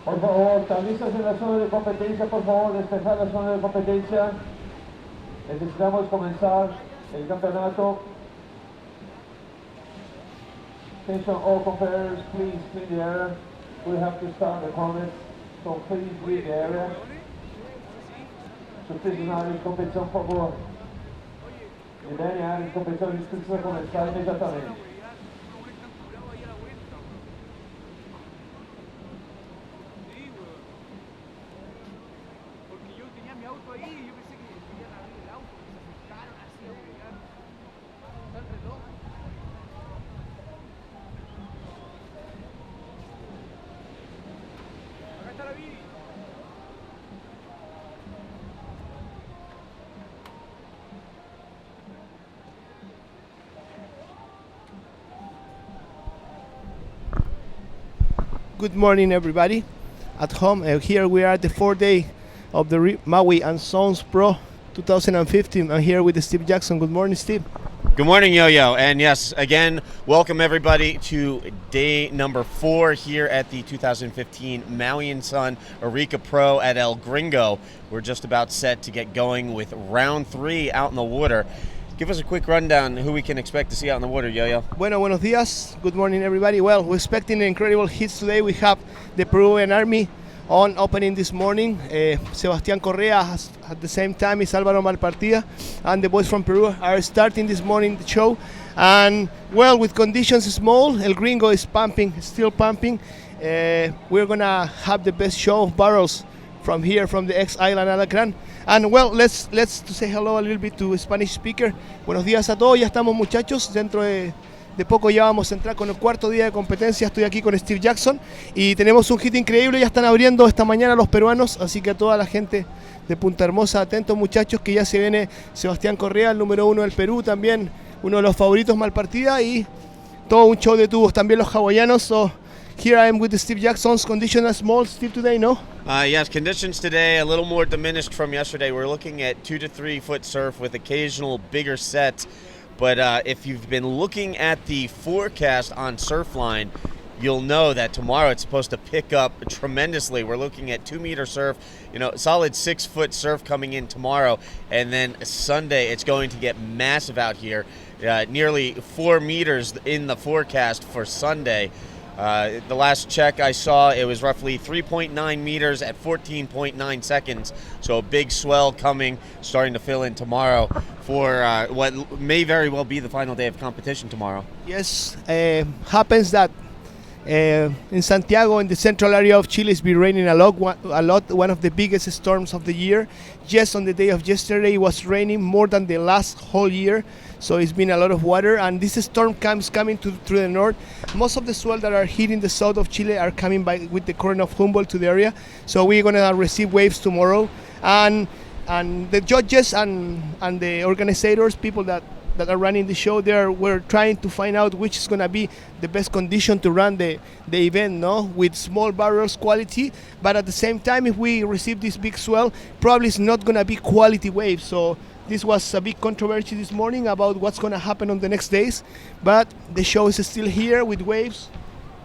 Por favor, tablistas en la zona de competencia, por favor, despejar la zona de competencia. Necesitamos comenzar el campeonato. Attention all competitors, please clean the area. We have to start the comments, so please leave the area. Suspicion área de competição, por favor. Libere a área de competição, a gente precisa começar imediatamente. Good morning, everybody at home. Here we are at the fourth day of the Maui and Sons Pro 2015. I'm here with Steve Jackson. Good morning, Steve. Good morning, Yo-Yo. And yes, again, welcome everybody to day number 4 here at the 2015 Maui and Son Arica Pro at El Gringo. We're just about set to get going with round 3 out in the water. Give us a quick rundown who we can expect to see out in the water, Yo-Yo. Bueno, buenos días. Good morning, everybody. Well, we're expecting incredible hits today. We have the Peruvian Army on opening this morning. Sebastián Correa has, at the same time is Álvaro Malpartida, and the boys from Peru are starting this morning the show. And well, with conditions small, El Gringo is pumping, still pumping. We're gonna have the best show of barrels from here, from the ex-island Alacrán. And well, let's to say hello a little bit to Spanish speaker. Buenos días a todos, ya estamos muchachos, dentro de poco ya vamos a entrar con el cuarto día de competencia. Estoy aquí con Steve Jackson y tenemos un hit increíble, ya están abriendo esta mañana los peruanos, así que a toda la gente de Punta Hermosa, atentos muchachos, que ya se viene Sebastián Correa, el número 1 del Perú, también uno de los favoritos Malpartida, y todo un show de tubos, también los hawaianos. So here I am with Steve Jackson's condition as small, Steve, today, no? Yes, conditions today a little more diminished from yesterday. We're looking at 2 to 3 foot surf with occasional bigger sets. But if you've been looking at the forecast on Surfline, you'll know that tomorrow it's supposed to pick up tremendously. We're looking at 2 meter surf, solid 6 foot surf coming in tomorrow. And then Sunday, it's going to get massive out here. Nearly 4 meters in the forecast for Sunday. The last check I saw, it was roughly 3.9 meters at 14.9 seconds. So a big swell coming, starting to fill in tomorrow for what may very well be the final day of competition tomorrow. Yes, happens that in Santiago, in the central area of Chile, it's been raining a lot. One of the biggest storms of the year. Just on the day of yesterday, it was raining more than the last whole year. So it's been a lot of water, and this storm coming through the north. Most of the swell that are hitting the south of Chile are coming by with the current of Humboldt to the area. So we're gonna receive waves tomorrow, and the judges and the organizers, people that are running the show, we're trying to find out which is gonna be the best condition to run the event, no? With small barrels quality, but at the same time, if we receive this big swell, probably it's not gonna be quality waves. So this was a big controversy this morning about what's going to happen on the next days, but the show is still here with waves,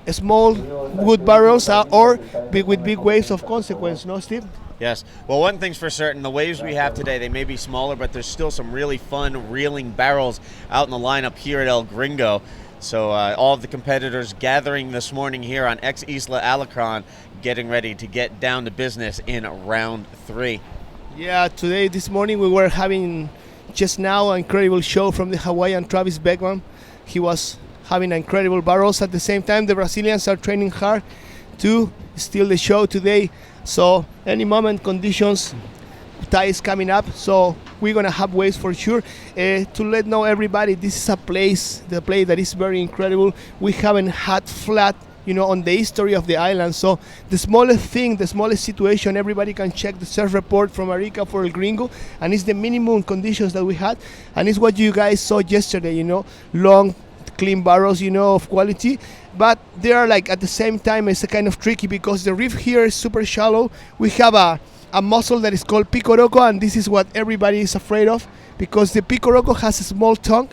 small good barrels, or with big waves of consequence, no, Steve? Yes. Well, one thing's for certain, the waves we have today, they may be smaller, but there's still some really fun reeling barrels out in the lineup here at El Gringo. So all of the competitors gathering this morning here on Ex Isla Alacrán, getting ready to get down to business in round 3. Yeah, this morning we were having just now an incredible show from the Hawaiian Travis Beckman. He was having incredible barrels. At the same time, the Brazilians are training hard to steal the show today. So any moment conditions, tide is coming up. So we're gonna have waves for sure. To let know everybody, this is the place that is very incredible. We haven't had flat, on the history of the island. So the smallest thing, the smallest situation, everybody can check the surf report from Arica for El Gringo, and it's the minimum conditions that we had, and it's what you guys saw yesterday, long, clean barrels, of quality. But they are like, at the same time, it's a kind of tricky because the reef here is super shallow. We have a mussel that is called picoroco, and this is what everybody is afraid of, because the picoroco has a small tongue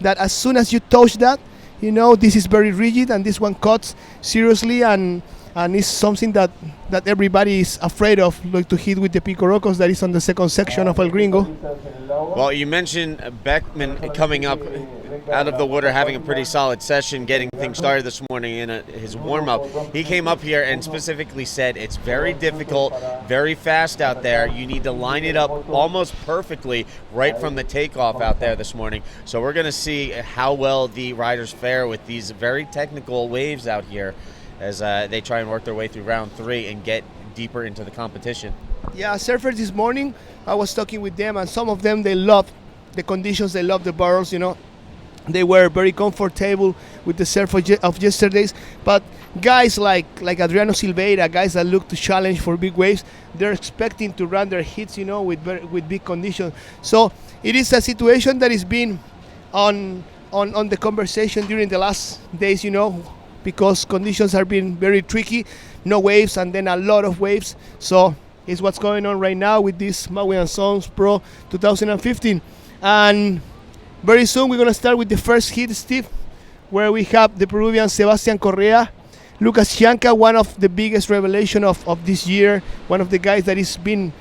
that as soon as you touch that, this is very rigid, and this one cuts seriously, and and it's something that everybody is afraid of, like to hit with the Picorocos that is on the second section of El Gringo. Well, you mentioned Beckman coming up out of the water, having a pretty solid session, getting things started this morning in his warm-up. He came up here and specifically said it's very difficult, very fast out there. You need to line it up almost perfectly right from the takeoff out there this morning. So we're going to see how well the riders fare with these very technical waves out here as they try and work their way through round 3 and get deeper into the competition. Yeah, surfers this morning, I was talking with them, and some of them, they love the conditions, they love the barrels, you know. They were very comfortable with the surf of yesterday's, but guys like Adriano Silveira, guys that look to challenge for big waves, they're expecting to run their hits, you know, with big conditions. So it is a situation that is being on the conversation during the last days, you know, because conditions are being very tricky, no waves and then a lot of waves. So it's what's going on right now with this Maui and Sons Pro 2015. And very soon we're going to start with the first hit, Steve, where we have the Peruvian Sebastian Correa, Lucas Chianca, one of the biggest revelation of this year, one of the guys that has been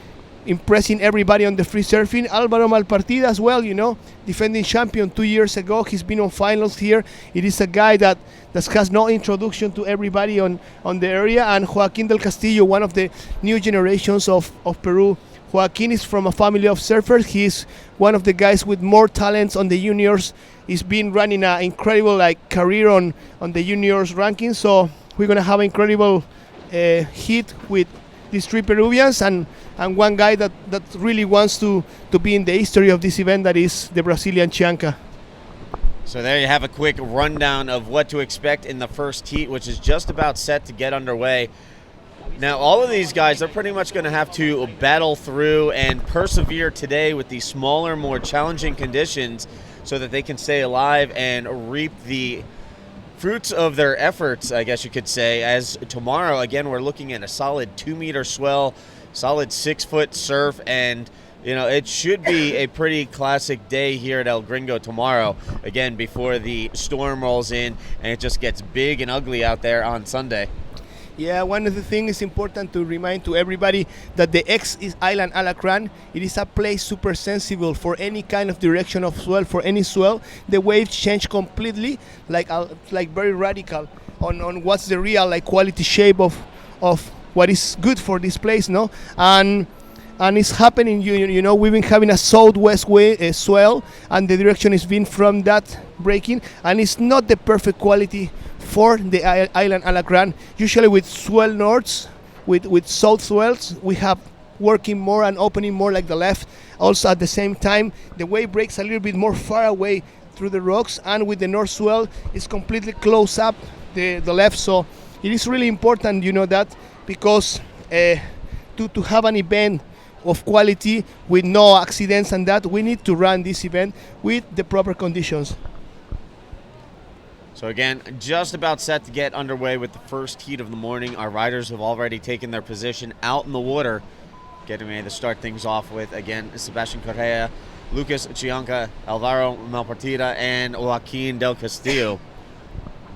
impressing everybody on the free surfing. Alvaro Malpartida as well, you know, defending champion 2 years ago. He's been on finals here. It is a guy that has no introduction to everybody on the area. And Joaquin del Castillo, one of the new generations of Peru. Joaquin is from a family of surfers. He's one of the guys with more talents on the juniors. He's been running an incredible career on the juniors ranking. So we're gonna have an incredible hit with these 3 Peruvians and one guy that really wants to be in the history of this event, that is the Brazilian Chianca. So there you have a quick rundown of what to expect in the first heat, which is just about set to get underway. Now, all of these guys are pretty much going to have to battle through and persevere today with these smaller, more challenging conditions so that they can stay alive and reap the fruits of their efforts, I guess you could say, as tomorrow, again, we're looking at a solid 2-meter swell, solid 6-foot surf, and you know, it should be a pretty classic day here at El Gringo tomorrow, again, before the storm rolls in and it just gets big and ugly out there on Sunday. Yeah, one of the things is important to remind to everybody that the X is Island Alacran. It is a place super sensible for any kind of direction of swell, for any swell. The waves change completely, like very radical on what's the real quality shape of what is good for this place, no? And it's happening, you know, we've been having a southwest swell, and the direction is been from that breaking, and it's not the perfect quality for the Island Alacran. Usually with swell norths, with south swells, we have working more and opening more like the left. Also at the same time, the wave breaks a little bit more far away through the rocks, and with the north swell, it's completely close up the left. So it is really important, you know, that because to have an event of quality with no accidents and that, we need to run this event with the proper conditions. So again, just about set to get underway with the first heat of the morning. Our riders have already taken their position out in the water, getting ready to start things off with, again, Sebastian Correa, Lucas Chianca, Alvaro Malpartida, and Joaquin del Castillo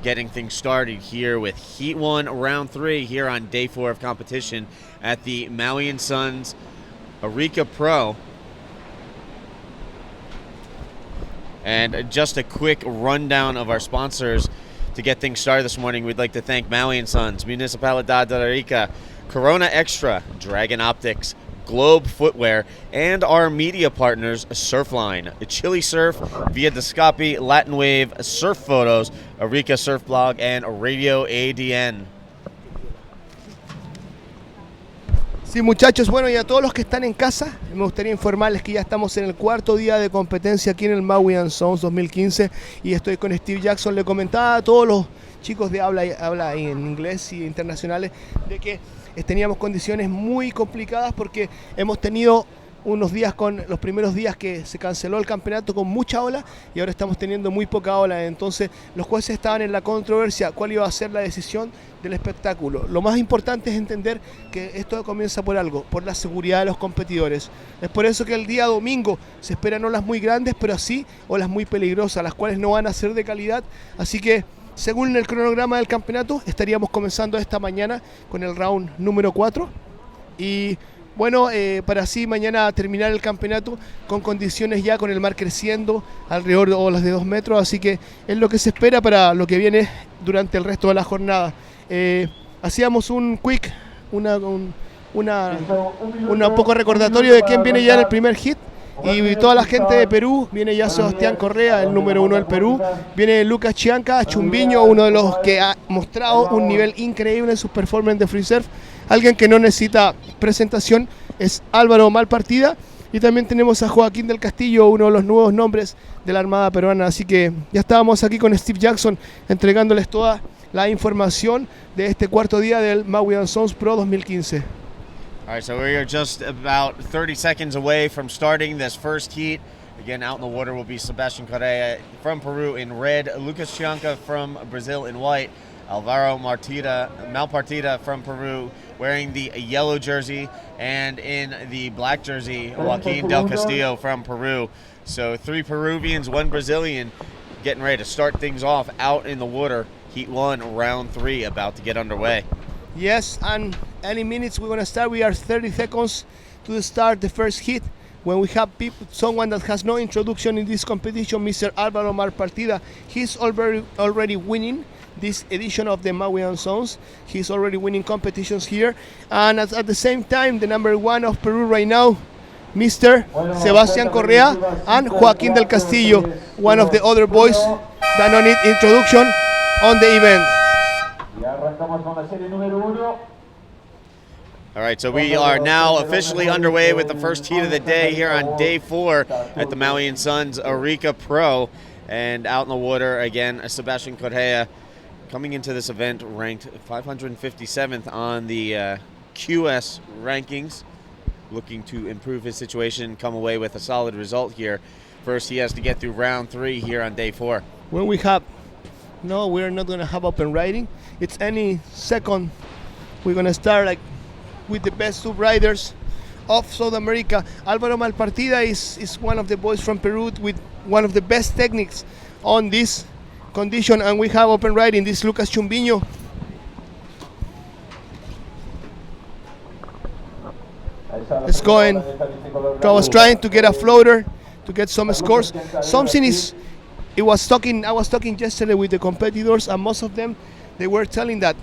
getting things started here with Heat 1, Round 3 here on Day 4 of competition at the Maui and Sons Arica Pro. And just a quick rundown of our sponsors to get things started this morning. We'd like to thank Maui & Sons, Municipalidad de Arica, Corona Extra, Dragon Optics, Globe Footwear, and our media partners, Surfline, Chili Surf, Via Descapi, Latin Wave, Surf Photos, Arica Surf Blog, and Radio ADN. Sí, muchachos, bueno, y a todos los que están en casa, me gustaría informarles que ya estamos en el 4º día de competencia aquí en el Maui and Sons 2015 y estoy con Steve Jackson. Le comentaba a todos los chicos de habla en inglés y internacionales de que teníamos condiciones muy complicadas porque hemos tenido unos días con los primeros días que se canceló el campeonato con mucha ola y ahora estamos teniendo muy poca ola. Entonces los jueces estaban en la controversia cuál iba a ser la decisión del espectáculo. Lo más importante es entender que esto comienza por algo, por la seguridad de los competidores. Es por eso que el día domingo se esperan olas muy grandes, pero sí olas muy peligrosas, las cuales no van a ser de calidad. Así que según el cronograma del campeonato, estaríamos comenzando esta mañana con el round número 4. Y bueno, para así mañana terminar el campeonato con condiciones ya con el mar creciendo alrededor de olas de 2 metros. Así que es lo que se espera para lo que viene durante el resto de la jornada. Hacíamos un quick, un poco recordatorio de quién viene ya en el primer hit. Y toda la gente de Perú, viene ya Sebastián Correa, el número 1 del Perú, viene Lucas Chianca, Chumbiño, uno de los que ha mostrado un nivel increíble en sus performances de free surf, alguien que no necesita presentación es Álvaro Malpartida, y también tenemos a Joaquín del Castillo, uno de los nuevos nombres de la Armada Peruana, así que ya estábamos aquí con Steve Jackson entregándoles toda la información de este cuarto día del Maui Sons Pro 2015. All right, so we are just about 30 seconds away from starting this first heat. Again, out in the water will be Sebastián Correa from Peru in red, Lucas Chianca from Brazil in white, Alvaro Malpartida from Peru wearing the yellow jersey, and in the black jersey, Joaquín del Castillo from Peru. So 3 Peruvians, 1 Brazilian getting ready to start things off out in the water. Heat 1, round 3 about to get underway. Yes, and any minutes we're going to start. We are 30 seconds to start the first hit. When we have someone that has no introduction in this competition, Mr. Álvaro Malpartida, he's already winning this edition of the Maui Sons. He's already winning competitions here. And at the same time, the number 1 of Peru right now, Mr. Sebastián Correa and Joaquín del Castillo, one of the other boys that don't need introduction on the event. All right, so we are now officially underway with the first heat of the day here on day 4 at the Maui Sons Arica Pro. And out in the water, again, Sebastián Correa coming into this event ranked 557th on the QS rankings, looking to improve his situation, come away with a solid result here. First, he has to get through round 3 here on day 4. When we have, no, we're not going to have open riding. It's any second. We're going to start with the best subriders of South America. Álvaro Malpartida is one of the boys from Peru with one of the best techniques on this condition, and we have open riding. This Lucas Chumbiño. It's going. I was trying to get a floater to get some scores. Something is. I was talking yesterday with the competitors, and most of them, they were telling that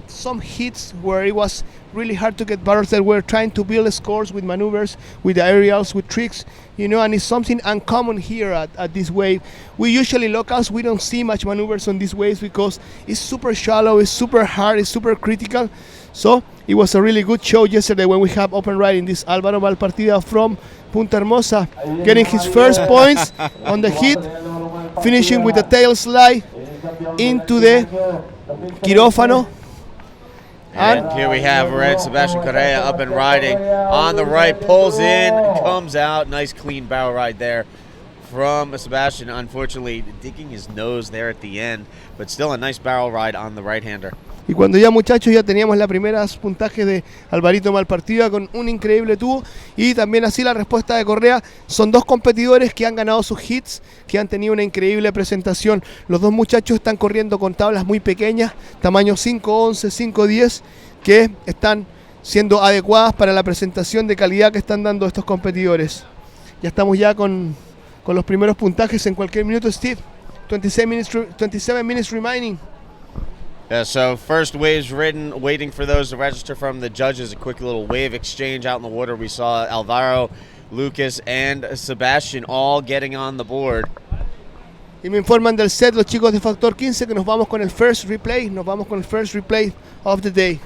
some hits where it was really hard to get barrels, that were trying to build scores with maneuvers, with aerials, with tricks, and it's something uncommon here at this wave. We usually locals, we don't see much maneuvers on these waves because it's super shallow, it's super hard, it's super critical. So it was a really good show yesterday when we have open riding. This Álvaro Malpartida from Punta Hermosa getting his first points on the hit, finishing with a tail slide into the quirófano. And here we have red Sebastián Correa up and riding on the right, pulls in, comes out, nice clean barrel ride there from Sebastián. Unfortunately, digging his nose there at the end, but still a nice barrel ride on the right-hander. Y cuando ya, muchachos, ya teníamos las primeras puntajes de Alvarito Malpartida con un increíble tubo, y también así la respuesta de Correa. Son 2 competidores que han ganado sus hits, que han tenido una increíble presentación. Los 2 muchachos están corriendo con tablas muy pequeñas, tamaño 5.11, 5.10, que están siendo adecuadas para la presentación de calidad que están dando estos competidores. Ya estamos ya con los primeros puntajes en cualquier minuto, Steve. 27 minutes remaining. Yeah, so first waves ridden, waiting for those to register from the judges. A quick little wave exchange out in the water. We saw Alvaro, Lucas, and Sebastián all getting on the board. Y me informan del set los chicos de Factor 15 que nos vamos con el first replay. Of the day.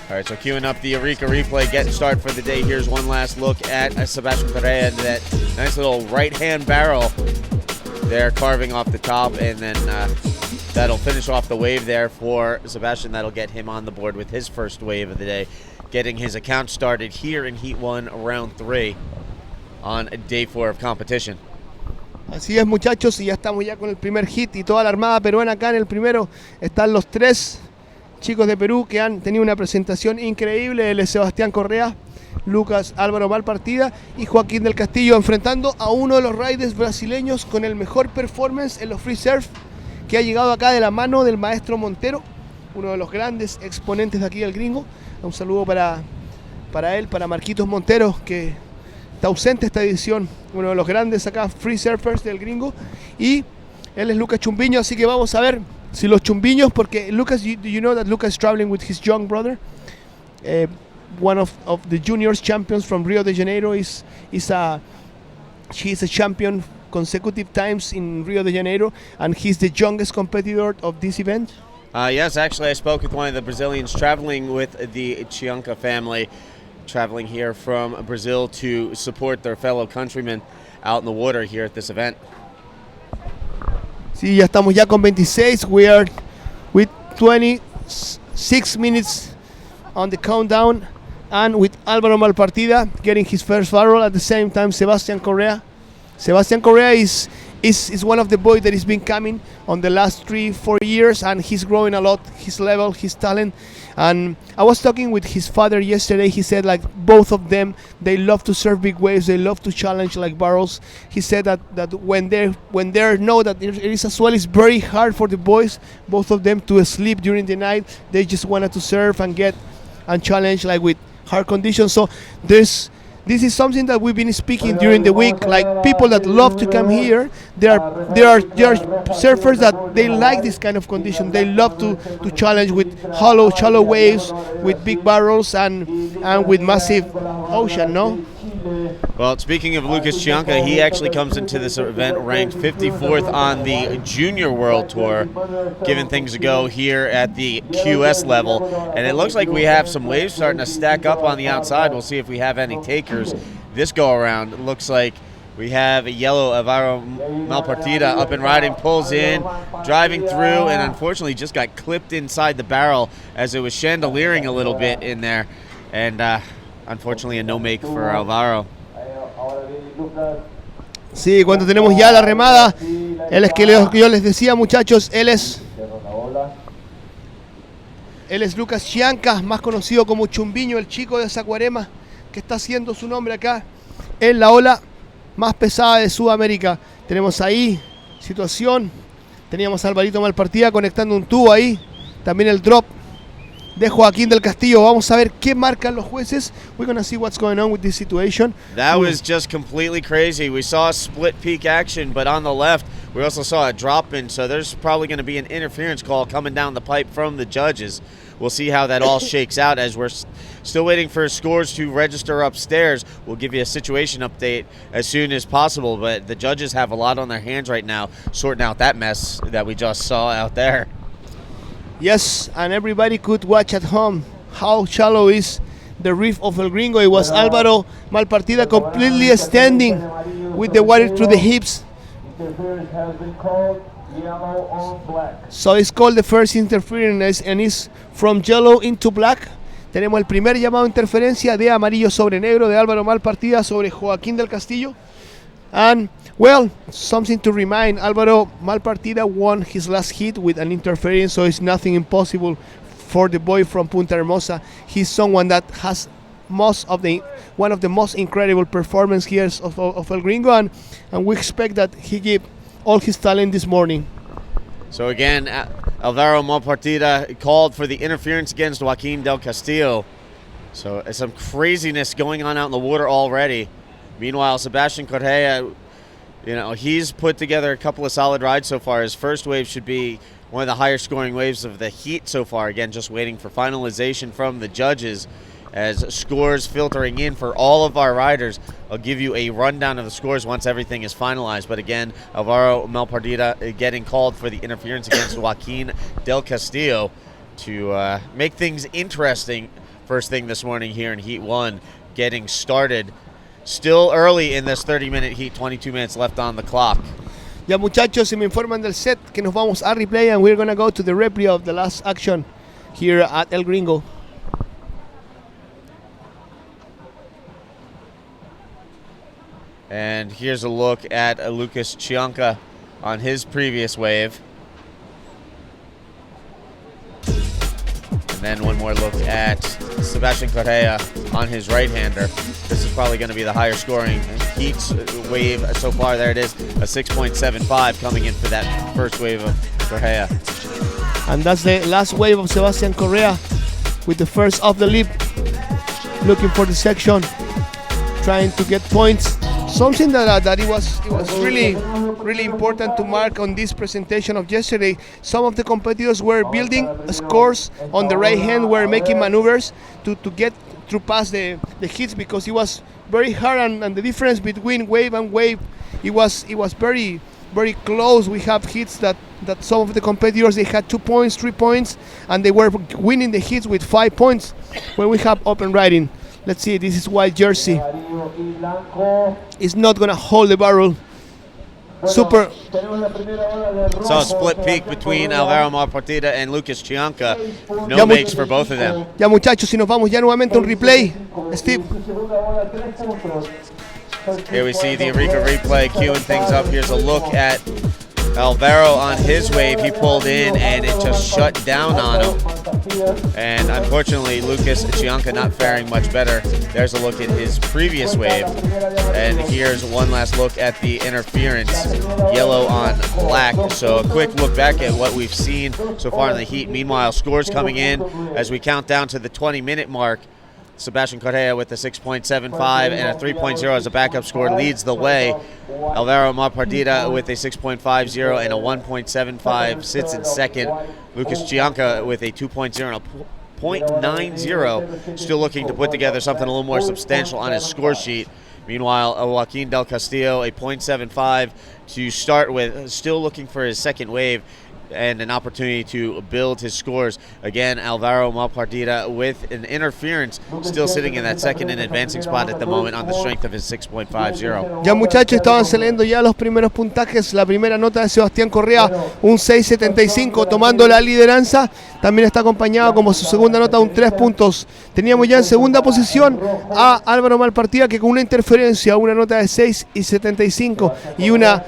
All right, so queuing up the Arica replay, getting started for the day. Here's one last look at Sebastián Correa and that nice little right-hand barrel there, carving off the top, and then that'll finish off the wave there for Sebastián. That'll get him on the board with his first wave of the day, getting his account started here in Heat 1, Round 3 on Day 4 of competition. Así es, muchachos, y ya estamos ya con el primer hit y toda la armada peruana acá en el primero. Están los 3 chicos de Perú que han tenido una presentación increíble. Él es Sebastián Correa, Lucas Álvaro Malpartida y Joaquín del Castillo, enfrentando a uno de los riders brasileños con el mejor performance en los free surf que ha llegado acá de la mano del maestro Montero, uno de los grandes exponentes de aquí del gringo. Un saludo para él, para Marquitos Montero, que está ausente esta edición, uno de los grandes acá free surfers del gringo. Y él es Lucas Chumbiño, así que vamos a ver si los chumbiños, porque Lucas, you know that Lucas is traveling with his young brother, one of the juniors champions from Rio de Janeiro. He's a champion consecutive times in Rio de Janeiro, and he's the youngest competitor of this event. Yes, actually, I spoke with one of the Brazilians traveling with the Chianca family, traveling here from Brazil to support their fellow countrymen out in the water here at this event. Sí, ya estamos ya con 26. We are with 26 minutes on the countdown, and with Álvaro Malpartida getting his first barrel at the same time. Sebastián Correa is one of the boys that has been coming on the last 3-4 years, and he's growing a lot, his level, his talent. And I was talking with his father yesterday. He said, like, both of them, they love to surf big waves, they love to challenge like barrels. He said that when they know that it is a swell, it's very hard for the boys, both of them, to sleep during the night. They just wanted to surf and get and challenge like with hard conditions. So this is something that we've been speaking during the week, like people that love to come here. There are surfers that they like this kind of condition. They love to challenge with shallow waves, with big barrels, and with massive ocean, no? Well, speaking of Lucas Chianca, he actually comes into this event ranked 54th on the Junior World Tour, giving things a go here at the QS level. And it looks like we have some waves starting to stack up on the outside. We'll see if we have any takers this go around. It looks like we have a yellow Alvaro Malpartida up and riding, pulls in, driving through, and unfortunately just got clipped inside the barrel as it was chandeliering a little bit in there. And unfortunately a no-make for Alvaro. Sí, cuando tenemos ya la remada, él es que yo les decía, muchachos, él es Lucas Chianca, más conocido como Chumbiño, el chico de Saquarema, que está haciendo su nombre acá en la ola más pesada de Sudamérica. Tenemos ahí situación, teníamos a Alvarito Malpartida conectando un tubo ahí, también el drop de Joaquín del Castillo. Vamos a ver qué marcan los jueces. We're going to see what's going on with this situation. That was just completely crazy. We saw a split peak action, but on the left, we also saw a drop in, so there's probably going to be an interference call coming down the pipe from the judges. We'll see how that all shakes out as we're still waiting for scores to register upstairs. We'll give you a situation update as soon as possible, but the judges have a lot on their hands right now sorting out that mess that we just saw out there. Yes, and everybody could watch at home how shallow is the reef of El Gringo. It was Álvaro Malpartida completely standing with the water through the hips. So it's called the first interference, and it's from yellow into black. Tenemos el primer llamado de interferencia de amarillo sobre negro de Álvaro Malpartida sobre Joaquín del Castillo. And, well, something to remind, Álvaro Malpartida won his last hit with an interference, so it's nothing impossible for the boy from Punta Hermosa. He's someone that has one of the most incredible performances here of El Gringo, and we expect that he give all his talent this morning. So again, Alvaro Malpartida called for the interference against Joaquín del Castillo. So some craziness going on out in the water already. Meanwhile, Sebastián Correa, he's put together a couple of solid rides so far. His first wave should be one of the higher scoring waves of the heat so far. Again, just waiting for finalization from the judges as scores filtering in for all of our riders. I'll give you a rundown of the scores once everything is finalized. But again, Alvaro Malpartida getting called for the interference against Joaquín del Castillo to make things interesting first thing this morning here in Heat 1, getting started. Still early in this 30-minute heat, 22 minutes left on the clock. Ya, muchachos, se me informan del set que nos vamos a replay, and we're going to go to the replay of the last action here at El Gringo. And here's a look at Lucas Chianca on his previous wave. And then one more look at Sebastián Correa on his right-hander. This is probably going to be the higher scoring heat wave so far. There it is, a 6.75 coming in for that first wave of Correa. And that's the last wave of Sebastian Correa with the first off the lip, looking for the section, trying to get points. Something that it was really important to mark on this presentation of yesterday. Some of the competitors were building scores on the right hand, were making maneuvers to get through past the hits, because it was very hard, and the difference between wave and wave, it was very close. We have hits that some of the competitors, they had 2 points, 3 points, and they were winning the hits with 5 points when we have open riding. Let's see, this is white jersey. It's not gonna hold the barrel. Super. So a split peak between Alvaro Malpartida and Lucas Chianca. No makes for both of them. Ya muchachos, si nos vamos ya nuevamente a un replay. Steve. Here we see the Arica replay queuing things up. Here's a look at Alvaro on his wave. He pulled in and it just shut down on him. And unfortunately, Lucas Chianca not faring much better. There's a look at his previous wave. And here's one last look at the interference, yellow on black. So a quick look back at what we've seen so far in the heat. Meanwhile, scores coming in as we count down to the 20-minute mark. Sebastian Correa with a 6.75 and a 3.0 as a backup score leads the way. Alvaro Malpartida with a 6.50 and a 1.75 sits in second. Lucas Chianca with a 2.0 and a 0.90, still looking to put together something a little more substantial on his score sheet. Meanwhile, Joaquin Del Castillo, a 0.75 to start with, still looking for his second wave and an opportunity to build his scores. Again, Alvaro Malpartida with an interference, still sitting in that second and advancing spot at the moment on the strength of his 6.50. Ya muchachos, estaban saliendo ya los primeros puntajes. La primera nota de Sebastián Correa, un 6.75, tomando la lideranza. También está acompañado como su segunda nota, un 3 puntos. Teníamos ya en segunda posición a Álvaro Malpartida, que con una interferencia, una nota de 6.75 y una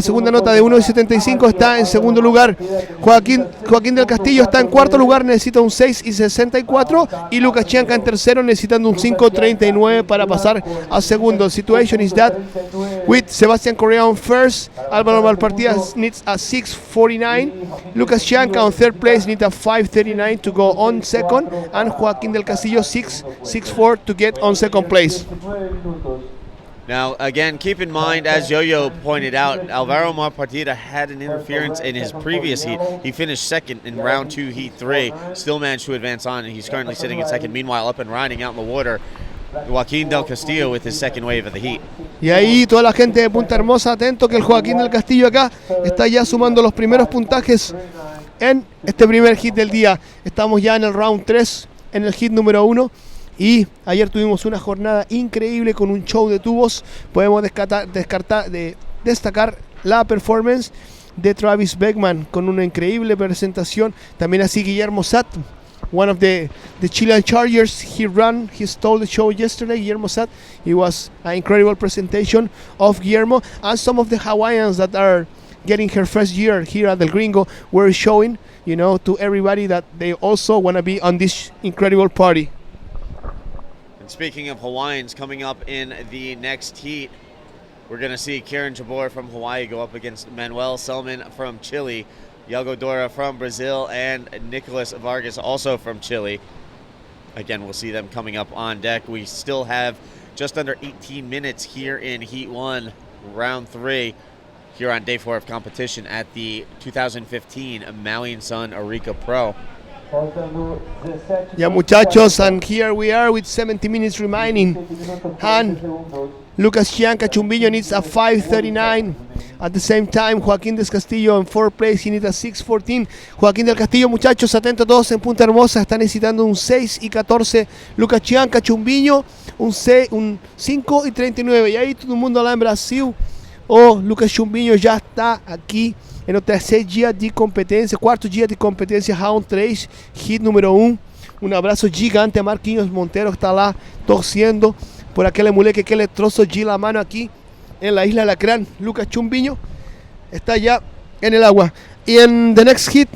segunda nota de 1.75 está en segundo lugar. Joaquín del Castillo está en cuarto lugar, necesita un 6.64, y Lucas Chianca en tercero, necesitando un 5.39 para pasar a segundo. Situation is that with Sebastian Correa on first, Álvaro Malpartida needs a 6.49, Lucas Chianca on third place needs a 5.39 to go on second, and Joaquín del Castillo 6.64 to get on second place. Now, again, keep in mind, as Yo-Yo pointed out, Alvaro Malpartida had an interference in his previous heat. He finished second in round 2, heat 3, still managed to advance on, and he's currently sitting in second. Meanwhile, up and riding out in the water, Joaquin Del Castillo with his second wave of the heat. Y ahí toda la gente de Punta Hermosa, atento que el Joaquín del Castillo acá está ya sumando los primeros puntajes en este primer hit del día. Estamos ya en el round 3, en el hit número 1. Y ayer tuvimos una jornada increíble con un show de tubos. Podemos destacar la performance de Travis Beckman con una increíble presentación. También así Guillermo Satt, one of the Chilean Chargers. He stole the show yesterday. Guillermo Satt. It was an incredible presentation of Guillermo, and some of the Hawaiians that are getting her first year here at El Gringo were showing, to everybody that they also want to be on this incredible party. Speaking of Hawaiians, coming up in the next heat, we're going to see Karen Jabor from Hawaii go up against Manuel Selman from Chile, Yago Dora from Brazil, and Nicolas Vargas also from Chile. Again, we'll see them coming up on deck. We still have just under 18 minutes here in Heat 1, Round 3, here on Day 4 of competition at the 2015 Maui and Sun Arica Pro. Yeah, muchachos, and here we are with 70 minutes remaining. And Lucas Chianca Chumbillo needs a 5.39. At the same time, Joaquín del Castillo en fourth place, he needs a 6.14. Joaquín del Castillo, muchachos, atentos todos en Punta Hermosa, está necesitando un 6.14. Lucas Chianca Chumbillo, un 5.39. Y ahí todo el mundo lá en Brasil. Lucas Chumbillo já está aqui en o tercer dia de competência, quarto dia de competência, round 3, hit número 1. Um abraço gigante a Marquinhos Montero, que está lá torciendo por aquele moleque que le trozo de la mano aquí en la isla Lacrán. Lucas Chumbillo está ya en el agua. Y en the next hit,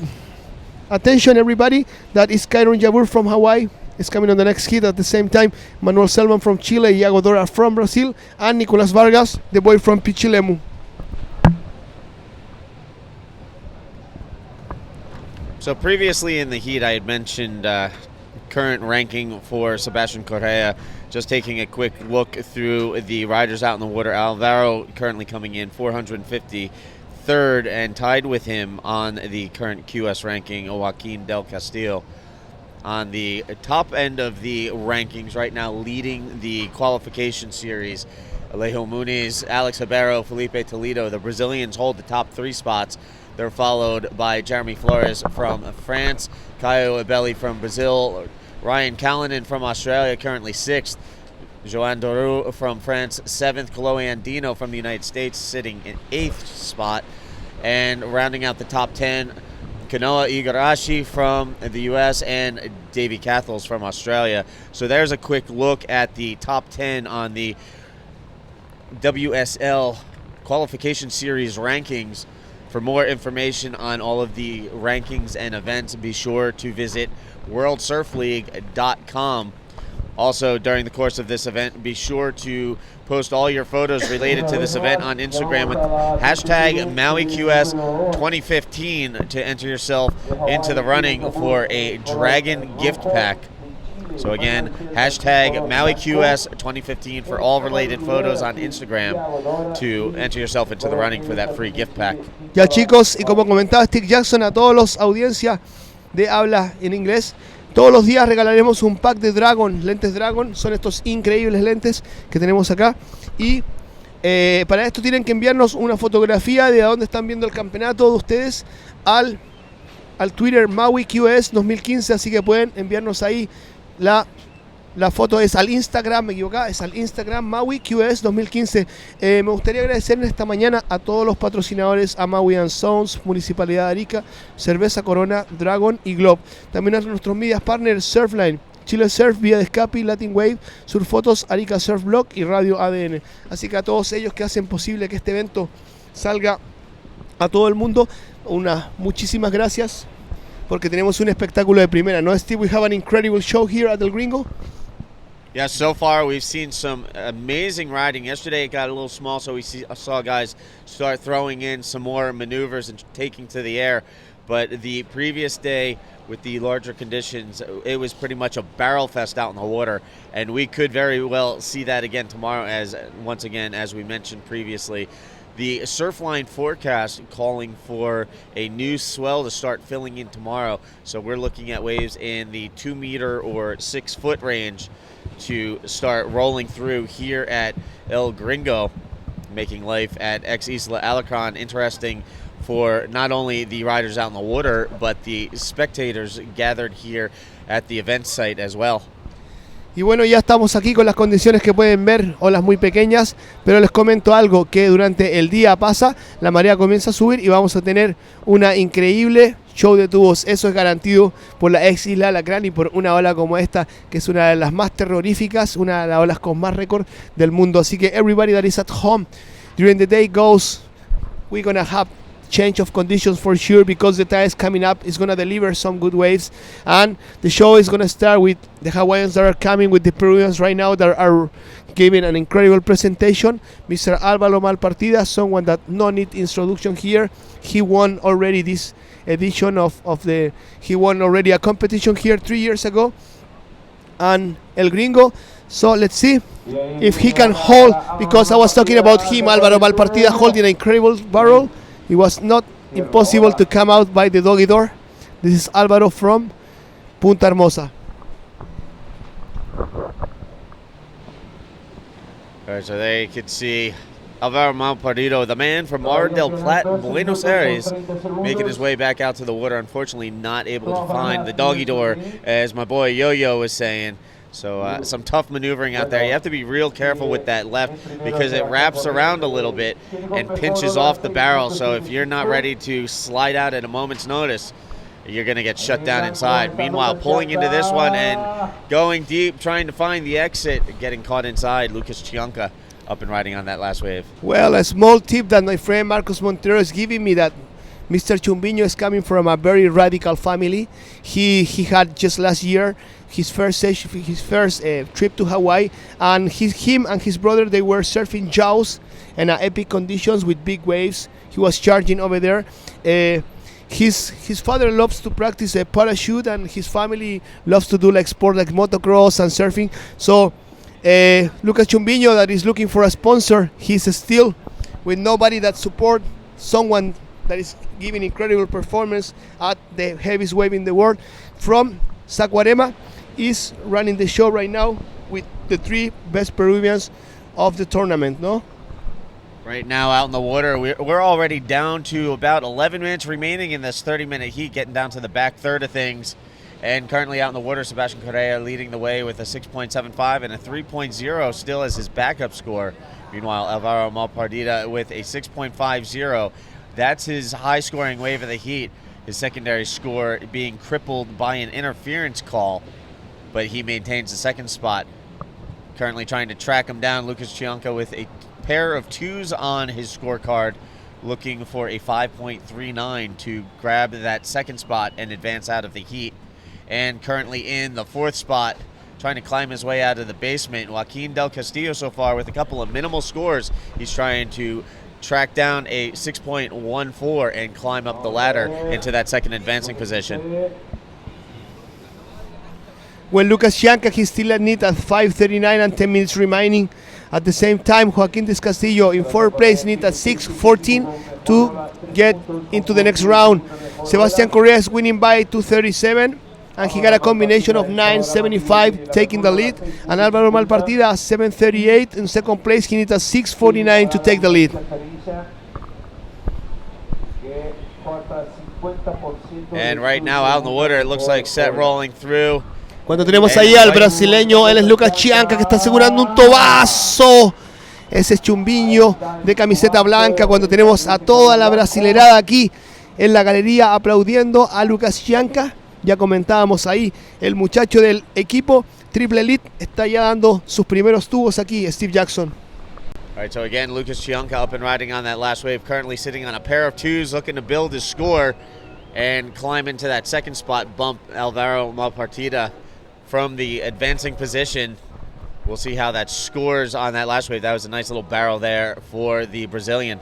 attention everybody, that is Karen Jabur from Hawaii. Is coming on the next hit. At the same time, Manuel Selman from Chile, Iago Dora from Brazil, and Nicolas Vargas, the boy from Pichilemu. So previously in the heat, I had mentioned current ranking for Sebastian Correa. Just taking a quick look through the riders out in the water. Alvaro currently coming in 453rd, and tied with him on the current QS ranking, Joaquin Del Castillo. On the top end of the rankings right now, leading the qualification series, Alejo Muniz, Alex Ribeiro, Felipe Toledo. The Brazilians hold the top 3 spots. They're followed by Jeremy Flores from France, Caio Ibelli from Brazil, Ryan Callanan from Australia, currently 6th, Joan Doru from France, 7th, Chloe Andino from the United States, sitting in 8th spot. And rounding out the top 10, Kanoa Igarashi from the U.S. and Davy Cathles from Australia. So there's a quick look at the top 10 on the WSL qualification series rankings. For more information on all of the rankings and events, be sure to visit worldsurfleague.com. Also, during the course of this event, be sure to post all your photos related to this event on Instagram with hashtag MauiQS2015 to enter yourself into the running for a Dragon gift pack. So again, hashtag MauiQS2015 for all related photos on Instagram to enter yourself into the running for that free gift pack. Ya chicos, y como comentaba Steve Jackson, a todos los audiencia de habla en inglés, todos los días regalaremos un pack de Dragon, lentes Dragon. Son estos increíbles lentes que tenemos acá. Y para esto tienen que enviarnos una fotografía de dónde están viendo el campeonato de ustedes al Twitter MauiQS 2015. Así que pueden enviarnos ahí la foto. Es al Instagram, me equivocaba, es al Instagram MauiQS 2015. Me gustaría agradecer en esta mañana a todos los patrocinadores, a Maui and Sons, Municipalidad de Arica, Cerveza Corona, Dragon y Globe. También a nuestros media partners, Surfline, Chile Surf, Vía de Escape, Latin Wave, Surfotos, Arica Surf Blog y Radio ADN. Así que a todos ellos que hacen posible que este evento salga a todo el mundo, muchísimas gracias, porque tenemos un espectáculo de primera, ¿no, Steve? We have an incredible show here at El Gringo. Yeah, so far we've seen some amazing riding. Yesterday it got a little small, so saw guys start throwing in some more maneuvers and taking to the air. But the previous day, with the larger conditions, it was pretty much a barrel fest out in the water, and we could very well see that again tomorrow, as once again, as we mentioned previously, the Surfline forecast calling for a new swell to start filling in tomorrow. So we're looking at waves in the 2 meter or 6 foot range to start rolling through here at El Gringo, making life at Ex Isla Alarcon interesting for not only the riders out in the water, but the spectators gathered here at the event site as well. Y bueno, ya estamos aquí con las condiciones que pueden ver, olas muy pequeñas, pero les comento algo, que durante el día pasa, la marea comienza a subir y vamos a tener una increíble show de tubos. Eso es garantido por la ex Isla Alacrán y por una ola como esta, que es una de las más terroríficas, una de las olas con más récord del mundo. Así que everybody that is at home during the day goes, we're gonna have change of conditions for sure, because the tide is coming up. It's going to deliver some good waves, and the show is going to start with the Hawaiians that are coming, with the Peruvians right now that are giving an incredible presentation. Mr. Álvaro Malpartida, someone that no need introduction here. He won already this edition he won already a competition here 3 years ago, and El Gringo. So let's see if he can hold, because I was talking about him, Álvaro Malpartida, holding an incredible barrel. It was not impossible to come out by the doggy door. This is Álvaro from Punta Hermosa. All right, so there you can see Alvaro Malpartida, the man from Mar del Plata, Buenos Aires, making his way back out to the water. Unfortunately, not able to find the doggy door, as my boy Yo-Yo was saying. So some tough maneuvering out there. You have to be real careful with that left, because it wraps around a little bit and pinches off the barrel. So if you're not ready to slide out at a moment's notice, you're going to get shut down inside. Meanwhile, pulling into this one and going deep, trying to find the exit, getting caught inside, Lucas Chianca up and riding on that last wave. Well, a small tip that my friend Marcos Montero is giving me, that Mr. Chumbiño is coming from a very radical family. He had just last year his first trip to Hawaii, and him and his brother, they were surfing jaws in epic conditions with big waves. He was charging over there. his father loves to practice a parachute, and his family loves to do like sport like motocross and surfing. So Lucas Chumbiño, that is looking for a sponsor, he's still with nobody that support someone that is giving incredible performance at the heaviest wave in the world. From Saquarema, is running the show right now with the 3 best Peruvians of the tournament, no? Right now out in the water, we're already down to about 11 minutes remaining in this 30-minute heat, getting down to the back third of things. And currently out in the water, Sebastian Correa leading the way with a 6.75 and a 3.0 still as his backup score. Meanwhile, Alvaro Malpardida with a 6.50. That's his high-scoring wave of the heat. His secondary score being crippled by an interference call, but he maintains the second spot. Currently trying to track him down, Lucas Chianca with a pair of 2s on his scorecard, looking for a 5.39 to grab that second spot and advance out of the heat. And currently in the 4th spot, trying to climb his way out of the basement, Joaquin Del Castillo so far with a couple of minimal scores. He's trying to track down a 6.14 and climb up the ladder into that second advancing position. When Lucas Chianca, he's still at need at 5.39 and 10 minutes remaining. At the same time, Joaquin Del Castillo in 4th place, need at 6.14 to get into the next round. Sebastian Correa is winning by 2.37, and he got a combination of 9.75 taking the lead. And Alvaro Malpartida 7.38 in 2nd place. He needs a 6.49 to take the lead. And right now out in the water, it looks like set rolling through. Cuando tenemos ahí al brasileño, él es Lucas Chianca, que está asegurando un tobazo. Ese es Chumbiño de camiseta blanca. Cuando tenemos a toda la brasilerada aquí en la galería aplaudiendo a Lucas Chianca. Ya comentábamos ahí, el muchacho del equipo Triple Elite está ya dando sus primeros tubos aquí, Steve Jackson. All right, so again, Lucas Chianca up and riding on that last wave, currently sitting on a pair of 2s, looking to build his score and climb into that second spot, bump Alvaro Malpartida from the advancing position. We'll see how that scores on that last wave. That was a nice little barrel there for the Brazilian.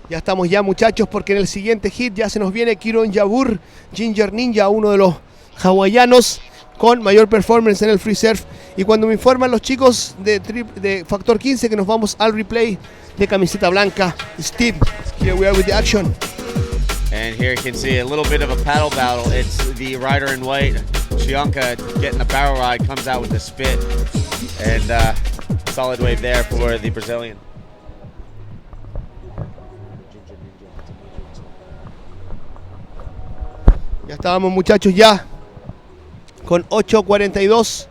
Ya estamos ya, muchachos, porque en el siguiente hit ya se nos viene Kiron Yabur, Ginger Ninja, uno de los hawaianos con mayor performance en el free surf. Y cuando me informan los chicos de Factor 15 que nos vamos al replay de camiseta blanca, Steve, here we are with the action. And here you can see a little bit of a paddle battle. It's the rider in white, Chianca, getting the barrel ride, comes out with the spit. And solid wave there for the Brazilian. Ya estábamos, muchachos, ya con 8.42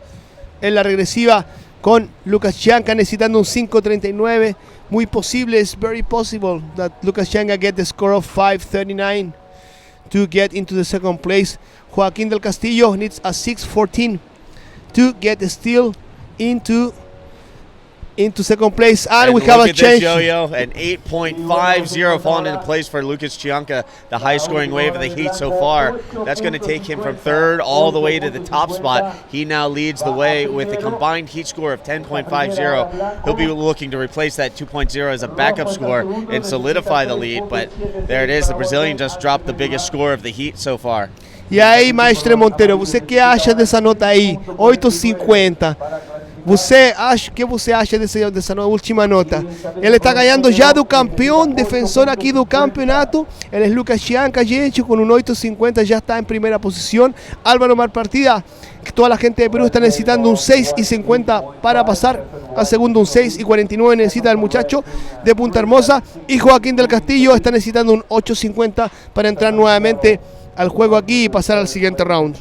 en la regresiva, con Lucas Chianca necesitando un 5.39. Muy posible, it's very possible that Lucas Chianca get the score of 5.39 to get into the second place. Joaquin Del Castillo needs a 6.14 to get still into second place. And we have a change. Yo-yo, an 8.50 falling into place for Lucas Chianca, the high-scoring wave of the heat so far. That's going to take him from 3rd all the way to the top spot. He now leads the way with a combined heat score of 10.50. He'll be looking to replace that 2.0 as a backup score and solidify the lead, but there it is. The Brazilian just dropped the biggest score of the heat so far. E aí, Maestre Monteiro, você que acha dessa nota aí? 8.50. ¿Qué você acha dessa última nota? Ele está ganhando já do campeão, defensor aqui do campeonato. Ele é Lucas Chianca, gente, com um 8.50 já está em primeira posição. Álvaro Malpartida, que toda a gente de Perú está necesitando un 6.50 para pasar a segundo, un 6.49 necesita el muchacho de Punta Hermosa. Y Joaquín Del Castillo está necesitando un 8.50 para entrar nuevamente al juego aquí y pasar al siguiente round.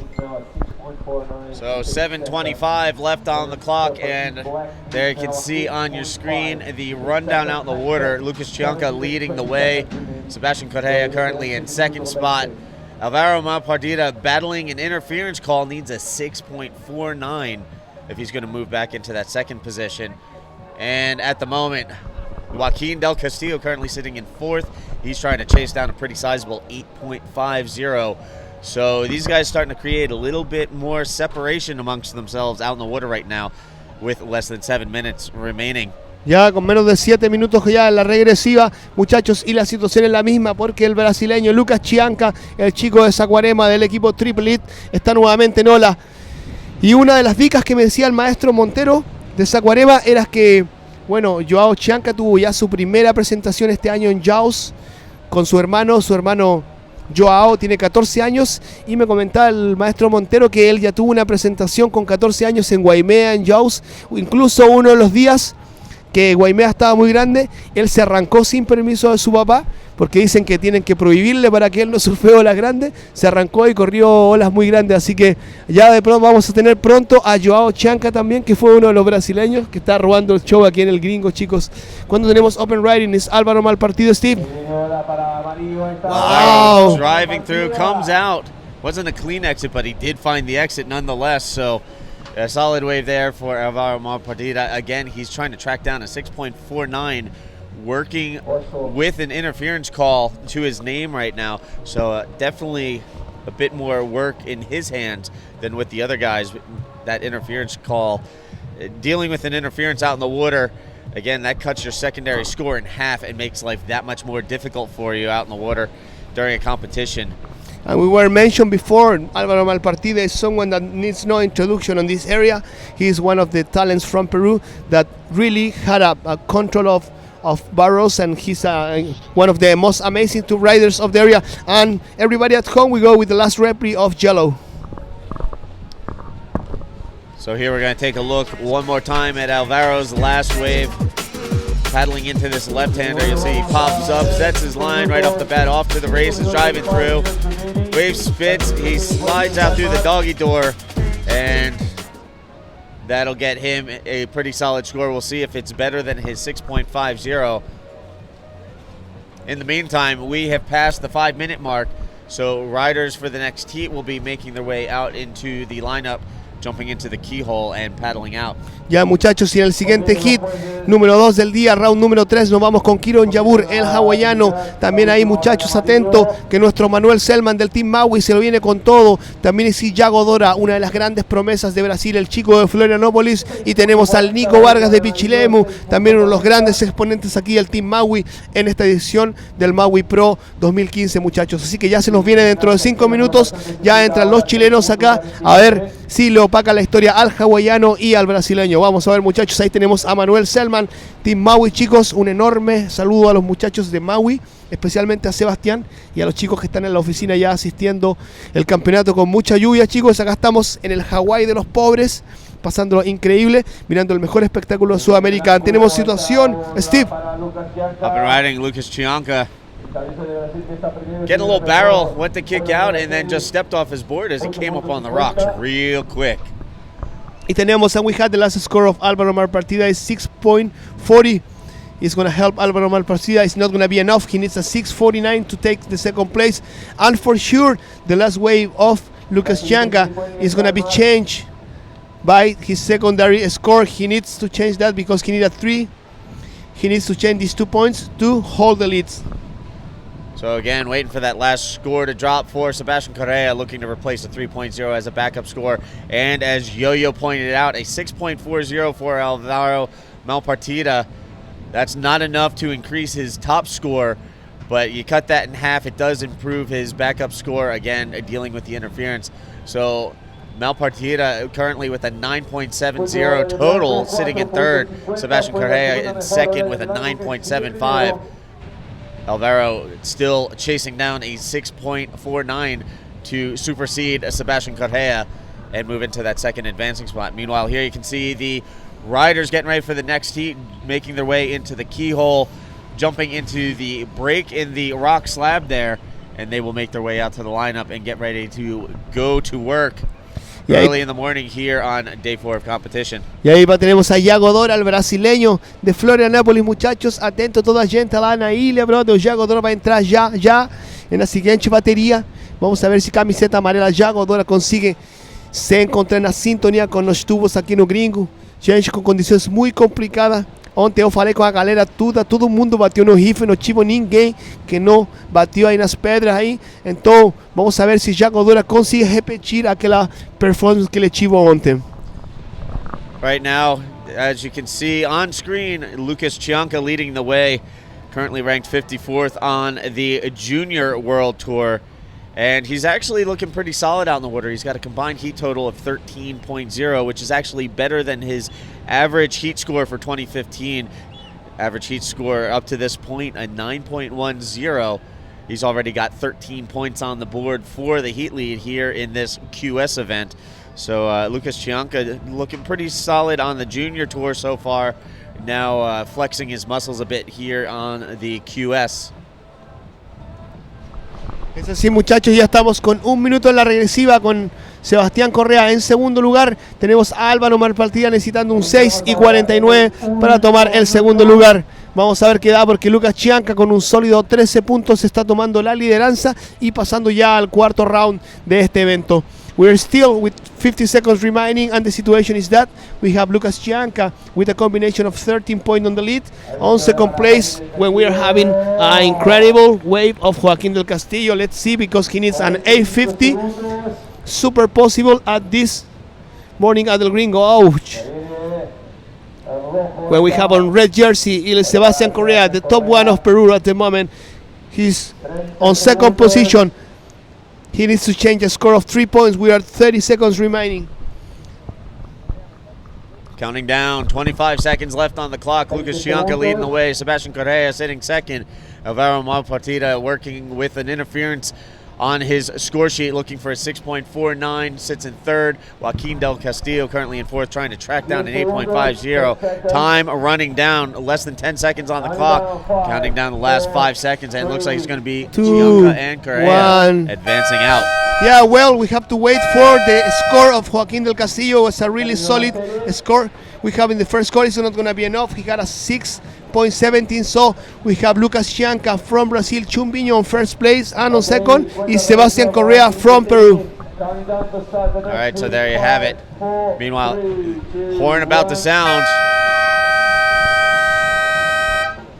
So 7:25 left on the clock, and there you can see on your screen the rundown out in the water. Lucas Chianca leading the way. Sebastian Correa currently in second spot. Alvaro Malpardida battling an interference call, needs a 6.49 if he's going to move back into that second position. And at the moment, Joaquin Del Castillo currently sitting in 4th. He's trying to chase down a pretty sizable 8.50. So these guys starting to create a little bit more separation amongst themselves out in the water right now with less than 7 minutes remaining. Ya con menos de 7 minutos ya en la regresiva, muchachos, y la situación es la misma porque el brasileño Lucas Chianca, el chico de Saquarema del equipo Triple Elite, está nuevamente en ola. Y una de las dicas que me decía el maestro Montero de Saquarema era que, bueno, Joao Chianca tuvo ya su primera presentación este año en Jaws con su hermano Joao tiene 14 años y me comentaba el maestro Montero que él ya tuvo una presentación con 14 años en Waimea, en Jaws, incluso uno de los días que Waimea estaba muy grande, él se arrancó sin permiso de su papá, porque dicen que tienen que prohibirle para que él no surfe olas grandes, se arrancó y corrió olas muy grandes, así que ya de pronto vamos a tener pronto a Joao Chianca también, que fue uno de los brasileños que está robando el show aquí en el gringo, chicos. Cuando tenemos Open Riding es Álvaro Malpartido, Steve. Wow, driving through, comes out. Wasn't a clean exit, but he did find the exit nonetheless, so a solid wave there for Alvaro Malpartida. Again, he's trying to track down a 6.49, working with an interference call to his name right now. So definitely a bit more work in his hands than with the other guys. That interference call, dealing with an interference out in the water, again, that cuts your secondary score in half and makes life that much more difficult for you out in the water during a competition. And we were mentioned before, Álvaro Malpartida is someone that needs no introduction on this area. He is one of the talents from Peru that really had a control of barrels, and he's one of the most amazing two riders of the area. And everybody at home, we go with the last repli of Jello. So here we're going to take a look one more time at Alvaro's last wave. Paddling into this left-hander, you'll see he pops up, sets his line right off the bat, off to the races, driving through. Wave spits, he slides out through the doggy door, and that'll get him a pretty solid score. We'll see if it's better than his 6.50. In the meantime, we have passed the 5-minute mark, so riders for the next heat will be making their way out into the lineup, jumping into the keyhole and paddling out. Ya, muchachos, y en el siguiente hit, número 2 del día, round número 3, nos vamos con Kiron Yabur, el hawaiano. También ahí, muchachos, atentos, que nuestro Manuel Selman del Team Maui se lo viene con todo. También es Yago Dora, una de las grandes promesas de Brasil, el chico de Florianópolis. Y tenemos al Nico Vargas de Pichilemu, también uno de los grandes exponentes aquí del Team Maui en esta edición del Maui Pro 2015, muchachos. Así que ya se nos viene dentro de 5 minutos, ya entran los chilenos acá, a ver si le opaca la historia al hawaiano y al brasileño. Vamos a ver, muchachos, ahí tenemos a Manuel Selman, Team Maui, chicos. Un enorme saludo a los muchachos de Maui, especialmente a Sebastián y a los chicos que están en la oficina ya asistiendo el campeonato con mucha lluvia, chicos. Acá estamos en el Hawái de los pobres, pasándolo increíble, mirando el mejor espectáculo de Sudamérica. Tenemos situación, Steve. Up and riding, Lucas Chianca. Getting a little barrel, went to kick out, and then just stepped off his board as he came up on the rocks real quick. Y tenemos, and we had the last score of Álvaro Malpartida is 6.40. It's going to help Álvaro Malpartida. It's not going to be enough. He needs a 6.49 to take the second place. And for sure, the last wave of Lucas Chianca is going to be changed by his secondary score. He needs to change that because he needs a 3. He needs to change these 2 points to hold the leads. So again, waiting for that last score to drop for Sebastian Correa, looking to replace a 3.0 as a backup score. And as Yo-Yo pointed out, a 6.40 for Alvaro Malpartida. That's not enough to increase his top score, but you cut that in half, it does improve his backup score, again, dealing with the interference. So Malpartida currently with a 9.70 total, sitting in third. Sebastian Correa in second with a 9.75. Alvaro still chasing down a 6.49 to supersede Sebastian Correa and move into that second advancing spot. Meanwhile, here you can see the riders getting ready for the next heat, making their way into the keyhole, jumping into the break in the rock slab there, and they will make their way out to the lineup and get ready to go to work early in the morning here on day 4 of competition. Y ahí tenemos a Yago Dora, el brasileño de Florianópolis, muchachos. Atento toda a gente lá na ilha, brother. O Yago Dora vai entrar já na seguinte bateria. Vamos a ver se camiseta amarela Yago Dora consigue se encontrar na sintonia com os tubos aqui no gringo. Gente com condições muito complicadas. Ontem eu falei com a galera toda, todo mundo bateu no rifle, não tive ninguém que não bateu aí nas pedras aí. Então, vamos ver se Yago Dora consegue repetir aquela performance que ele tive ontem. Right now, as you can see on screen, Lucas Cianca leading the way, currently ranked 54th on the Junior World Tour. And he's actually looking pretty solid out in the water. He's got a combined heat total of 13.0, which is actually better than his average heat score for 2015. Average heat score up to this point, a 9.10. He's already got 13 points on the board for the heat lead here in this QS event. So Lucas Cianca looking pretty solid on the Junior Tour so far. Now flexing his muscles a bit here on the QS. Es así, muchachos, ya estamos con un minuto en la regresiva con Sebastián Correa en segundo lugar. Tenemos a Álvaro Malpartida necesitando un 6:49 para tomar el segundo lugar. Vamos a ver qué da, porque Lucas Cianca con un sólido 13 puntos está tomando la lideranza y pasando ya al cuarto round de este evento. We're still with 50 seconds remaining, and the situation is that we have Lucas Cianca with a combination of 13 points on the lead. On second place, when we are having an incredible wave of Joaquín del Castillo. Let's see, because he needs an 850. Super possible at this morning at El Gringo. Ouch. Where we have on red jersey, Il Sebastián Correa, the top one of Peru at the moment. He's on second position. He needs to change a score of 3 points. We are 30 seconds remaining. Counting down, 25 seconds left on the clock. Lucas Cianca leading the way. Sebastián Correa sitting second. Alvaro Malpartida working with an interference on his score sheet, looking for a 6.49, sits in third. Joaquín del Castillo currently in fourth, trying to track down an 8.50. Time running down, less than 10 seconds on the clock. Counting down the last 5 seconds, and it looks like it's going to be Cianca and Correa advancing out. Yeah, well, we have to wait for the score of Joaquín del Castillo. It's a really solid score. We have in the first score, it's not going to be enough. He had a 6.17, so we have Lucas Cianca from Brazil, Chumbinho on first place, and on second is Sebastián Correa from Peru. All right, so there you have it. Meanwhile, horn about the sound.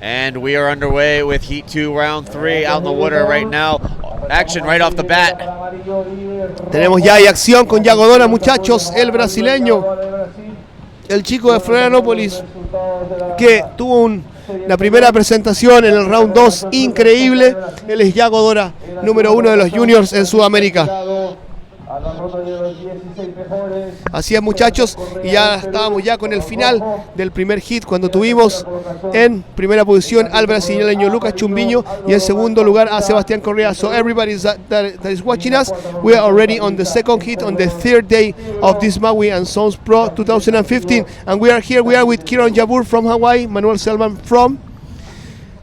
And we are underway with Heat 2, Round 3 out in the water right now. Action right off the bat. Tenemos ya acción con Yago Dora, muchachos, el brasileño. El chico de Florianópolis, que tuvo la primera presentación en el round 2 increíble. Él es Yago Dora, número 1 de los juniors en Sudamérica. Así es, muchachos, y ya estábamos ya con el final del primer hit, cuando tuvimos en primera posición al brasileño Lucas Chumbinho y en segundo lugar a Sebastián Correa. So everybody that is watching us, we are already on the second hit on the third day of this Maui and Sons Pro 2015, and we are with Kieron Jabur from Hawaii, Manuel Selman from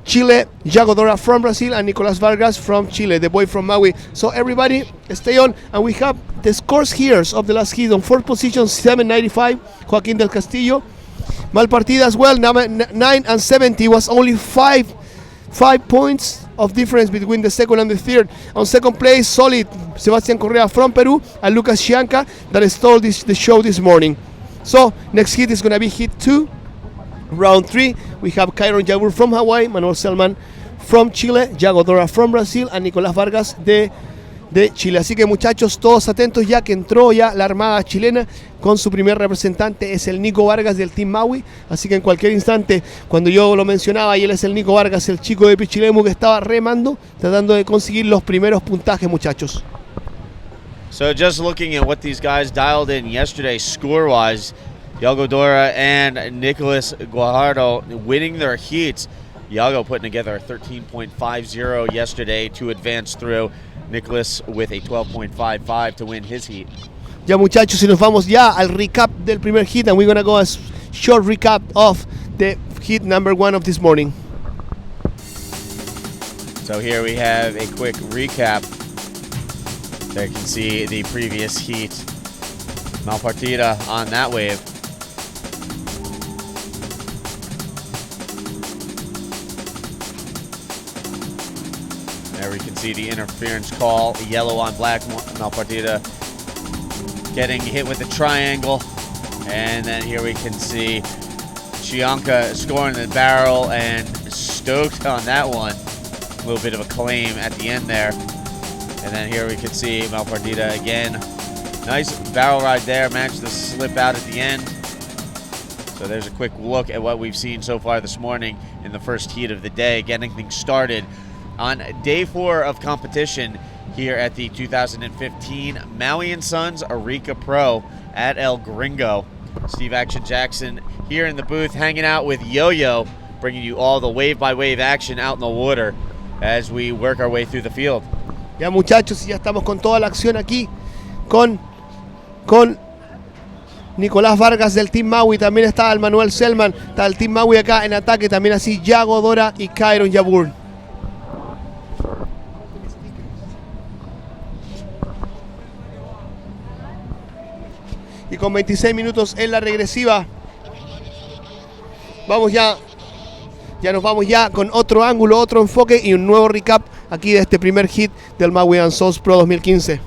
Chile, Yago Dora from Brazil, and Nicolás Vargas from Chile, the boy from Maui. So everybody stay on, and we have the scores here of the last hit. On fourth position, 795, Joaquín del Castillo. Malpartida as well, 9 and 70, was only 5 points of difference between the second and the third. On second place, solid Sebastián Correa from Peru, and Lucas Cianca that stole the show this morning. So next hit is going to be hit 2. Round 3, we have Kieron Jabur from Hawaii, Manuel Selman from Chile, Yago Dora from Brazil, and Nicolás Vargas de Chile. Así que, muchachos, todos atentos, ya que entró ya la armada chilena con su primer representante, es el Nico Vargas del Team Maui. Así que en cualquier instante, cuando yo lo mencionaba, y él es el Nico Vargas, el chico de Pichilemu que estaba remando, tratando de conseguir los primeros puntajes, muchachos. So just looking at what these guys dialed in yesterday score-wise, Yago Dora and Nicolas Guajardo winning their heats. Yago putting together a 13.50 yesterday to advance through. Nicolas with a 12.55 to win his heat. Ya, muchachos, y nos vamos ya al recap del primer hit, and we're going to go a short recap of the hit number 1 of this morning. So here we have a quick recap. There you can see the previous heat. Malpartida on that wave. There we can see the interference call, yellow on black, Malpartida getting hit with the triangle. And then here we can see Cianca scoring the barrel and stoked on that one. A little bit of a claim at the end there. And then here we can see Malpartida again. Nice barrel ride there, managed to slip out at the end. So there's a quick look at what we've seen so far this morning in the first heat of the day, getting things started on day 4 of competition here at the 2015 Maui & Sons Arica Pro at El Gringo. Steve Action Jackson here in the booth hanging out with Yo-Yo, bringing you all the wave-by-wave action out in the water as we work our way through the field. Ya muchachos, ya estamos con toda la acción aquí, con Nicolás Vargas del Team Maui, también está el Manuel Selman, está el Team Maui acá en ataque, también así Yago Dora y Kyron Jabur. Y con 26 minutos en la regresiva, vamos ya nos vamos ya con otro ángulo, otro enfoque y un nuevo recap aquí de este primer hit del Maui & Sons Pro 2015.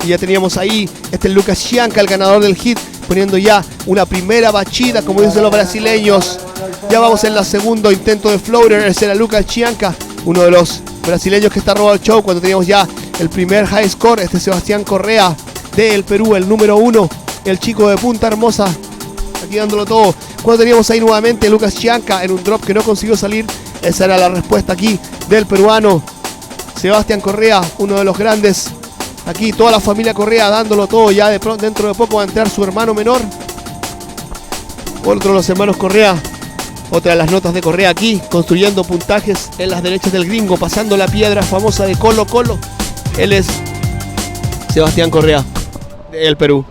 Y ya teníamos ahí Lucas Chianca, el ganador del hit, poniendo ya una primera bachida, como dicen los brasileños. Ya vamos en el segundo intento de floater, ese era Lucas Chianca, uno de los brasileños que está robando el show. Cuando teníamos ya el primer high score, Sebastián Correa del Perú, el número 1, el chico de Punta Hermosa, aquí dándolo todo. Cuando teníamos ahí nuevamente Lucas Chianca en un drop que no consiguió salir, esa era la respuesta aquí del peruano Sebastián Correa, uno de los grandes. Aquí toda la familia Correa dándolo todo. Ya de pronto, dentro de poco va a entrar su hermano menor, otro de los hermanos Correa. Otra de las notas de Correa aquí, construyendo puntajes en las derechas del gringo, pasando la piedra famosa de Colo Colo. Él es Sebastián Correa, del Perú.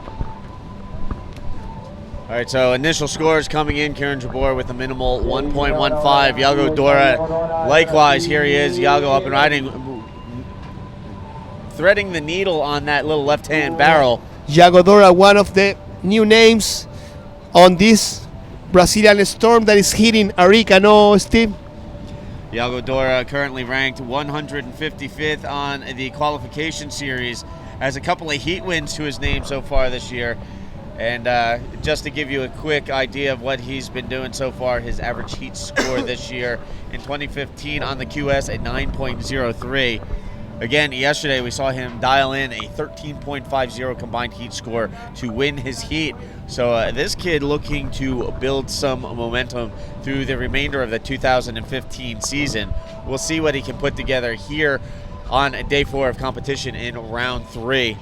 All right, so initial scores coming in. Kieran Jabor with a minimal 1.15. Yago Dora, likewise, here he is. Yago up and riding, threading the needle on that little left-hand barrel. Yago Dora, one of the new names on this Brazilian storm that is hitting Arica, no, Steve? Yago Dora currently ranked 155th on the qualification series, has a couple of heat wins to his name so far this year. And just to give you a quick idea of what he's been doing so far, his average heat score this year in 2015 on the QS at 9.03. Again, yesterday we saw him dial in a 13.50 combined heat score to win his heat. So this kid looking to build some momentum through the remainder of the 2015 season. We'll see what he can put together here on day 4 of competition in round 3.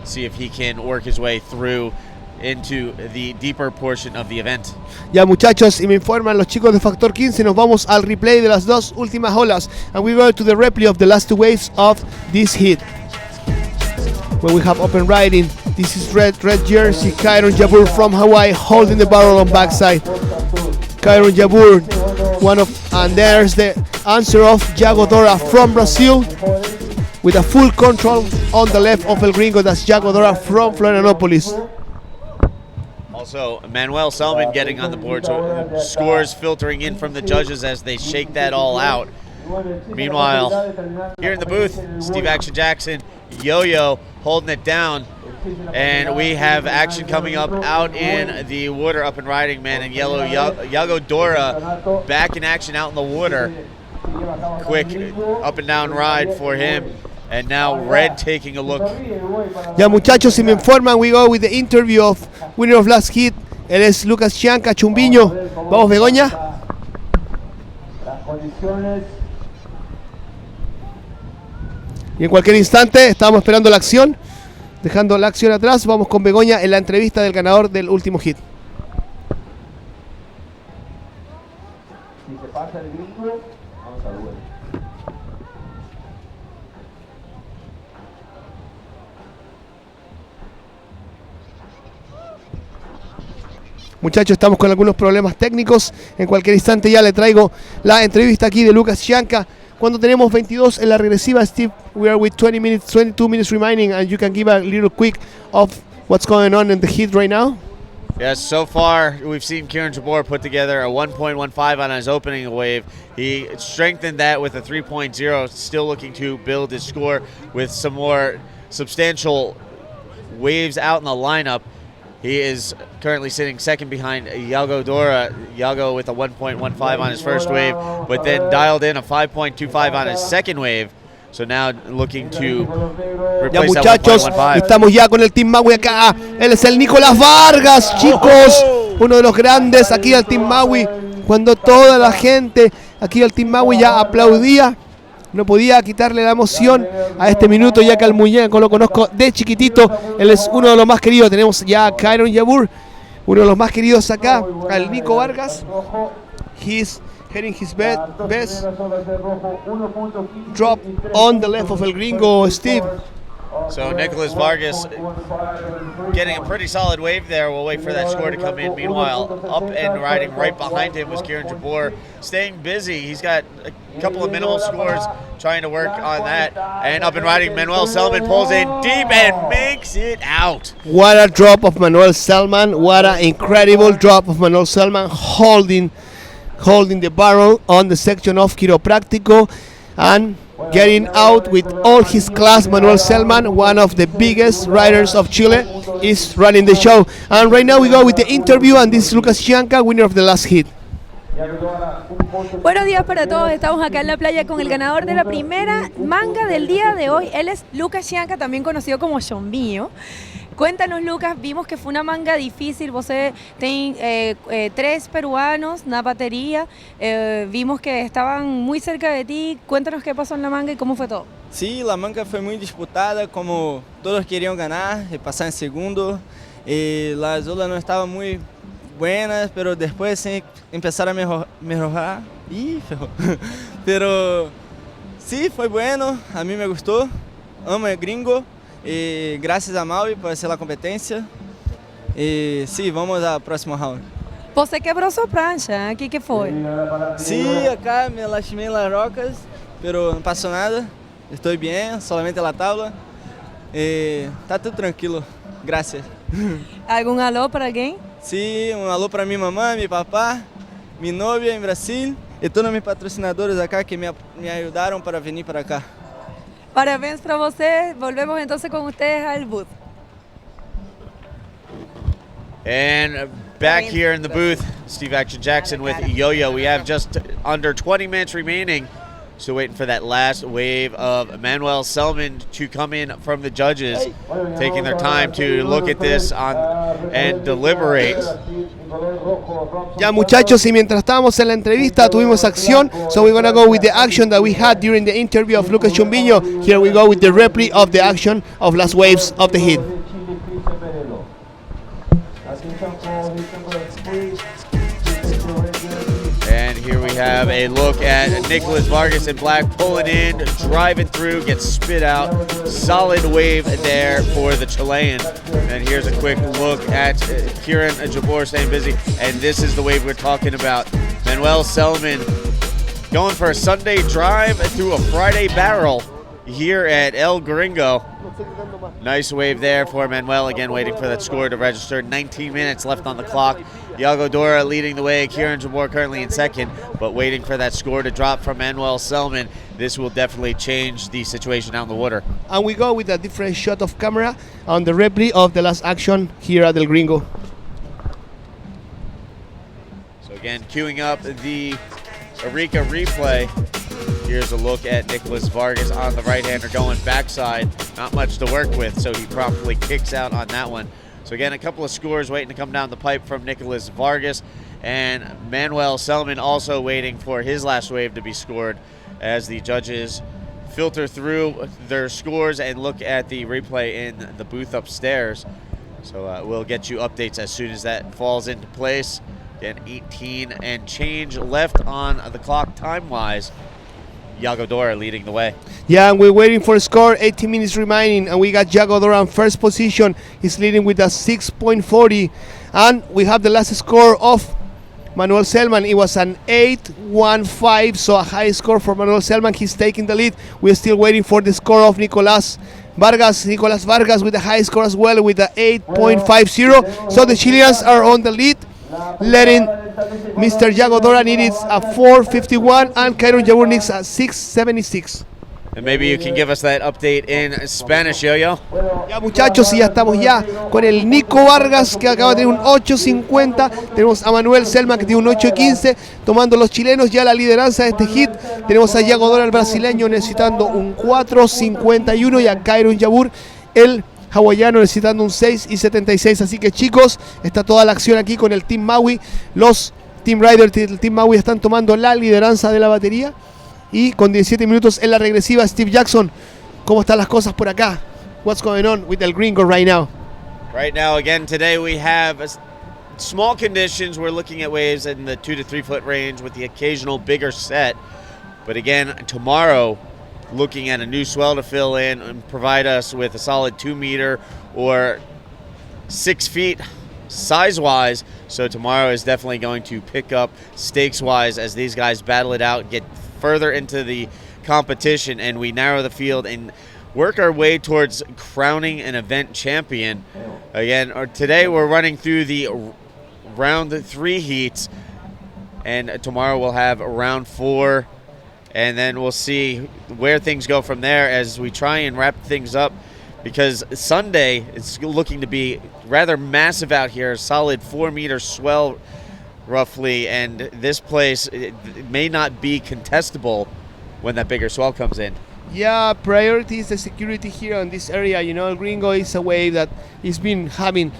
See if he can work his way through into the deeper portion of the event. Ya muchachos, y me informan los chicos de Factor 15, nos vamos al replay de las dos últimas olas, and we go to the replay of the last 2 waves of this hit, where we have open riding. This is red jersey, Kyron Jabur from Hawaii, holding the barrel on backside. Kyron Jabur, and there's the answer of Yago Dora from Brazil, with a full control on the left of El Gringo. That's Yago Dora from Florianopolis. Also, Manuel Selman getting on the board, so scores filtering in from the judges as they shake that all out. Meanwhile, here in the booth, Steve Action Jackson, Yo-Yo holding it down, and we have action coming up out in the water, up and riding, man, in yellow. Yago Dora back in action out in the water. Quick up and down ride for him. And now Red taking a look. Ya muchachos, si me informan, we go with the interview of winner of last hit. Él es Lucas Chianca, Chumbiño. Vamos, Begoña. Y en cualquier instante, estamos esperando la acción. Dejando la acción atrás, vamos con Begoña en la entrevista del ganador del último hit. Si se pasa el gringo, vamos al vuelo. Muchachos, estamos con algunos problemas técnicos. En cualquier instante ya le traigo la entrevista aquí de Lucas Chianca. Cuando tenemos 22 en la regresiva, Steve, we are with 22 minutes remaining, and you can give a little quick of what's going on in the heat right now. Yes, so far we've seen Kieran Jabor put together a 1.15 on his opening wave. He strengthened that with a 3.0, still looking to build his score with some more substantial waves out in the lineup. He is currently sitting second behind Yago Dora. Yago with a 1.15 on his first wave, but then dialed in a 5.25 on his second wave. So now looking to Ya replace that muchachos, 1.15. estamos ya con el Team Maui acá. Él es el Nicolás Vargas, chicos. Uno de los grandes aquí del Team Maui. Cuando toda la gente aquí del Team Maui ya aplaudía, no podía quitarle la emoción a este minuto, ya que al muñeco lo conozco de chiquitito. Él es uno de los más queridos. Tenemos ya a Kyron Yabur, uno de los más queridos acá, al Nico Vargas. He's heading his best drop on the left of El Gringo, Steve. So Nicholas Vargas getting a pretty solid wave there. We'll wait for that score to come in. Meanwhile, up and riding right behind him was Kieran Jabor, staying busy. He's got a couple of minimal scores, trying to work on that. And up and riding, Manuel Selman pulls in deep and makes it out. What a drop of Manuel Selman. What an incredible drop of Manuel Selman, holding the barrel on the section of Quiropráctico and getting out with all his class. Manuel Selman, one of the biggest riders of Chile, is running the show. And right now we go with the interview, and this is Lucas Chianca, winner of the last hit. Buenos días para todos, estamos acá en la playa con el ganador de la primera manga del día de hoy. Él es Lucas Chianca, también conocido como Chombinho. Cuéntanos, Lucas, vimos que fue una manga difícil, você tem 3 peruanos na batería, vimos que estaban muy cerca de ti. Cuéntanos qué pasó en la manga y cómo fue todo. Sí, la manga fue muy disputada, como todos querían ganar y pasar en segundo. Las olas no estaban muy buenas, pero después empezaron a mejorar. Pero sí, fue bueno, a mí me gustó, amo el gringo. Graças a Maui por ser a competência. Sim, vamos ao próximo round. Você quebrou sua prancha, o que foi? Sim, acá me lastimei las rocas, pero não passou nada. Estou bem, solamente a tabla. Tá tudo tranquilo, graças. Algum alô para alguém? Sim, alô para minha mamãe, meu papá, minha novia em Brasil e todos meus patrocinadores acá que me ajudaram para vir para cá. Parabéns para você. Volvemos entonces con ustedes al booth. And back here in the booth, Steve Action Jackson with Yo-Yo. We have just under 20 minutes remaining. Still waiting for that last wave of Manuel Selman to come in from the judges, taking their time to look at this and deliberate. Ya muchachos, y mientras estábamos en la entrevista tuvimos acción, so we're gonna go with the action that we had during the interview of Lucas Chombinho. Here we go with the replay of the action of last waves of the heat. And here we have a look at Nicholas Vargas in black pulling in, driving through, gets spit out. Solid wave there for the Chilean. And here's a quick look at Kieran Jabor staying busy. And this is the wave we're talking about. Manuel Selman going for a Sunday drive through a Friday barrel here at El Gringo. Nice wave there for Manuel, again waiting for that score to register. 19 minutes left on the clock. Iago Dora leading the way, Kieran Jabor currently in second, but waiting for that score to drop from Manuel Selman. This will definitely change the situation out in the water. And we go with a different shot of camera on the replay of the last action here at El Gringo. So again, queuing up the Arica replay. Here's a look at Nicholas Vargas on the right-hander going backside. Not much to work with, so he promptly kicks out on that one. So again, a couple of scores waiting to come down the pipe from Nicholas Vargas, and Manuel Selman also waiting for his last wave to be scored as the judges filter through their scores and look at the replay in the booth upstairs. So we'll get you updates as soon as that falls into place. Again, 18 and change left on the clock time-wise. Iago Dora leading the way. Yeah, and we're waiting for a score, 18 minutes remaining, and we got Iago Dora in first position. He's leading with a 6.40, and we have the last score of Manuel Selman. It was an 8.15, so a high score for Manuel Selman. He's taking the lead. We're still waiting for the score of Nicolás Vargas. Nicolás Vargas with a high score as well with a 8.50. So the Chileans are on the lead, letting Mr. Iago Dora needs a 4.51 and Kyron Jabur needs a 6.76. And maybe you can give us that update in Spanish, Yo-Yo. Ya muchachos, y ya estamos ya con el Nico Vargas que acaba de tener un 8.50. Tenemos a Manuel Selma que tiene un 8.15, tomando los chilenos ya la lideranza de este hit. Tenemos a Yago Dora, el brasileño, necesitando un 4.51 y a Kairon Yabur, el hawaiano, necesitando un 6.76. Así que chicos, está toda la acción aquí con el Team Maui. Los Team Riders del Team Maui están tomando la lideranza de la batería. Y con 17 minutos en la regresiva, Steve Jackson, ¿cómo están las cosas por acá? What's going on with El Gringo right now? Right now, again, today we have small conditions. We're looking at waves in the 2 to 3 foot range with the occasional bigger set. But again, tomorrow, looking at a new swell to fill in and provide us with a solid 2 meter or 6 feet size-wise. So tomorrow is definitely going to pick up stakes-wise as these guys battle it out, get further into the competition, and we narrow the field and work our way towards crowning an event champion. Again, today we're running through the round 3 heats, and tomorrow we'll have round 4, and then we'll see where things go from there as we try and wrap things up, because Sunday is looking to be rather massive out here, a solid 4 meter swell roughly, and this place it may not be contestable when that bigger swell comes in. Yeah, priority is the security here on this area. You know, El Gringo is a wave that has been having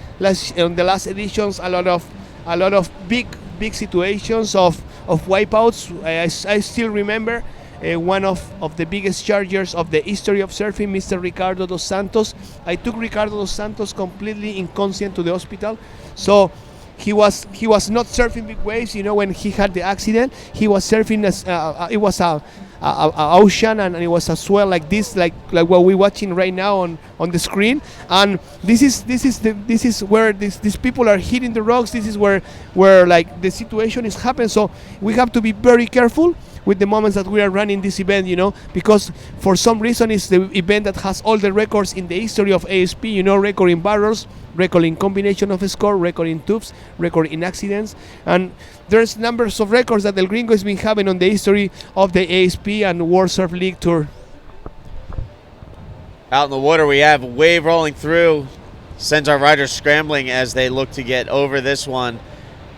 on the last editions a lot of big situations of wipeouts. I still remember one of the biggest chargers of the history of surfing, Mr. Ricardo dos Santos. I took Ricardo dos Santos completely inconscient to the hospital, so he was not surfing big waves. You know, when he had the accident, he was surfing as it was a ocean, and it was a swell like this, like what we're watching right now on the screen. And this is where these people are hitting the rocks. This is where like the situation is happening. So we have to be very careful with the moments that we are running this event, you know, because for some reason it's the event that has all the records in the history of ASP, you know, record in barrels, record in combination of score, record in tubes, record in accidents, and there's numbers of records that El Gringo has been having on the history of the ASP and World Surf League Tour. Out in the water we have a wave rolling through, sends our riders scrambling as they look to get over this one.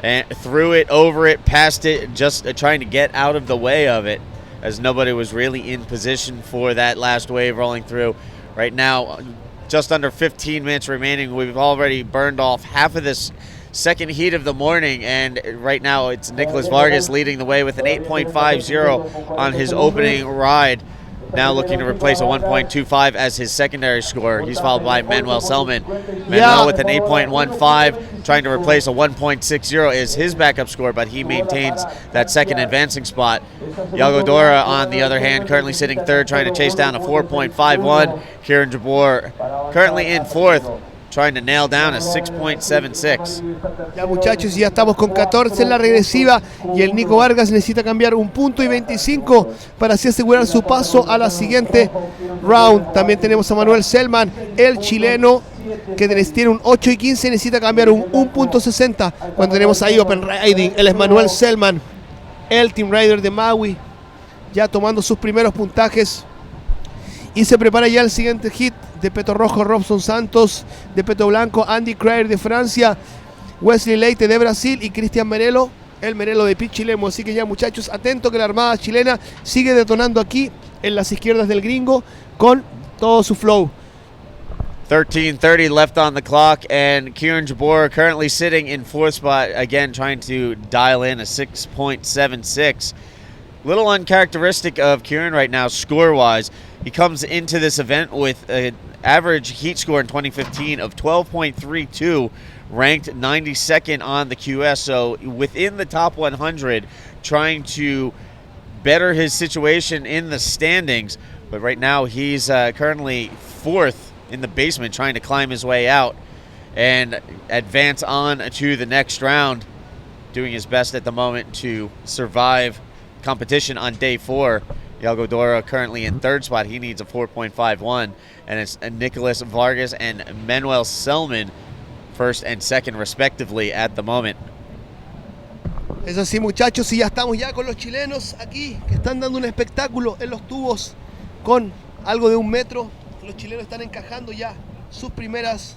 And through it, over it, past it, just trying to get out of the way of it, as nobody was really in position for that last wave rolling through. Right now, just under 15 minutes remaining. We've already burned off half of this second heat of the morning, and right now it's Nicholas Vargas leading the way with an 8.50 on his opening ride. Now looking to replace a 1.25 as his secondary score. He's followed by Manuel Selman. Manuel with an 8.15, trying to replace a 1.60 is his backup score, but he maintains that second advancing spot. Yago Dora, on the other hand, currently sitting third, trying to chase down a 4.51. Kieran Jabor currently in fourth, trying to nail down a 6.76. Ya muchachos, ya estamos con 14 en la regresiva y el Nico Vargas necesita cambiar 1 punto y 25 para así asegurar su paso a la siguiente round. También tenemos a Manuel Selman, el chileno, que tiene un 8 y 15, necesita cambiar un 1.60. Cuando tenemos ahí Open Riding, él es Manuel Selman, el Team Rider de Maui, ya tomando sus primeros puntajes. Y se prepara ya el siguiente hit de Peto Rojo, Robson Santos, de Peto Blanco, Andy Cryer de Francia, Wesley Leite de Brasil y Cristian Merelo, el Merelo de Pit Chilemo. Así que ya muchachos, atento que la Armada chilena sigue detonando aquí en las izquierdas del Gringo con todo su flow. 13:30 left on the clock, and Kieran Jabor currently sitting in fourth spot, again trying to dial in a 6.76. Little uncharacteristic of Kieran right now score-wise. He comes into this event with an average heat score in 2015 of 12.32, ranked 92nd on the QS, so within the top 100, trying to better his situation in the standings. But right now he's currently fourth in the basement, trying to climb his way out and advance on to the next round, doing his best at the moment to survive competition on day 4. Yago Dora currently in third spot. He needs a 4.51, and it's Nicholas Vargas and Manuel Selman first and second respectively at the moment. Es así muchachos, y ya estamos ya con los chilenos aquí que están dando un espectáculo en los tubos con algo de 1 metro. Los chilenos están encajando ya sus primeras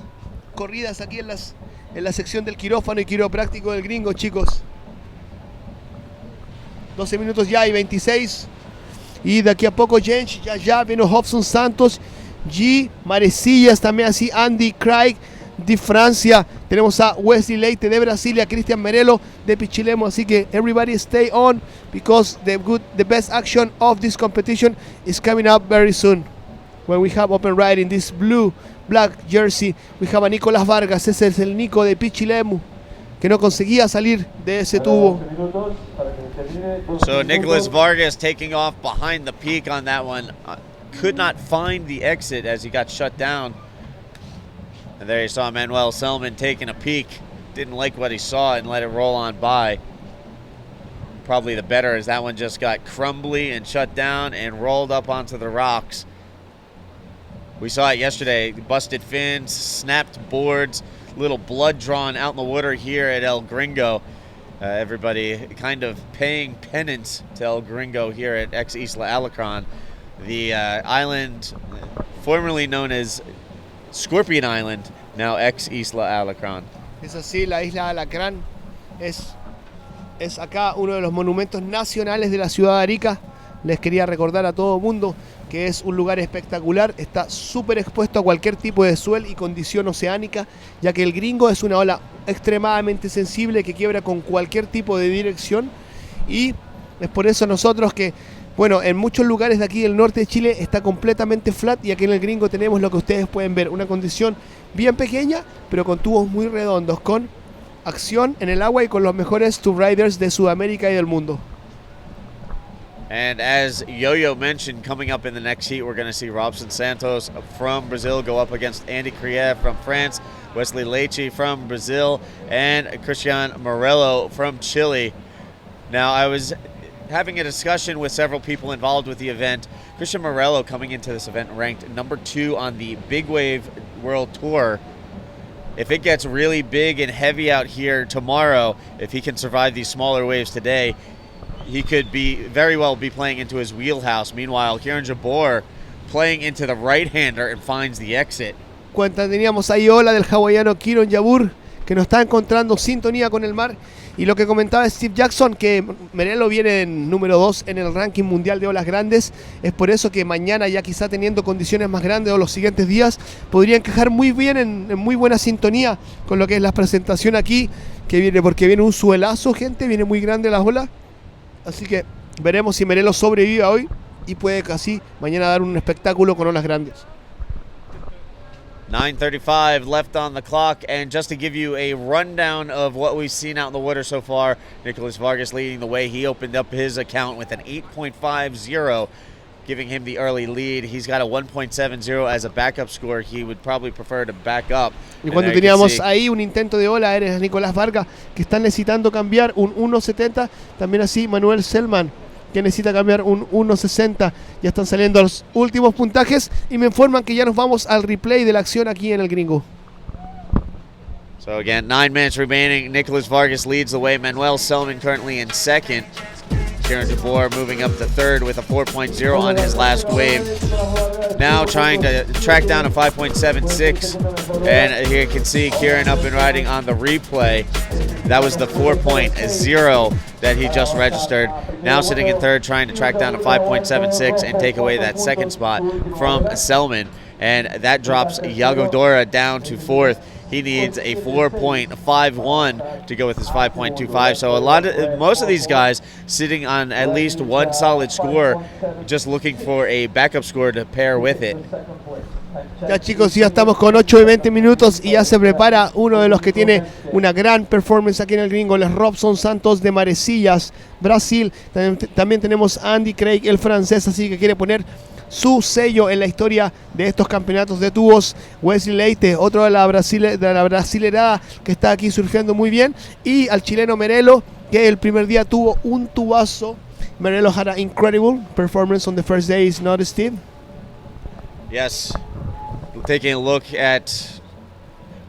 corridas aquí en la sección del quirófano y quiropráctico del gringo, chicos. 12 minutos ya y 26. E daqui a pouco, gente, já vem o Robson Santos de Marecillas, também assim Andy Craig de Francia, tenemos a Wesley Leite de Brasil y a Cristian Merelo de Pichilemu, así que everybody stay on because the best action of this competition is coming up very soon. When we have open ride in this black jersey, we have a Nicolás Vargas, ese es el Nico de Pichilemu, que no conseguía salir de ese tubo. So Nicholas Vargas taking off behind the peak on that one. Could not find the exit as he got shut down. And there you saw Manuel Selman taking a peek. Didn't like what he saw and let it roll on by. Probably the better as that one just got crumbly and shut down and rolled up onto the rocks. We saw it yesterday. Busted fins, snapped boards, little blood drawn out in the water here at El Gringo. Everybody kind of paying penance to El Gringo here at ex Isla Alacron. The island formerly known as Scorpion Island, now ex Isla Alacron. Es así, la isla Alacrán es acá uno de los monumentos nacionales de la ciudad de Arica. Les quería recordar a todo el mundo que es un lugar espectacular, está súper expuesto a cualquier tipo de suelo y condición oceánica, ya que el Gringo es una ola extremadamente sensible que quiebra con cualquier tipo de dirección, y es por eso nosotros que, bueno, en muchos lugares de aquí del norte de Chile está completamente flat, y aquí en el Gringo tenemos lo que ustedes pueden ver, una condición bien pequeña, pero con tubos muy redondos, con acción en el agua y con los mejores tube riders de Sudamérica y del mundo. And as Yo-Yo mentioned, coming up in the next heat, we're going to see Robson Santos from Brazil go up against Andy Krief from France, Wesley Leite from Brazil, and Cristian Morello from Chile. Now, I was having a discussion with several people involved with the event. Cristian Morello coming into this event ranked number 2 on the Big Wave World Tour. If it gets really big and heavy out here tomorrow, if he can survive these smaller waves today, he could very well be playing into his wheelhouse. Meanwhile, Kieran Jabor playing into the right-hander and finds the exit. Cuenta teníamos ahí ola del hawaiano Kieran Jabor, que nos está encontrando sintonía con el mar. Y lo que comentaba Steve Jackson, que Merelo viene en número 2 en el ranking mundial de olas grandes. Es por eso que mañana, ya quizá teniendo condiciones más grandes o los siguientes días, podría encajar muy bien en muy buena sintonía con lo que es la presentación aquí, que viene porque viene un suelazo, gente, viene muy grande la ola. Así que veremos si Merelo sobrevive hoy y puede casi mañana dar un espectáculo con olas grandes. 9:35 left on the clock, and just to give you a rundown of what we've seen out in the water so far, Nicholas Vargas leading the way. He opened up his account with an 8.50, giving him the early lead. He's got a 1.70 as a backup score. He would probably prefer to back up. Y cuando teníamos ahí un intento de ola, eres Nicolás Vargas, que está necesitando cambiar un 1.70, también así Manuel Selman, que necesita cambiar un 1.60. Ya están saliendo los últimos puntajes y me informan que ya nos vamos al replay de la acción aquí en el Gringo. So again, 9 minutes remaining. Nicholas Vargas leads the way. Manuel Selman currently in second. Kieran Jabor moving up to third with a 4.0 on his last wave. Now trying to track down a 5.76. And here you can see Kieran up and riding on the replay. That was the 4.0 that he just registered. Now sitting in third, trying to track down a 5.76 and take away that second spot from Selman. And that drops Iago Dora down to fourth. He needs a 4.51 to go with his 5.25. So most of these guys sitting on at least one solid score, just looking for a backup score to pair with it. Ya chicos, ya estamos con 8 y 20 minutos y ya se prepara uno de los que tiene una gran performance aquí en el Gringo, el Robson Santos de Marecillas, Brasil. También tenemos a Andy Craig, el francés, así que quiere poner su sello en la historia de estos campeonatos de tubos. Wesley Leite, otro de la brasilerada que está aquí surfeando muy bien, y al chileno Merelo, que el primer día tuvo un tubazo. Merelo had an incredible performance on the first day, is not Steve? Yes, taking a look at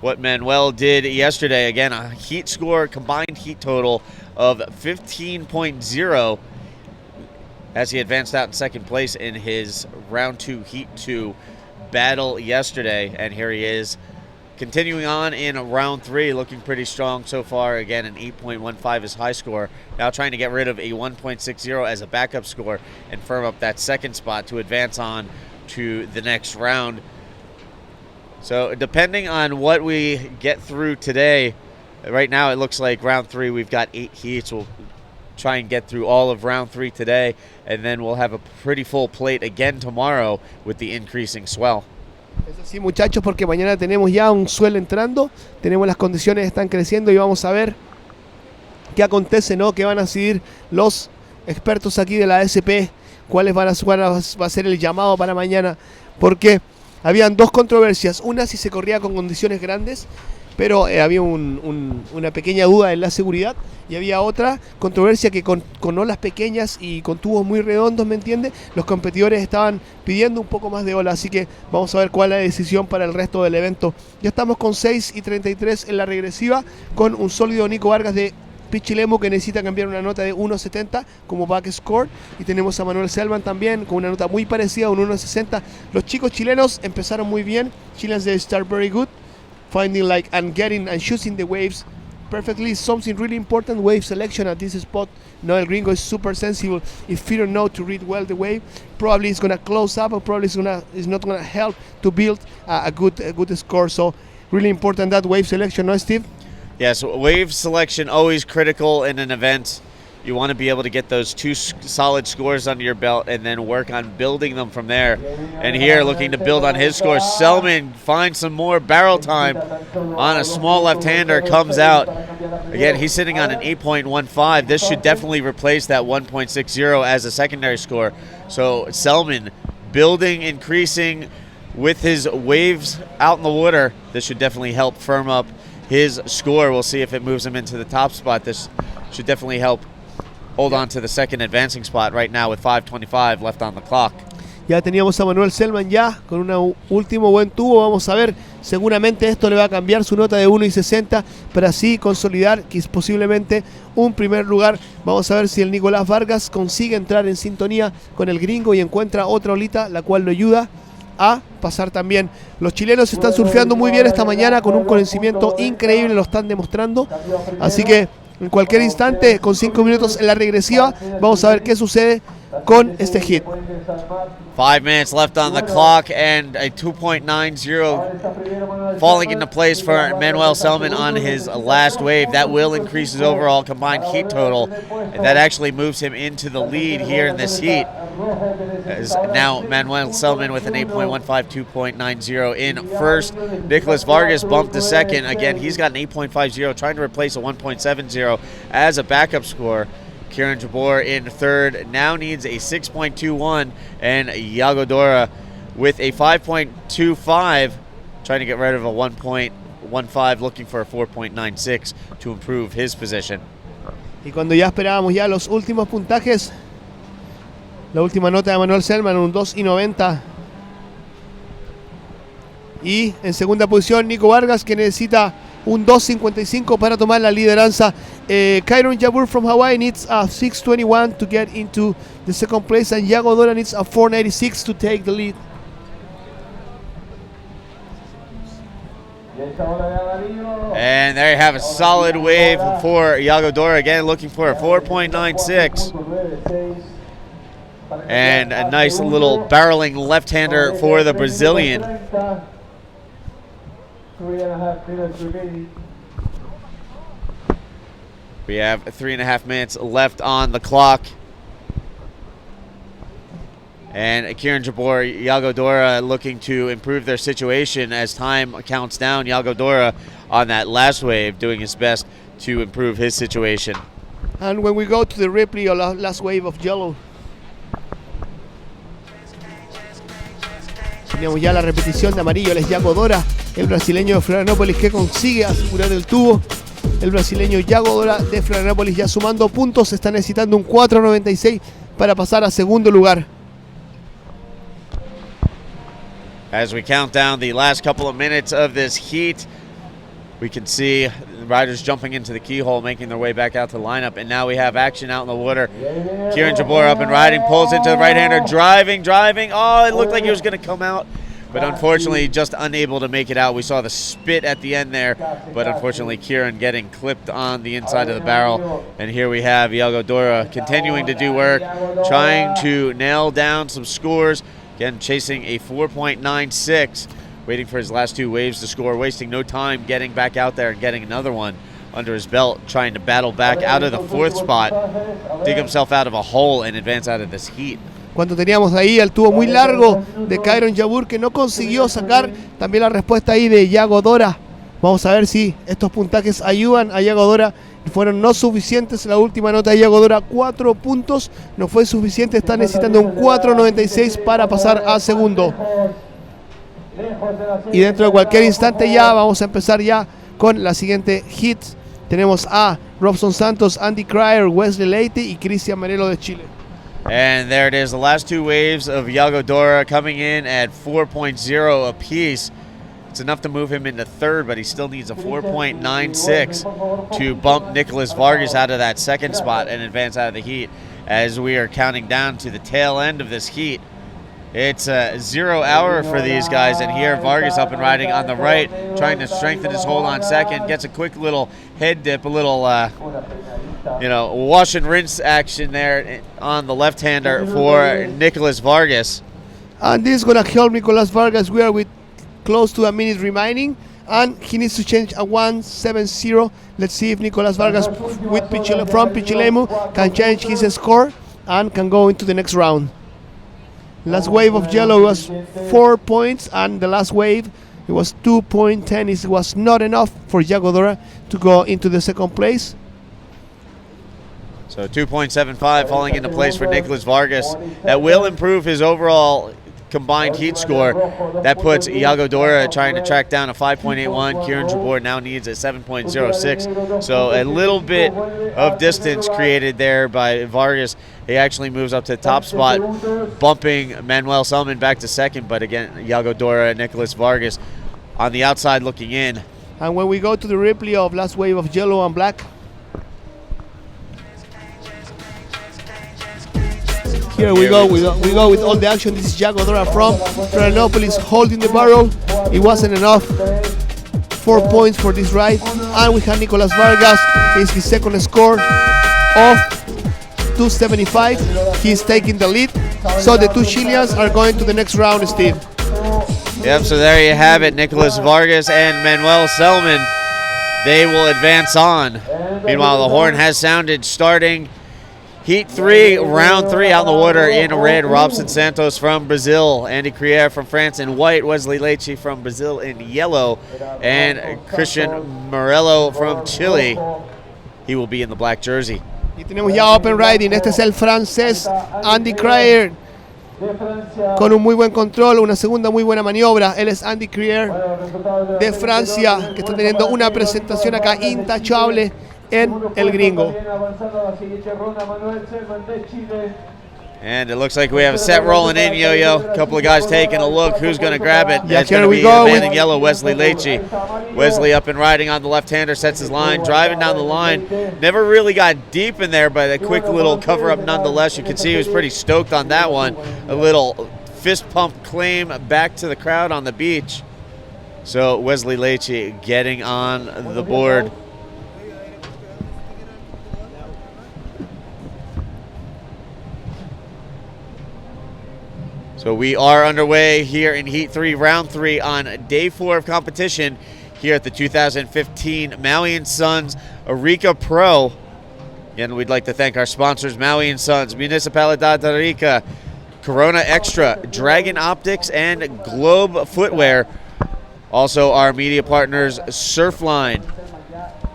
what Manuel did yesterday. Again, a heat score, combined heat total of 15.0. as he advanced out in second place in his round 2 heat 2 battle yesterday. And here he is continuing on in round 3, looking pretty strong so far. Again, an 8.15 is high score. Now trying to get rid of a 1.60 as a backup score and firm up that second spot to advance on to the next round. So depending on what we get through today, right now it looks like round 3 we've got 8 heats. We'll try and get through all of round 3 today, and then we'll have a pretty full plate again tomorrow with the increasing swell. Es así, muchachos, porque mañana tenemos ya un swell entrando, tenemos las condiciones están creciendo y vamos a ver qué acontece, ¿no? Qué van a decidir los expertos aquí de la SP, cuáles va a ser el llamado para mañana, porque habían dos controversias, una si se corría con condiciones grandes, pero había una pequeña duda en la seguridad, y había otra controversia que con olas pequeñas y con tubos muy redondos, ¿me entiende? Los competidores estaban pidiendo un poco más de ola, así que vamos a ver cuál es la decisión para el resto del evento. Ya estamos con 6:33 en la regresiva, con un sólido Nico Vargas de Pichilemu que necesita cambiar una nota de 1.70 como back score, y tenemos a Manuel Selman también con una nota muy parecida a un 1.60. Los chicos chilenos empezaron muy bien. Chileans they start very good, finding like and getting and choosing the waves perfectly. Something really important, wave selection at this spot. No, el gringo is super sensible. If you don't know to read well the wave, probably it's gonna close up, or probably it's not gonna help to build a good score. So really important that wave selection, no, Steve? Yes, wave selection always critical in an event. You want to be able to get those 2 solid scores under your belt and then work on building them from there. And here, looking to build on his score, Selman finds some more barrel time on a small left-hander, comes out. Again, he's sitting on an 8.15. This should definitely replace that 1.60 as a secondary score. So Selman building, increasing with his waves out in the water. This should definitely help firm up his score. We'll see if it moves him into the top spot. This should definitely help hold on to the second advancing spot right now with 5:25 left on the clock. Ya teníamos a Manuel Selman ya con un último buen tubo. Vamos a ver, seguramente esto le va a cambiar su nota de 1.60 para así consolidar que es posiblemente un primer lugar. Vamos a ver si el Nicolás Vargas consigue entrar en sintonía con el gringo y encuentra otra olita la cual lo ayuda a pasar también. Los chilenos están surfeando muy bien esta mañana con un conocimiento increíble, lo están demostrando, así que en cualquier instante, con 5 minutos en la regresiva, vamos a ver qué sucede con este hit. 5 minutes left on the clock and a 2.90 falling into place for Manuel Selman on his last wave. That will increase his overall combined heat total. And that actually moves him into the lead here in this heat. As now Manuel Selman with an 8.15, 2.90 in first. Nicolas Vargas bumped to second. Again, he's got an 8.50, trying to replace a 1.70 as a backup score. Kieran Jabor in third, now needs a 6.21, and Yago Dora with a 5.25, trying to get rid of a 1.15, looking for a 4.96 to improve his position. Y cuando ya esperábamos ya los últimos puntajes, la última nota de Manuel Selman, un 2.90. Y en segunda posición Nico Vargas, que necesita un 2.55 para tomar la lideranza. Kieran Jabur from Hawaii needs a 6.21 to get into the second place, and Yago Dora needs a 4.96 to take the lead. And there you have a solid wave for Yago Dora, again looking for a 4.96. And a nice little barreling left-hander for the Brazilian. 3.5 minutes remaining. We have 3.5 minutes left on the clock. And Kieran Jabor, Yago Dora looking to improve their situation as time counts down. Yago Dora on that last wave doing his best to improve his situation. And when we go to the replay or last wave of yellow, tenemos ya la repetición de amarillo, el Yago Dora, el brasileño de Florianópolis, que consigue asegurar el tubo. El brasileño Yago Dora de Florianópolis ya sumando puntos, está necesitando un 4.96 para pasar a segundo lugar. As we count down the last couple of minutes of this heat, We can see riders jumping into the keyhole, making their way back out to the lineup. And now we have action out in the water. Kieran Jabor up and riding, pulls into the right-hander, driving. Oh, it looked like he was going to come out, but unfortunately just unable to make it out. We saw the spit at the end there, but unfortunately Kieran getting clipped on the inside of the barrel. And here we have Iago Dora continuing to do work, trying to nail down some scores. Again, chasing a 4.96. Waiting for his last two waves to score, wasting no time getting back out there and getting another one under his belt, trying to battle back out of the fourth spot, dig himself out of a hole and advance out of this heat. Cuando teníamos ahí el tubo muy largo de Kieran Jabor que no consiguió sacar, también la respuesta ahí de Iago Dora. Vamos a ver si estos puntajes ayudan a Iago Dora. Fueron no suficientes. La última nota de Iago Dora, 4 puntos, no fue suficiente, está necesitando un 4.96 para pasar a segundo. Y dentro de cualquier instante ya vamos a empezar ya con la siguiente hit. Tenemos a Robson Santos, Andy Cryer, Wesley Leite y Cristian Merelo de Chile. And there it is, the last two waves of Iago Dora coming in at 4.0 apiece. It's enough to move him into third, but he still needs a 4.96 to bump Nicolas Vargas out of that second spot and advance out of the heat as we are counting down to the tail end of this heat. It's a 0 hour for these guys, and here Vargas up and riding on the right, trying to strengthen his hold on second, gets a quick little head dip, a little wash and rinse action there on the left-hander for Nicolas Vargas. And this is going to help Nicolas Vargas. We are with close to a minute remaining, and he needs to change a 1.70. Let's see if Nicolas Vargas with from Pichilemu can change his score and can go into the next round. Last wave of yellow was 4 points, and the last wave it was 2.10. It was not enough for Iago Dora to go into the second place. So 2.75 falling into place for Nicolas Vargas. That will improve his overall combined heat score. That puts Iago Dora trying to track down a 5.81. Kieran Jabor now needs a 7.06. So a little bit of distance created there by Vargas. He actually moves up to the top spot, bumping Manuel Selman back to second. But again, Iago Dora and Nicolas Vargas on the outside looking in. And when we go to the replay of last wave of yellow and black, here we go with all the action. This is Iago Dora from Florianopolis holding the barrel. It wasn't enough. 4 points for this ride. And we have Nicolas Vargas. It's his second score of 275. He's taking the lead. So the two Chileans are going to the next round, Steve. Yep, so there you have it. Nicolas Vargas and Manuel Selman. They will advance on. Meanwhile, the horn has sounded starting Heat 3, round 3 out in the water in red. Robson Santos from Brazil, Andy Crier from France in white, Wesley Leite from Brazil in yellow, and Christian Morello from Chile. He will be in the black jersey. Y tenemos ya open riding. Este es el francés Andy Crier con un muy buen control, una segunda muy buena maniobra. Él es Andy Crier de Francia, que está teniendo una presentación acá intachable en el gringo. And it looks like we have a set rolling in, Yo-Yo. A couple of guys taking a look. Who's going to grab it? Yeah, it's going to be the man in yellow, Wesley Leite. Wesley up and riding on the left-hander, sets his line, driving down the line. Never really got deep in there, but a quick little cover-up nonetheless. You can see he was pretty stoked on that one. A little fist pump claim back to the crowd on the beach. So Wesley Leite getting on the board. So we are underway here in Heat 3, Round 3 on Day 4 of competition here at the 2015 Maui & Sons Arica Pro. Again, we'd like to thank our sponsors, Maui & Sons, Municipalidad de Arica, Corona Extra, Dragon Optics, and Globe Footwear. Also our media partners, Surfline,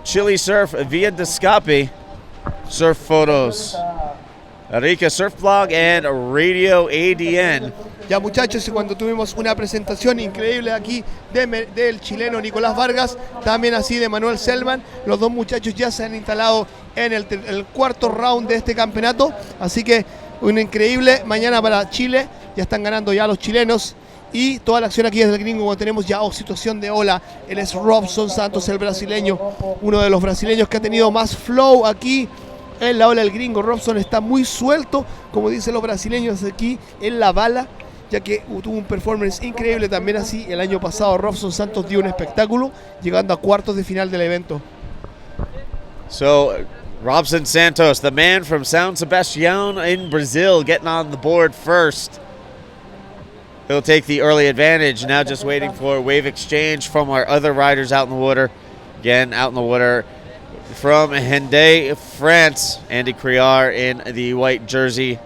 Chili Surf Via Descape, Surf Photos, Arica Surf Blog, and Radio ADN. Ya muchachos, cuando tuvimos una presentación increíble aquí del chileno Nicolás Vargas, también así de Manuel Selman, los dos muchachos ya se han instalado en el cuarto round de este campeonato, así que una increíble mañana para Chile, ya están ganando ya los chilenos, Y toda la acción aquí desde el gringo, cuando tenemos ya situación de ola. Él es Robson Santos, el brasileño, uno de los brasileños que ha tenido más flow aquí en la ola del gringo. Robson está muy suelto, como dicen los brasileños aquí, en la bala, ya que tuvo un performance increíble también así. El año pasado Robson Santos dio un espectáculo, llegando a cuartos de final del evento. So, Robson Santos, the man from São Sebastião in Brazil, getting on the board first. He'll take the early advantage. Now just waiting for wave exchange from our other riders out in the water. Again, out in the water from Hendaye, France, Andy Criar in the white jersey.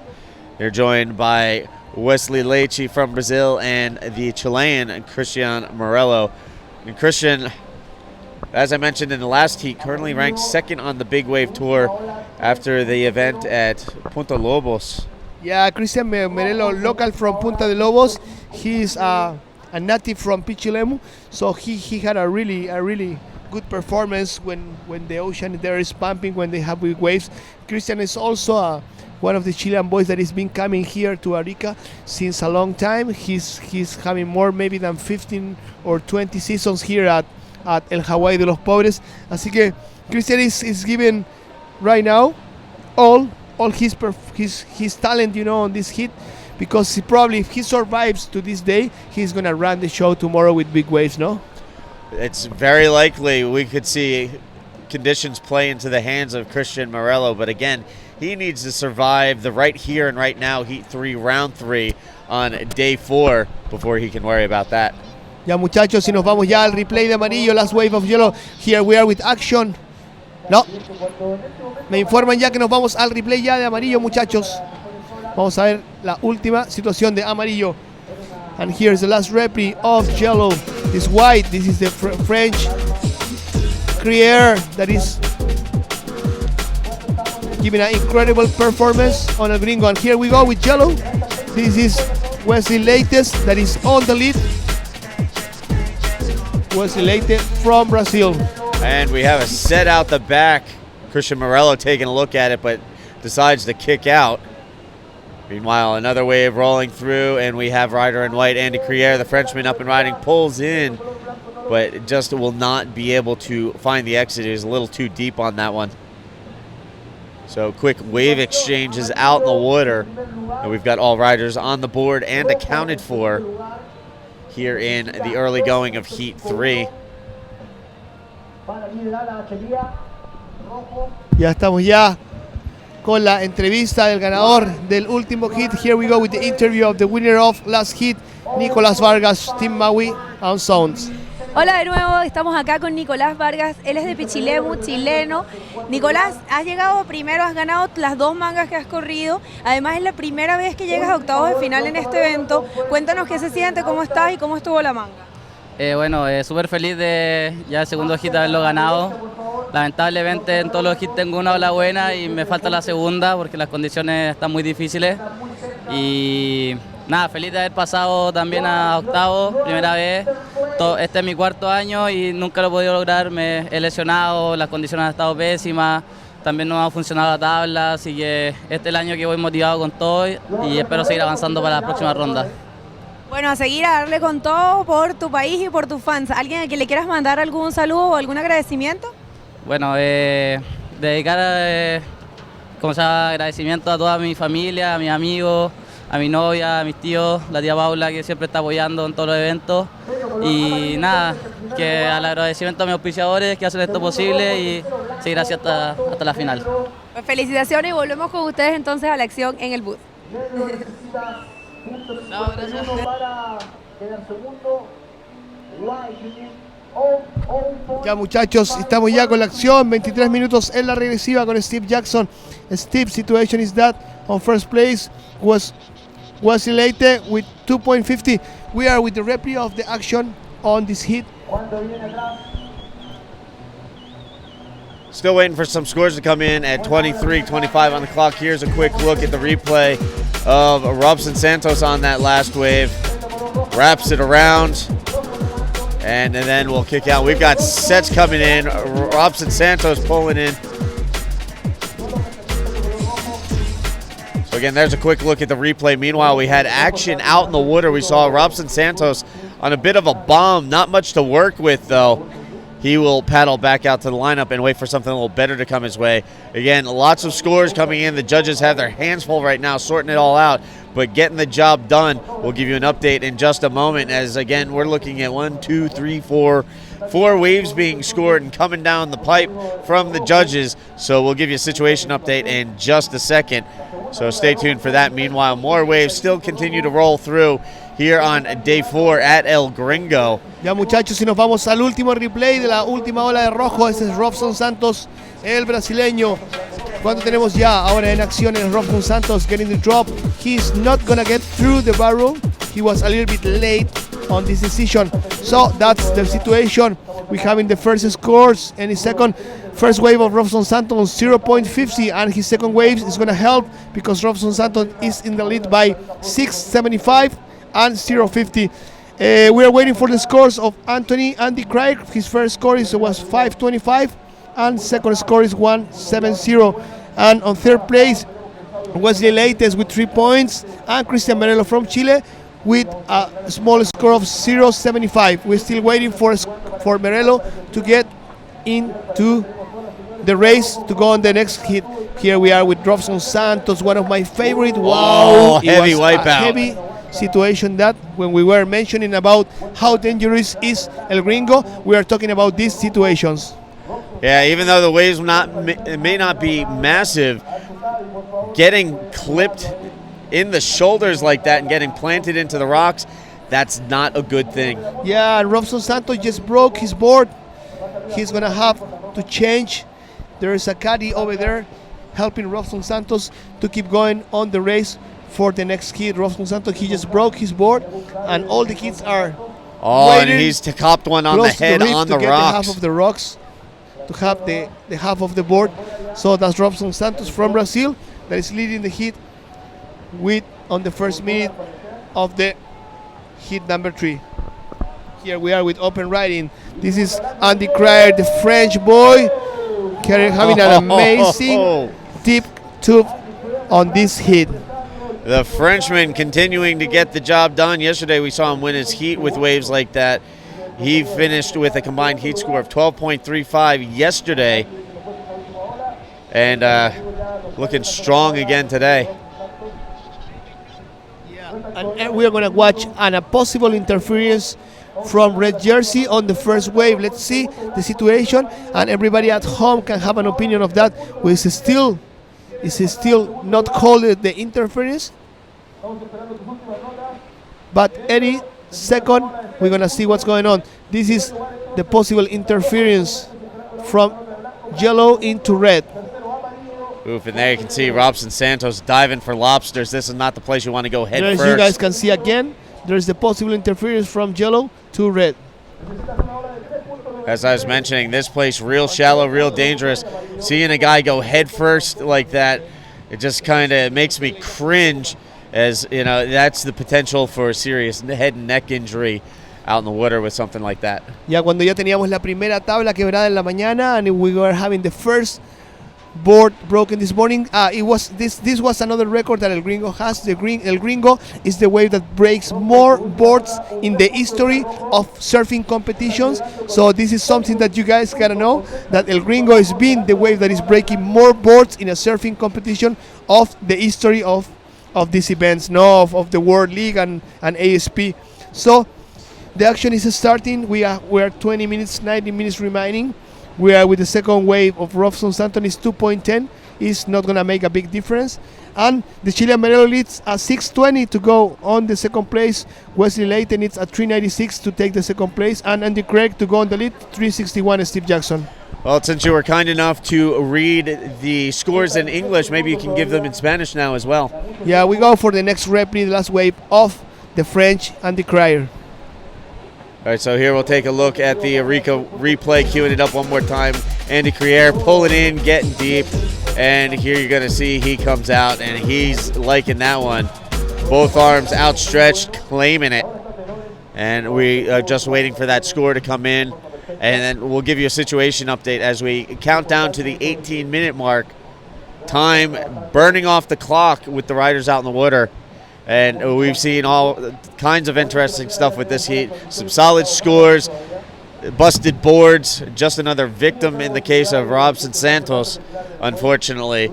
They're joined by Wesley Leite from Brazil and the Chilean Christian Morello. And Christian, as I mentioned in the last heat, currently ranked second on the Big Wave Tour after the event at Punta Lobos. Yeah, Christian Morello, local from Punta de Lobos. He's a native from Pichilemu, so he had a really good performance when the ocean there is pumping, when they have big waves. Christian is also one of the Chilean boys that has been coming here to Arica since a long time. He's having more maybe than 15 or 20 seasons here at El Hawaii de los Pobres. Así que Christian is giving right now all his talent, on this hit, because if he survives to this day, he's gonna run the show tomorrow with big waves, no? It's very likely we could see conditions play into the hands of Christian Morello, but again, he needs to survive the right here and right now, heat 3, round 3 on day 4 before he can worry about that. Ya muchachos, si nos vamos ya al replay de amarillo, last wave of yellow, here we are with action. No, me informan ya que nos vamos al replay ya de amarillo, muchachos. Vamos a ver la última situación de amarillo. And here's the last replay of yellow. This white, this is the French Crier that is giving an incredible performance on El Gringo. And here we go with yellow. This is Wesley Leite that is on the lead. Wesley Leite from Brazil. And we have a set out the back. Christian Morello taking a look at it, but decides to kick out. Meanwhile, another wave rolling through, and we have rider in white, Andy Crier, the Frenchman, up and riding, pulls in, but just will not be able to find the exit. It is a little too deep on that one. So quick wave exchanges out in the water, and we've got all riders on the board and accounted for here in the early going of Heat 3. Ya estamos ya con la entrevista del ganador del último hit. Here we go with the interview of the winner of last hit, Nicolás Vargas, Team Maui on Sounds. Hola de nuevo, estamos acá con Nicolás Vargas, él es de Pichilemu, chileno. Nicolás, has llegado primero, has ganado las 2 mangas que has corrido, además es la primera vez que llegas a octavos de final en este evento. Cuéntanos qué se siente, cómo estás y cómo estuvo la manga. Bueno, súper feliz de ya el segundo hit haberlo ganado. Lamentablemente en todos los hits tengo una ola buena y me falta la segunda porque las condiciones están muy difíciles. Y nada, feliz de haber pasado también a octavos, primera vez. Este es mi 4º año y nunca lo he podido lograr, me he lesionado, las condiciones han estado pésimas, también no ha funcionado la tabla, así que este es el año que voy motivado con todo y espero seguir avanzando para la próxima ronda. Bueno, a seguir a darle con todo por tu país y por tus fans. ¿Alguien a quien le quieras mandar algún saludo o algún agradecimiento? Bueno, dedicar agradecimiento a toda mi familia, a mis amigos, a mi novia, a mis tíos, la tía Paula que siempre está apoyando en todos los eventos. Y nada, que al agradecimiento a mis auspiciadores que hacen esto posible y seguir así hasta la final. Pues felicitaciones y volvemos con ustedes entonces a la acción en el booth. No, gracias. Ya muchachos, estamos ya con la acción, 23 minutos en la regresiva con Steve Jackson. Steve, situation is that on first place was Wesley Leite with 2.50. We are with the replay of the action on this hit. Still waiting for some scores to come in at 23-25 on the clock. Here's a quick look at the replay of Robson Santos on that last wave. Wraps it around, and then we'll kick out. We've got sets coming in. Robson Santos pulling in. So Again, there's a quick look at the replay. Meanwhile, we had action out in the water. We saw Robson Santos on a bit of a bomb. Not much to work with, though. He will paddle back out to the lineup and wait for something a little better to come his way. Again, lots of scores coming in. The judges have their hands full right now, sorting it all out. But getting the job done, we'll give you an update in just a moment. As, again, we're looking at 4 waves being scored and coming down the pipe from the judges. So we'll give you a situation update in just a second. So stay tuned for that. Meanwhile, more waves still continue to roll through here on day 4 at El Gringo. Ya, muchachos, si nos vamos al último replay de la última ola de rojo, ese es Robson Santos, el brasileño. ¿Cuánto tenemos ya ahora en acción en Robson Santos getting the drop? He's not gonna get through the barrel. He was a little bit late on this decision. So that's the situation. We have in the first scores and his first wave of Robson Santos 0.50, and his second wave is gonna help because Robson Santos is in the lead by 6.75 and 0.50. We are waiting for the scores of Andy Craig. His first score was 5.25 and second score is 1.70. And on third place, Wesley Leites with 3 points and Cristian Merelo from Chile with a small score of 0.75. We're still waiting for Merelo to get into the race to go on the next hit. Here we are with Robson Santos, one of my favorite. Wow, heavy wipeout. Heavy situation that when we were mentioning about how dangerous is El Gringo, we are talking about these situations. Yeah, even though the waves may not be massive, getting clipped in the shoulders like that and getting planted into the rocks, that's not a good thing. Yeah, Robson Santos just broke his board. He's gonna have to change. There is a caddy over there helping Robson Santos to keep going on the race for the next kid. Robson Santos, he just broke his board, and all the kids are and he's copped one on the head on the rocks. rocks. Half of the rocks to have the half of the board. So that's Robson Santos from Brazil that is leading the heat with on the first minute of the heat number 3. Here we are with open riding. This is Andy Cryer, the French boy, having an amazing deep tube on this heat. The Frenchman continuing to get the job done. Yesterday we saw him win his heat with waves like that. He finished with a combined heat score of 12.35 yesterday. And looking strong again today. And we are going to watch a possible interference from Red Jersey on the first wave. Let's see the situation, and everybody at home can have an opinion of that. Is it still not called the interference? But any second, we're going to see what's going on. This is the possible interference from yellow into red. Oof, and there you can see Robson Santos diving for lobsters. This is not the place you want to go head As first. you guys can see again, there's the possible interference from yellow to red. As I was mentioning, this place real shallow, real dangerous. Seeing a guy go head first like that, it just kind of makes me cringe, as you know, that's the potential for a serious head and neck injury out in the water with something like that. Ya cuando ya teníamos la primera tabla quebrada en la mañana, and we were having the first board broken this morning. This was another record that El Gringo has. El Gringo is the wave that breaks more boards in the history of surfing competitions. So this is something that you guys gotta know, that El Gringo has been the wave that is breaking more boards in a surfing competition of the history of these events, of the World League and ASP. So the action is starting. We are 20 minutes, 90 minutes remaining. We are with the second wave of Robson Santos is 2.10. It's not going to make a big difference. And the Chilean Merelo leads at 6.20 to go on the second place. Wesley Leighton needs at 3.96 to take the second place. And Andy Craig to go on the lead, 3.61 Steve Jackson. Well, since you were kind enough to read the scores in English, maybe you can give them in Spanish now as well. Yeah, we go for the next replay, the last wave of the French Andy Cryer. All right, so here we'll take a look at the Arica replay, queuing it up one more time. Andy Crier pulling in, getting deep, and here you're going to see he comes out, and he's liking that one. Both arms outstretched, claiming it. And we are just waiting for that score to come in, and then we'll give you a situation update as we count down to the 18-minute mark time burning off the clock with the riders out in the water. And we've seen all kinds of interesting stuff with this heat. Some solid scores, busted boards, just another victim in the case of Robson Santos. Unfortunately,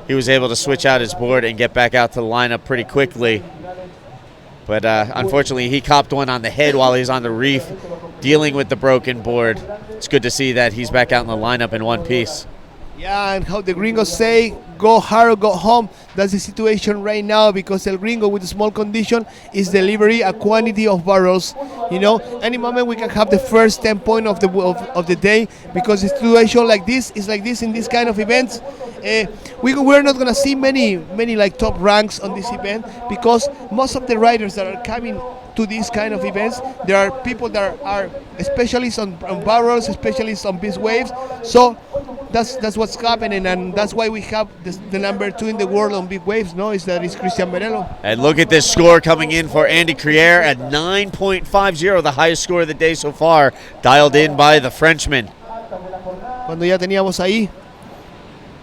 he was able to switch out his board and get back out to the lineup pretty quickly. But unfortunately, he copped one on the head while he's on the reef dealing with the broken board. It's good to see that he's back out in the lineup in one piece. Yeah, and how the gringos say, go hard or go home. That's the situation right now, because El Gringo with a small condition is delivering a quantity of barrels. You know, any moment we can have the first 10 point of the day, because the situation like this is like this in this kind of events. We're not gonna see many like top ranks on this event, because most of the riders that are coming to these kind of events, there are people that are specialists on barrels, specialists on beast waves. So that's what's happening, and that's why we have the number 2 in the world on big waves. No, is Christian Merello. And look at this score coming in for Andy Crier at 9.50, the highest score of the day so far, dialed in by the Frenchman. Cuando ya teníamos ahí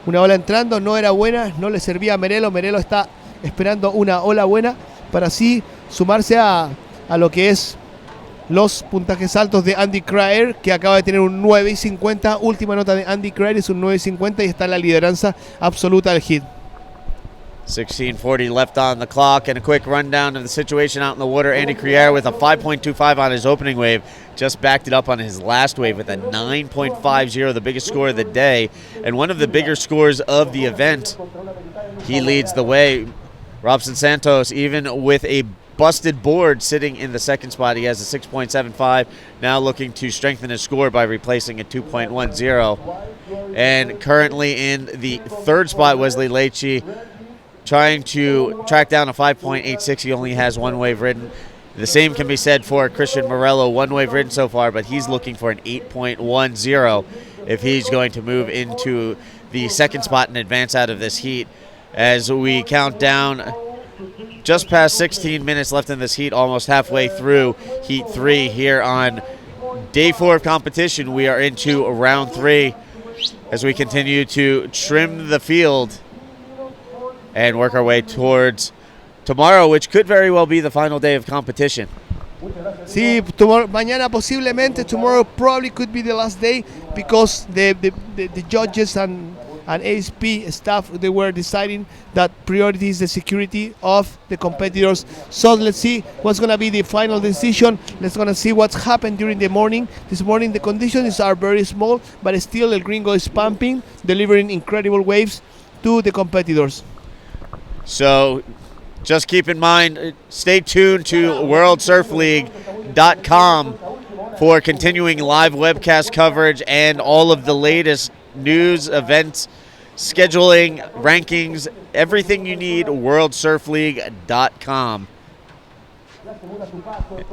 una ola entrando, no era buena, no le servía a Merello. Merello está esperando una ola buena para así sumarse a lo que es los puntajes altos de Andy Crier, que acaba de tener un 9.50. Última nota de Andy Crier es un 9.50 y está en la lideranza absoluta del hit. 16:40 left on the clock, and a quick rundown of the situation out in the water. Andy Crier with a 5.25 on his opening wave, just backed it up on his last wave with a 9.50, the biggest score of the day, and one of the bigger scores of the event. He leads the way. Robson Santos, even with a busted board, sitting in the second spot. He has a 6.75, now looking to strengthen his score by replacing a 2.10. And currently in the third spot, Wesley Leitchi, trying to track down a 5.86. He only has one wave ridden. The same can be said for Christian Morello, one wave ridden so far, but he's looking for an 8.10 if he's going to move into the second spot and advance out of this heat. As we count down, just past 16 minutes left in this heat, almost halfway through Heat 3 here on Day 4 of competition. We are into round 3 as we continue to trim the field and work our way towards tomorrow, which could very well be the final day of competition. Sí, mañana posiblemente, tomorrow probably could be the last day, because the judges and ASP staff, they were deciding that priority is the security of the competitors. So let's see what's going to be the final decision. Let's going to see what's happened during the morning. This morning the conditions are very small, but still El Gringo is pumping, delivering incredible waves to the competitors. So just keep in mind, stay tuned to WorldSurfLeague.com for continuing live webcast coverage and all of the latest news, events, scheduling, rankings, everything you need, WorldSurfLeague.com.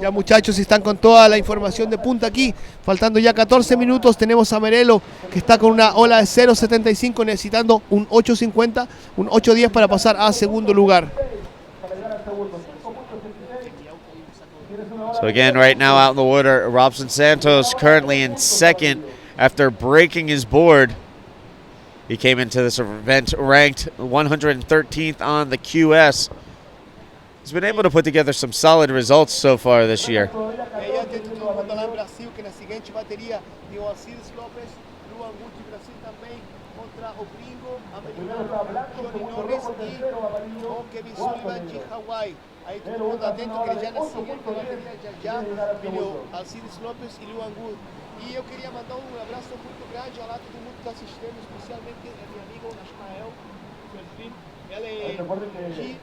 Ya muchachos, están con toda la información de punta aquí. Faltando ya 14 minutos, tenemos a Merello, que está con una ola de 0.75, necesitando un 8.50, un 8.10 para pasar a segundo lugar. So again, right now out in the water, Robson Santos currently in second after breaking his board. He came into this event ranked 113th on the QS. He's been able to put together some solid results so far this year. Ahí todo el mundo atento, que ya en el siguiente ya vino Alcides Lopes e Luan Good. E eu queria mandar um abraço muito grande a lá todo mundo que está assistindo, especialmente a minha amiga Ismael, ela é de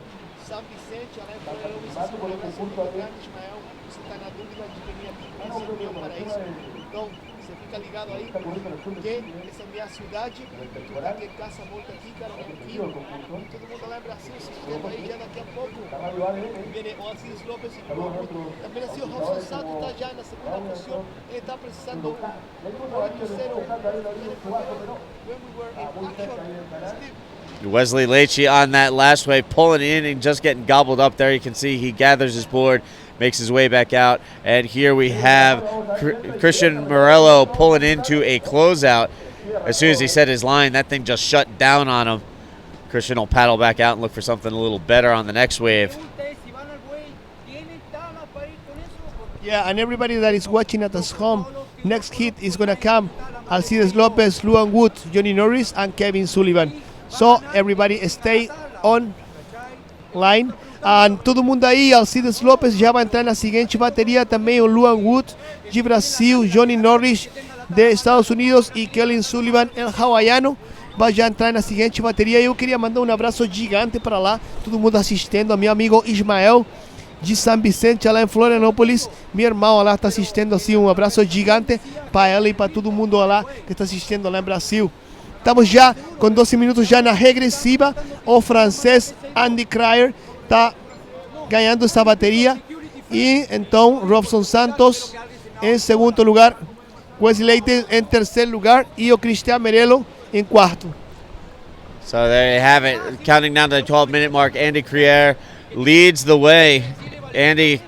São Vicente, ela é um abraço muito grande, Ismael. Você está na dúvida de que minha pipa serviu para isso? Então, você fica ligado aí, porque essa é a minha cidade, tu tá aqui em casa, volta aqui, cara, aqui. Todo mundo lá em Brasil, se inscreva aí já daqui a pouco. Viene o Alcides Lopes e também assim o Robson Santos está já na segunda posição, ele está precisando 8-0. When we were in action, Wesley Leitchi on that last wave, pulling in and just getting gobbled up there. You can see he gathers his board, makes his way back out. And here we have Christian Morello pulling into a closeout. As soon as he set his line, that thing just shut down on him. Christian will paddle back out and look for something a little better on the next wave. Yeah, and everybody that is watching at us home, next hit is going to come Alcides Lopez, Luan Wood, Johnny Norris, and Kevin Sullivan. So everybody stay on line. And todo mundo aí, Alcides Lopez já vai entrar na seguinte bateria, também o Luan Wood de Brasil, Johnny Norris de Estados Unidos e Kevin Sullivan, el hawaiano, vai já entrar na seguinte bateria. Eu queria mandar um abraço gigante para lá, todo mundo assistindo, a meu amigo Ismael de São Vicente, lá em Florianópolis, meu irmão lá está assistindo, assim, um abraço gigante para ela e para todo mundo lá que está assistindo lá em Brasil. Estamos já com 12 minutos já na regressiva, o francês Andy Cryer está ganhando essa bateria e então Robson Santos em segundo lugar, Wesley Leite em terceiro lugar e o Cristian Merello em quarto. So there you have it, counting down to the 12-minute mark. Andy Crier leads the way. Andy,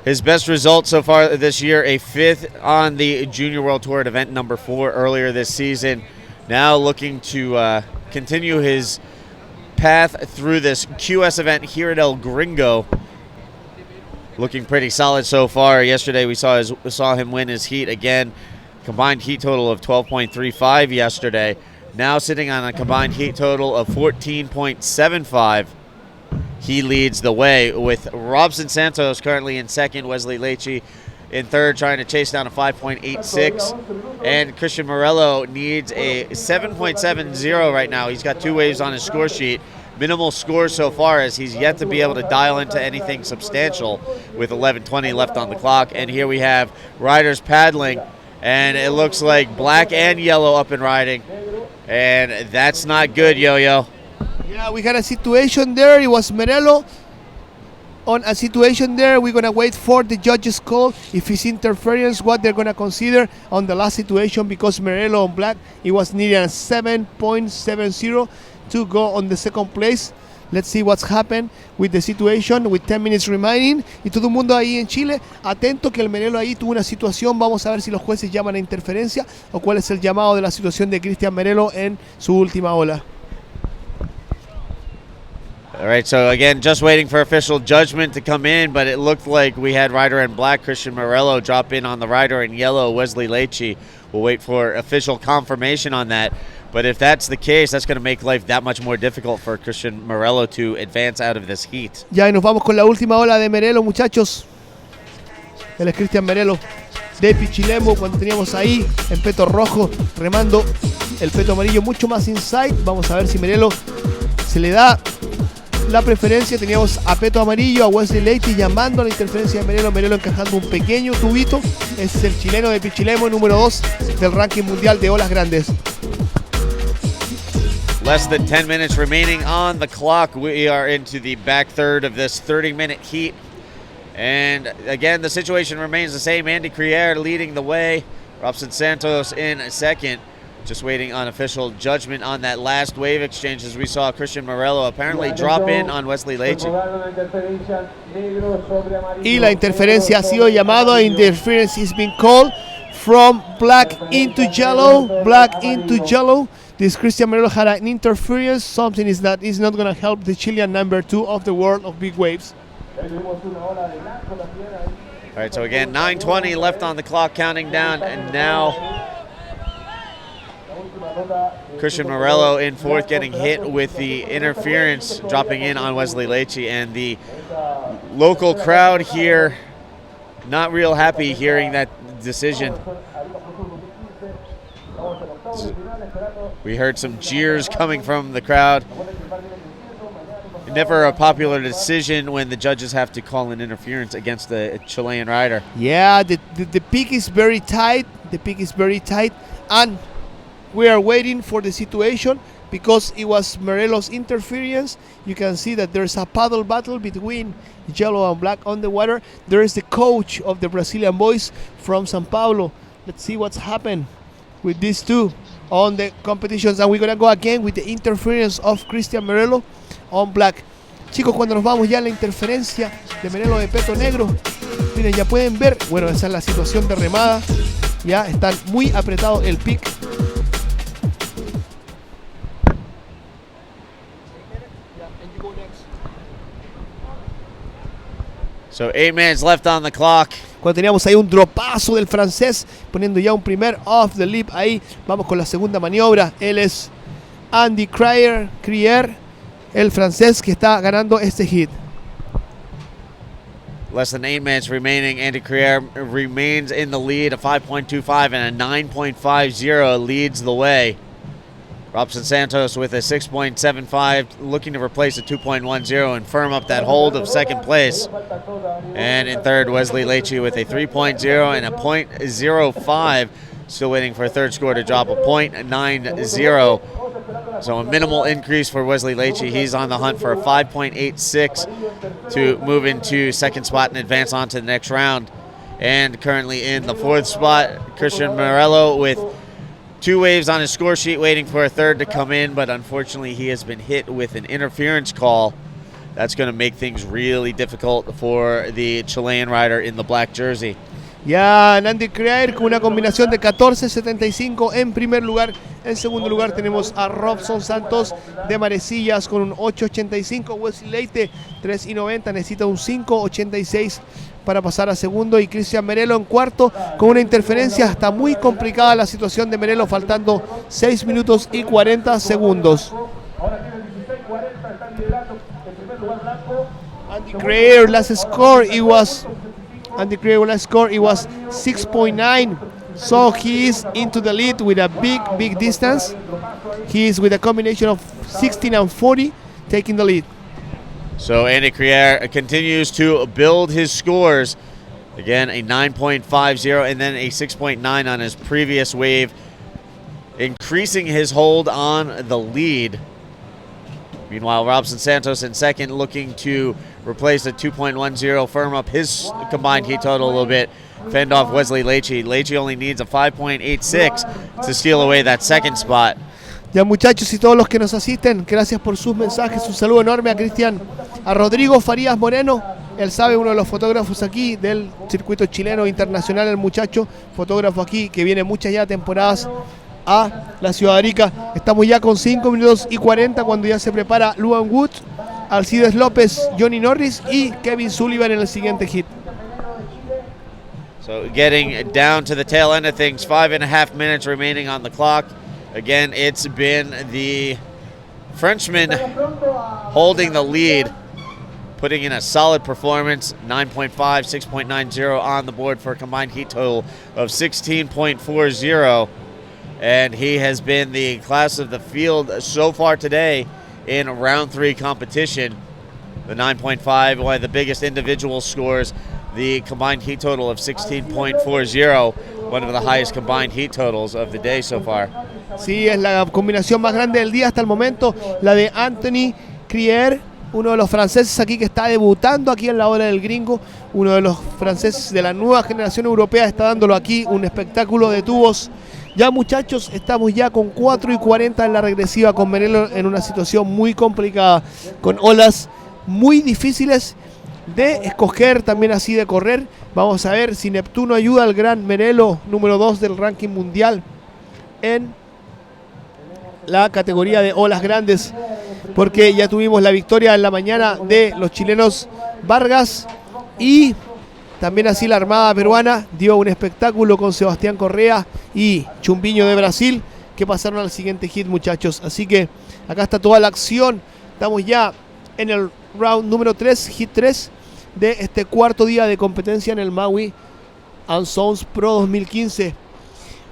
his best result so far this year, a 5th on the Junior World Tour at event number 4 earlier this season. Now looking to continue his path through this QS event here at El Gringo. Looking pretty solid so far. Yesterday we saw him win his heat again. Combined heat total of 12.35 yesterday. Now sitting on a combined heat total of 14.75. He leads the way with Robson Santos currently in second, Wesley Leite in third, trying to chase down a 5.86. And Christian Morello needs a 7.70 right now. He's got 2 waves on his score sheet. Minimal scores so far as he's yet to be able to dial into anything substantial with 11:20 left on the clock. And here we have riders paddling, and it looks like black and yellow up and riding. And that's not good, Yo-Yo. Yeah, we had a situation there. It was Merello on a situation there. We're going to wait for the judges' call. If it's interference, what they're going to consider on the last situation, because Merello on black, it was needing a 7.70 to go on the second place. Let's see what's happened with the situation with 10 minutes remaining. Y todo el mundo ahí en Chile, atento que el Merello ahí tuvo una situación. Vamos a ver si los jueces llaman a interferencia o cuál es el llamado de la situación de Cristian Merello en su última ola. All right, so again, just waiting for official judgment to come in, but it looked like we had rider in black, Christian Morello, drop in on the rider in yellow, Wesley Leite. We'll wait for official confirmation on that. But if that's the case, that's going to make life that much more difficult for Christian Morello to advance out of this heat. Ya, y nos vamos con la última ola de Merello, muchachos. Él es Cristian Merello de Pichilemu, cuando teníamos ahí en peto rojo, remando el peto amarillo mucho más inside. Vamos a ver si Merello se le da la preferencia. Teníamos a peto amarillo, a Wesley Leite llamando a la interferencia de Merello. Merello encajando un pequeño tubito. Es el chileno de Pichilemu, número 2 del ranking mundial de olas grandes. Less than 10 minutes remaining on the clock. We are into the back third of this 30-minute heat. And again, the situation remains the same. Andy Crier leading the way. Robson Santos in second. Just waiting on official judgment on that last wave exchange, as we saw Christian Morello apparently drop in on Wesley Leite. Y la interferencia ha sido llamado. Interference is being called from black into yellow. Black into yellow. This Christian Merello had an interference. Something is that is not going to help the Chilean number 2 of the world of big waves. All right, so again, 9:20 left on the clock, counting down, and now Christian Morello in fourth, getting hit with the interference, dropping in on Wesley Leite, and the local crowd here not real happy hearing that decision. We heard some jeers coming from the crowd. Never a popular decision when the judges have to call an interference against the Chilean rider. Yeah, the peak is very tight. The peak is very tight, and we are waiting for the situation because it was Merello's interference. You can see that there's a paddle battle between yellow and black on the water. There is the coach of the Brazilian boys from São Paulo. Let's see what's happened with these two on the competitions, and we're gonna go again with the interference of Cristian Merello on black. Chicos, cuando nos vamos ya a la interferencia de Merello de peto negro, miren, ya pueden ver, bueno, esa es la situación de remada. Ya están muy apretado el pick. So 8 minutes left on the clock. Cuando teníamos ahí un dropazo del francés, poniendo ya un primer off the lip ahí. Vamos con la segunda maniobra. Él es Andy Crier, el francés que está ganando este hit. Less than 8 minutes remaining. Andy Crier remains in the lead. A 5.25 and a 9.50 leads the way. Robson Santos with a 6.75, looking to replace a 2.10 and firm up that hold of second place. And in third, Wesley Leitchi with a 3.0 and a 0.05, still waiting for a third score to drop a 0.90. So a minimal increase for Wesley Leitchi. He's on the hunt for a 5.86 to move into second spot and advance on to the next round. And currently in the fourth spot, Christian Morello with 2 waves on his score sheet, waiting for a third to come in, but unfortunately he has been hit with an interference call. That's going to make things really difficult for the Chilean rider in the black jersey. Ya Andy Crier con una combinación de 14.75 en primer lugar. En segundo lugar tenemos a Robson Santos de Marecillas con un 8.85. Wesley Leite 3.90, necesita un 5.86 para pasar a segundo. Y Cristian Merelo en cuarto con una interferencia. Está muy complicada la situación de Merelo, faltando 6 minutos y 40 segundos. Andy Crier last score it was 6.9, so he is into the lead with a big distance. He is with a combination of 16 and 40 taking the lead. So Andy Crier continues to build his scores. Again, a 9.50 and then a 6.9 on his previous wave, increasing his hold on the lead. Meanwhile, Robson Santos in second, looking to replace the 2.10, firm up his combined heat total a little bit, fend off Wesley Leitchi. Leitchi only needs a 5.86 to steal away that second spot. Ya muchachos y todos los que nos asisten, gracias por sus mensajes. Un saludo enorme a Cristian, a Rodrigo Farías Moreno. Él sabe, uno de los fotógrafos aquí del circuito chileno internacional, el muchacho, fotógrafo aquí que viene muchas ya temporadas a la ciudad de Arica. Estamos ya con 5 minutos y 40 cuando ya se prepara Luan Wood, Alcides López, Johnny Norris y Kevin Sullivan en el siguiente hit. So getting down to the tail end of things, 5.5 minutes remaining on the clock. Again, it's been the Frenchman holding the lead, putting in a solid performance, 9.5, 6.90 on the board for a combined heat total of 16.40. And he has been the class of the field so far today in round 3 competition. The 9.5, one of the biggest individual scores, the combined heat total of 16.40, one of the highest combined heat totals of the day so far. Sí, es la combinación más grande del día hasta el momento, la de Anthony Crier, uno de los franceses aquí que está debutando aquí en la hora del gringo, uno de los franceses de la nueva generación europea, está dándolo aquí, un espectáculo de tubos. Ya muchachos, estamos ya con 4:40 en la regresiva, con Merelo en una situación muy complicada, con olas muy difíciles de escoger, también así de correr. Vamos a ver si Neptuno ayuda al gran Merelo, número 2 del ranking mundial en la categoría de olas grandes, porque ya tuvimos la victoria en la mañana de los chilenos Vargas y también así la Armada peruana dio un espectáculo con Sebastián Correa y Chumbiño de Brasil, que pasaron al siguiente hit, muchachos. Así que acá está toda la acción. Estamos ya en el round número 3, hit 3 de este cuarto día de competencia en el Maui and Sons Pro 2015.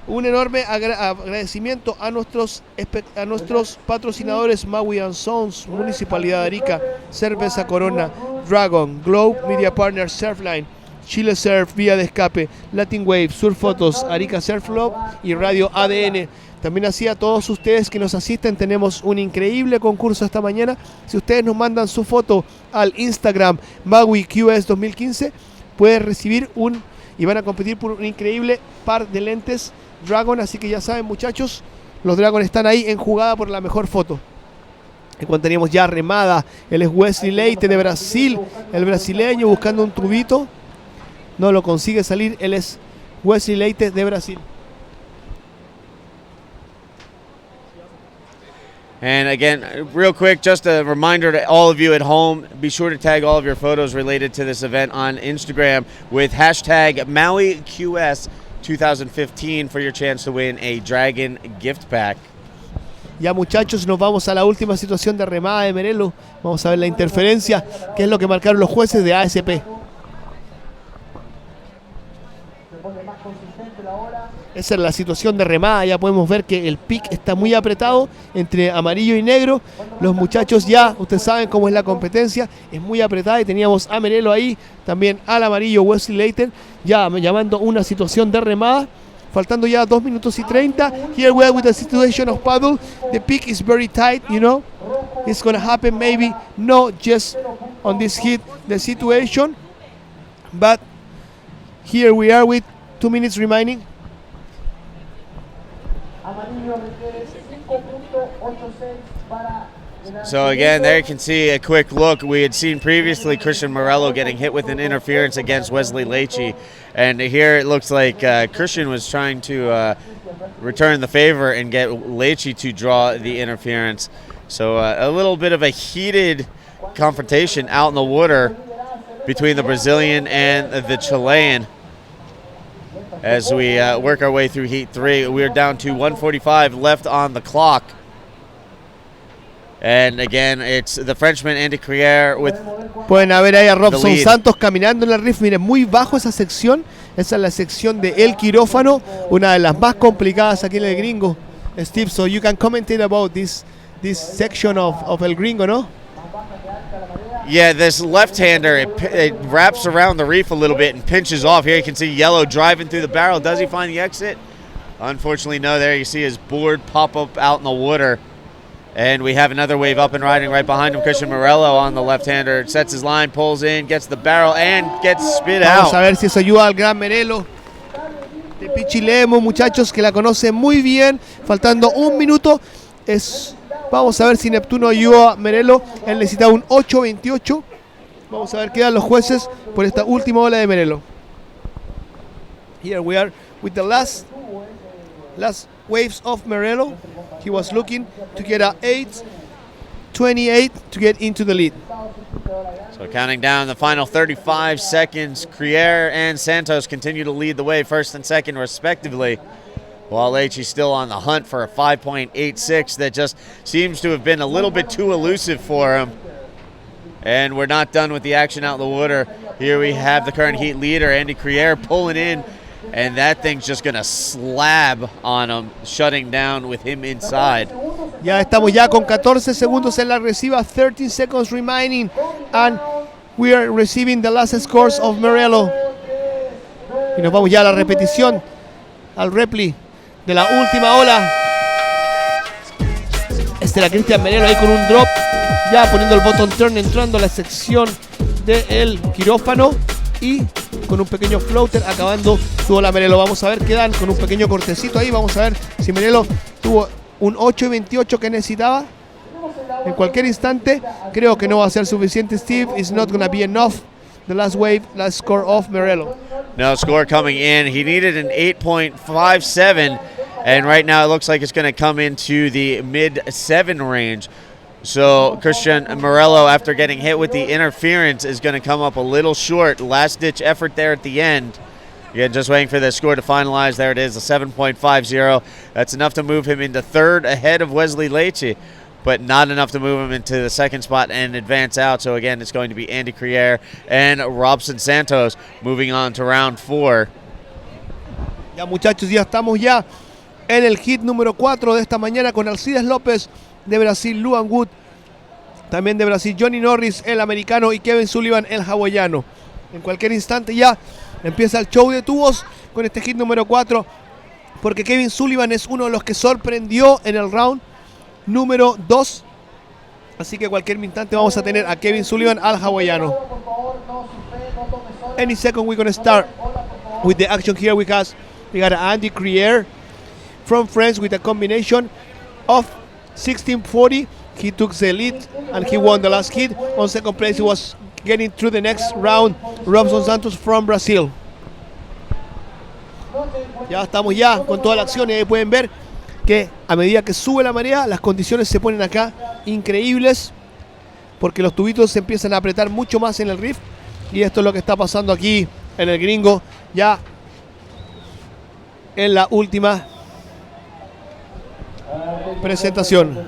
Un enorme agradecimiento a nuestros patrocinadores: Maui and Sons, Municipalidad de Arica, Cerveza Corona, Dragon, Globe Media Partners, Surfline, Chile Surf, Vía de Escape, Latin Wave, Surf Photos, Arica Surf Club y Radio ADN. También así a todos ustedes que nos asisten, tenemos un increíble concurso esta mañana. Si ustedes nos mandan su foto al Instagram Maui QS 2015, pueden recibir y van a competir por un increíble par de lentes Dragon. Así que ya saben, muchachos, los Dragon están ahí en jugada por la mejor foto. Y cuando teníamos ya remada, él es Wesley Leite de Brasil, el brasileño buscando un tubito. No lo consigue salir, él es Wesley Leite de Brasil. And again, real quick, just a reminder to all of you at home, be sure to tag all of your photos related to this event on Instagram with hashtag MauiQS 2015 for your chance to win a Dragon gift pack. Ya muchachos, nos vamos a la última situación de remada de Merelo. Vamos a ver la interferencia, que es lo que marcaron los jueces de ASP. Esa es la situación de remada, ya podemos ver que el pick está muy apretado entre amarillo y negro. Los muchachos ya, ustedes saben cómo es la competencia, es muy apretada y teníamos a Merelo ahí, también al amarillo Wesley Layton, ya llamando una situación de remada. Faltando ya 2 minutos y 30. Here we are with the situation of paddle. The pick is very tight, you know. It's going to happen maybe not just on this hit, the situation. But here we are with 2 minutes remaining. So again, there you can see a quick look. We had seen previously Christian Morello getting hit with an interference against Wesley Leitchi. And here it looks like Christian was trying to return the favor and get Leitchi to draw the interference. So a little bit of a heated confrontation out in the water between the Brazilian and the Chilean. As we work our way through Heat 3, we're down to 1:45 left on the clock. And again, it's the Frenchman Andy Crier with. Pueden ver ahí a Robson Santos caminando en la riff. Miren, muy bajo esa sección. Esa es la sección de El Quirófano, una de las más complicadas aquí en el Gringo. Steve, so you can commentate about this section of El Gringo, no? Yeah, this left-hander, it wraps around the reef a little bit and pinches off. Here you can see Yellow driving through the barrel. Does he find the exit? Unfortunately, no. There you see his board pop up out in the water. And we have another wave up and riding right behind him. Christian Morello on the left-hander. Sets his line, pulls in, gets the barrel, and gets spit out. Vamos a ver si eso ayuda al gran Merelo de Pichilemu, muchachos, que la conoce muy bien. Faltando 1 minuto. Vamos a ver si Neptuno ayuda a Merelo. Él necesita un 8.28. Vamos a ver qué dan los jueces por esta última ola de Merelo. Here we are with the last waves of Merelo. He was looking to get a 8.28 to get into the lead. So counting down the final 35 seconds, Crier and Santos continue to lead the way, first and second respectively, while Leitchi's still on the hunt for a 5.86 that just seems to have been a little bit too elusive for him. And we're not done with the action out in the water. Here we have the current heat leader, Andy Crier, pulling in, and that thing's just going to slab on him, shutting down with him inside. Ya estamos ya con 14 segundos en la reciba, 13 seconds remaining, and we are receiving the last scores of Merelo. Y nos vamos ya a la repetición, al repli de la última ola. Este era Cristian Merelo ahí con un drop, ya poniendo el bottom turn, entrando a la sección del quirófano y con un pequeño floater acabando su ola Merelo. Vamos a ver qué dan con un pequeño cortecito ahí. Vamos a ver si Merelo tuvo un 8.28 que necesitaba. En cualquier instante, creo que no va a ser suficiente, Steve. It's not going to be enough. The last wave, last score of Merelo. No score coming in. He needed an 8.57, and right now it looks like it's going to come into the mid-7 range. So Christian Morello, after getting hit with the interference, is going to come up a little short. Last-ditch effort there at the end. Again, just waiting for the score to finalize. There it is, a 7.50. That's enough to move him into third ahead of Wesley Leitchi, but not enough to move him into the second spot and advance out. So again, it's going to be Andy Crier and Robson Santos moving on to round 4. Ya muchachos, ya estamos ya en el hit número 4 de esta mañana con Alcides López de Brasil, Luan Wood también de Brasil, Johnny Norris, el americano, y Kevin Sullivan, el hawaiano. En cualquier instante ya empieza el show de tubos con este hit número 4, porque Kevin Sullivan es uno de los que sorprendió en el round número 2. Así que cualquier instante vamos a tener a Kevin Sullivan, al hawaiano. Any second we're going to start with the action here. We got Andy Crier from France with a combination of 1640. He took the lead and he won the last hit. On second place he was getting through the next round, Robson Santos from Brazil. Ya estamos ya con toda la acción y ahí pueden ver que a medida que sube la marea, las condiciones se ponen acá increíbles, porque los tubitos se empiezan a apretar mucho más en el rift, y esto es lo que está pasando aquí en el Gringo, ya en la última presentación.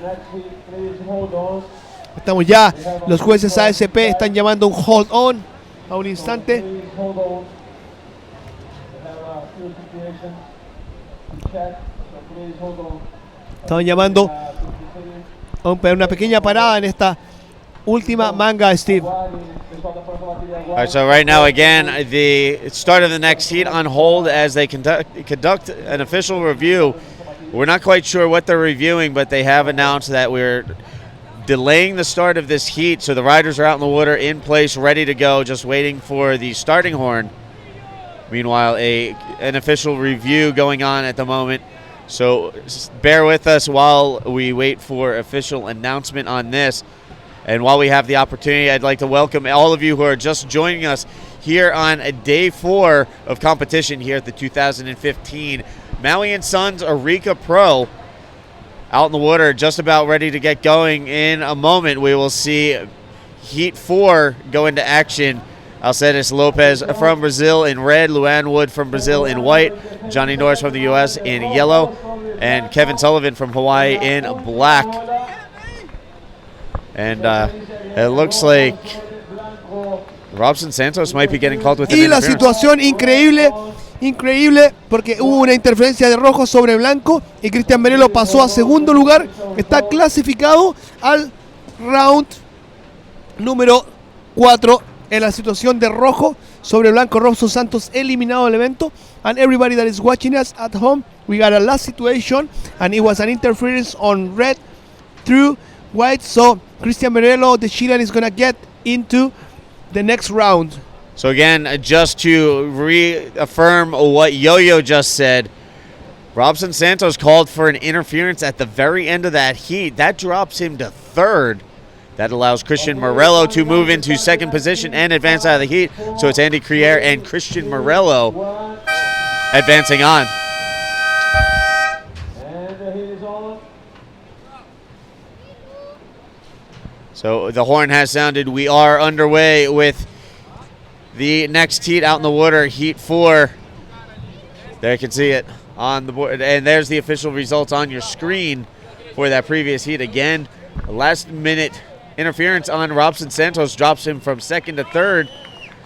Estamos ya, los jueces ASP están llamando un hold on a un instante. Estaban llamando a una pequeña parada en esta última manga, Steve. All right, so right now, again, the start of the next heat on hold as they conduct an official review. We're not quite sure what they're reviewing, but they have announced that we're delaying the start of this heat, so the riders are out in the water, in place, ready to go, just waiting for the starting horn. Meanwhile, an official review going on at the moment, so bear with us while we wait for official announcement on this. And while we have the opportunity, I'd like to welcome all of you who are just joining us here on day 4 of competition here at the 2015 Maui & Sons Arica Pro. Out in the water, just about ready to get going. In a moment, we will see Heat 4 go into action. Alcedes Lopez from Brazil in red, Luan Wood from Brazil in white, Johnny Norris from the U.S. in yellow, and Kevin Sullivan from Hawaii in black. And it looks like Robson Santos might be getting called with an Y la interference. situación increíble, porque hubo una interferencia de rojo sobre blanco y Cristian Merelo pasó a segundo lugar, está clasificado al round número 4 en la situación de rojo sobre blanco. Robson Santos eliminado del evento. And everybody that is watching us at home, we got a last situation and it was an interference on red through white, so Cristian Merelo, the Chilean, is gonna get into the next round. So again, just to reaffirm what Yo-Yo just said, Robson Santos called for an interference at the very end of that heat. That drops him to third. That allows Christian Morello to move into second position and advance out of the heat. So it's Andy Crier and Christian Morello advancing on. So the horn has sounded. We are underway with the next heat out in the water, Heat 4. There you can see it on the board. And there's the official results on your screen for that previous heat. Again, last minute interference on Robson Santos drops him from second to third.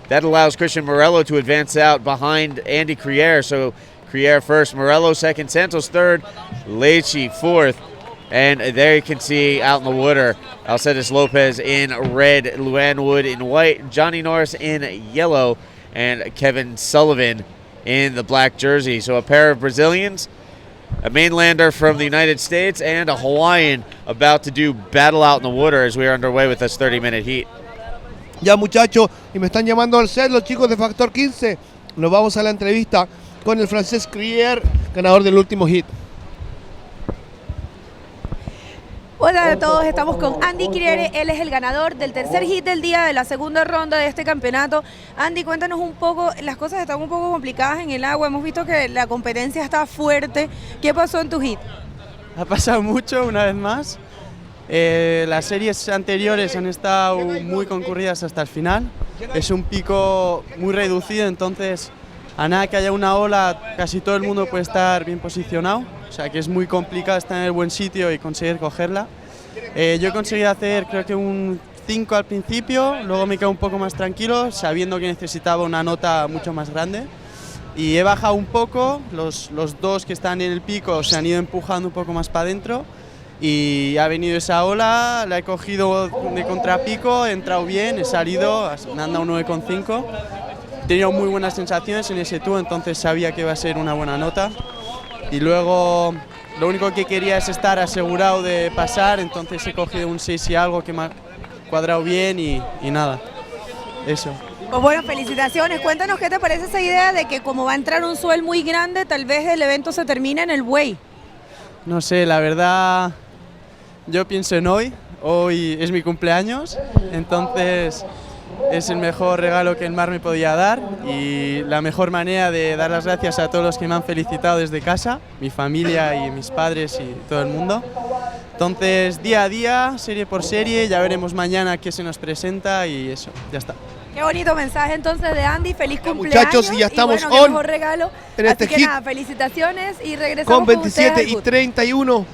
That allows Christian Morello to advance out behind Andy Crier. So Crier first, Morello second, Santos third, Leite fourth. And there you can see out in the water, Alcedes Lopez in red, Luan Wood in white, Johnny Norris in yellow, and Kevin Sullivan in the black jersey. So a pair of Brazilians, a mainlander from the United States, and a Hawaiian about to do battle out in the water as we are underway with this 30-minute heat. Ya, muchachos, y me están llamando al set los chicos de Factor 15. Nos vamos a la entrevista con el francés Crier, ganador del último hit. Hola a todos, estamos con Andy Crier, él es el ganador del tercer hit del día de la segunda ronda de este campeonato. Andy, cuéntanos un poco, las cosas están un poco complicadas en el agua, hemos visto que la competencia está fuerte. ¿Qué pasó en tu hit? Ha pasado mucho una vez más. Las series anteriores han estado muy concurridas hasta el final. Es un pico muy reducido, entonces a nada que haya una ola casi todo el mundo puede estar bien posicionado. O sea que es muy complicado estar en el buen sitio y conseguir cogerla. Yo he conseguido hacer creo que un 5 al principio, luego me quedé un poco más tranquilo sabiendo que necesitaba una nota mucho más grande. Y he bajado un poco, los dos que están en el pico se han ido empujando un poco más para adentro y ha venido esa ola, la he cogido de contrapico, he entrado bien, he salido, me han dado un 9,5. He tenido muy buenas sensaciones en ese tubo, entonces sabía que iba a ser una buena nota. Y luego lo único que quería es estar asegurado de pasar, entonces he cogido un 6 y algo que me ha cuadrado bien y nada, eso. Pues bueno, felicitaciones. Cuéntanos qué te parece esa idea de que como va a entrar un swell muy grande, tal vez el evento se termine en el buey. No sé, la verdad, yo pienso en hoy es mi cumpleaños, entonces es el mejor regalo que el mar me podía dar y la mejor manera de dar las gracias a todos los que me han felicitado desde casa, mi familia y mis padres y todo el mundo. Entonces, día a día, serie por serie, ya veremos mañana qué se nos presenta y eso, ya está. Qué bonito mensaje entonces de Andy, feliz Ya, cumpleaños. muchachos, y ya estamos y bueno, qué on mejor regalo. en Así este que hit nada, felicitaciones y regresamos con con ustedes 27 al y boot. 31.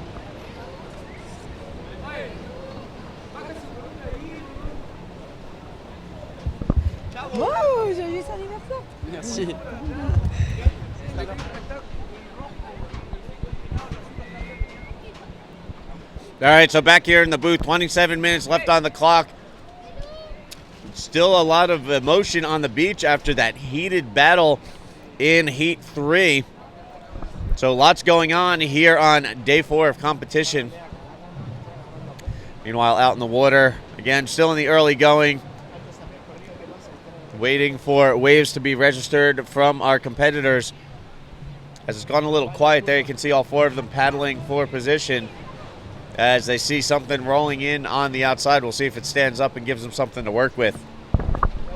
Oh, joyeux anniversaire. Merci. All right, so back here in the booth, 27 minutes left on the clock. Still a lot of emotion on the beach after that heated battle in Heat 3. So lots going on here on day 4 of competition. Meanwhile, out in the water, again, still in the early going. Waiting for waves to be registered from our competitors. As it's gone a little quiet there, you can see all 4 of them paddling for position. As they see something rolling in on the outside, we'll see if it stands up and gives them something to work with.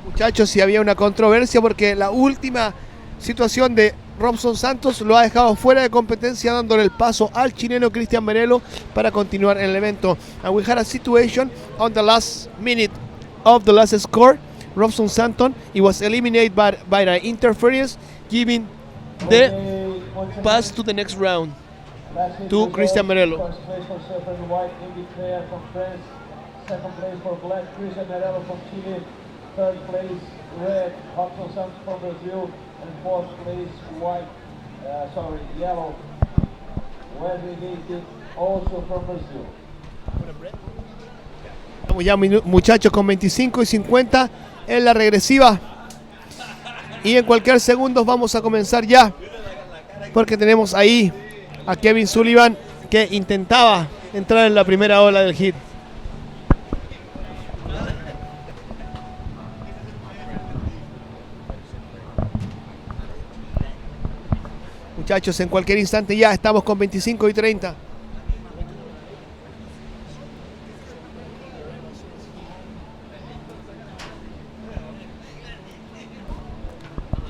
Muchachos, si había una controversia porque la última situación de Robson Santos lo ha dejado fuera de competencia, dándole el paso al chileno Cristian Merelo para continuar en el evento. And we had a situation on the last minute of the last score. Robson Santos, he was eliminated by the interference, giving the pass to the next round to Cristian Merelo. First place for Surfer in White, Indy Claire from France. Second place for Black, Cristian Merelo from Chile. Third place, Red, Robson Santos from Brazil. And fourth place, Yellow, Wesley Gated, also from Brazil. Estamos ya muchachos con 25 y 50 en la regresiva. Y en cualquier segundo vamos a comenzar ya. Porque tenemos ahí a Kevin Sullivan que intentaba entrar en la primera ola del hit. Muchachos, en cualquier instante ya estamos con 25 y 30.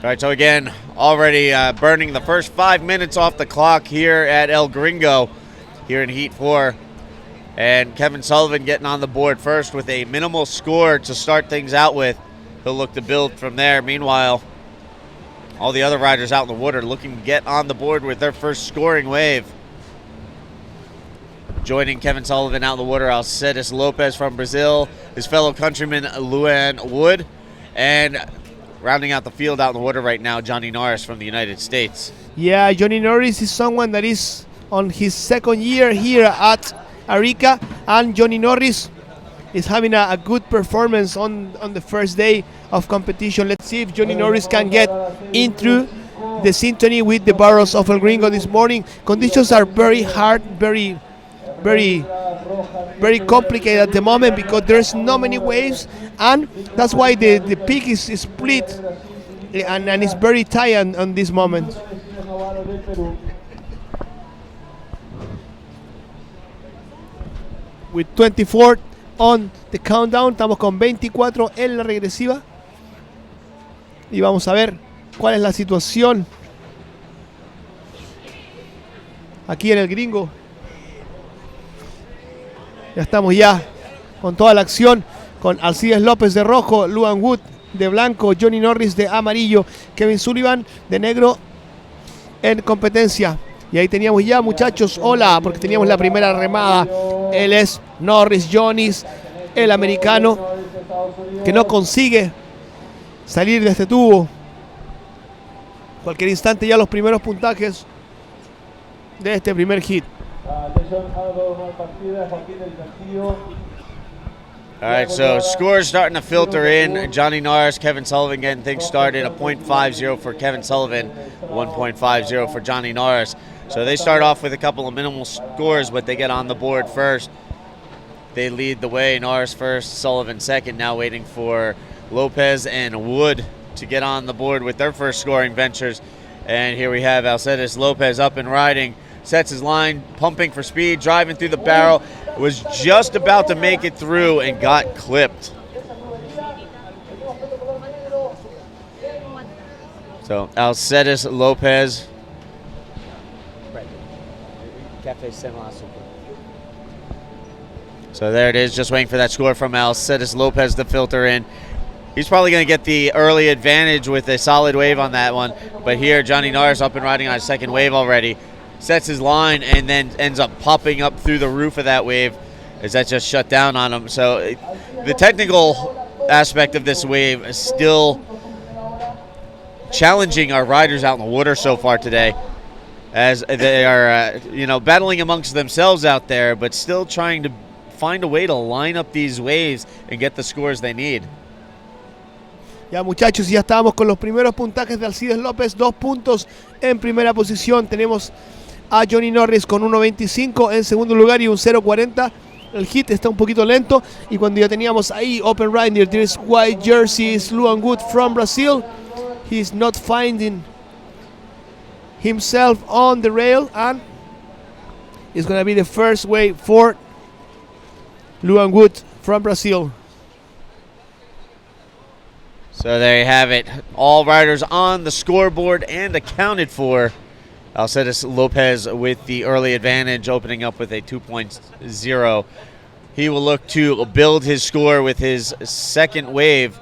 All right, so again, already burning the first 5 minutes off the clock here at El Gringo, here in Heat 4. And Kevin Sullivan getting on the board first with a minimal score to start things out with. He'll look to build from there. Meanwhile, all the other riders out in the water looking to get on the board with their first scoring wave. Joining Kevin Sullivan out in the water, Alcedes Lopez from Brazil, his fellow countryman Luan Wood, and rounding out the field out in the water right now, Johnny Norris from the United States. Yeah, Johnny Norris is someone that is on his second year here at Arica, and Johnny Norris is having a good performance on the first day of competition. Let's see if Johnny Norris can get into the symphony with the barrels of El Gringo this morning. Conditions are very hard, very complicated at the moment because there's not many waves, and that's why the peak is split and it's very tight on this moment. With 24 on the countdown, estamos con 24 en la regresiva y vamos a ver cuál es la situación aquí en El Gringo. Ya estamos ya con toda la acción, con Alcides López de rojo, Luan Wood de blanco, Johnny Norris de amarillo, Kevin Sullivan de negro en competencia. Y ahí teníamos ya, muchachos, hola, porque teníamos la primera remada. Él es Norris Johnny's, el americano, que no consigue salir de este tubo. Cualquier instante ya los primeros puntajes de este primer hit. All right, so scores starting to filter in. Johnny Norris, Kevin Sullivan getting things started. A .50 for Kevin Sullivan, 1.50 for Johnny Norris. So they start off with a couple of minimal scores, but they get on the board first. They lead the way. Norris first, Sullivan second. Now waiting for Lopez and Wood to get on the board with their first scoring ventures. And here we have Alcedes Lopez up and riding. Sets his line, pumping for speed, driving through the barrel. Was just about to make it through and got clipped. So Alcedes Lopez. So there it is, just waiting for that score from Alcedes Lopez to filter in. He's probably going to get the early advantage with a solid wave on that one. But here, Johnny Norris up and riding on his second wave already. Sets his line and then ends up popping up through the roof of that wave as that just shut down on him. So the technical aspect of this wave is still challenging our riders out in the water so far today, as they are battling amongst themselves out there, but still trying to find a way to line up these waves and get the scores they need. Ya muchachos, ya estábamos con los primeros puntajes de Alcides López, 2 puntos en primera posición. Tenemos a Johnny Norris con 1.25 en segundo lugar y un 0.40. El hit está un poquito lento y cuando ya teníamos ahí Open Rider, there's white jerseys, Luan Wood from Brazil. He's not finding himself on the rail and it's going to be the first wave for Luan Wood from Brazil. So there you have it. All riders on the scoreboard and accounted for. Alcedes Lopez with the early advantage, opening up with a 2.0. He will look to build his score with his second wave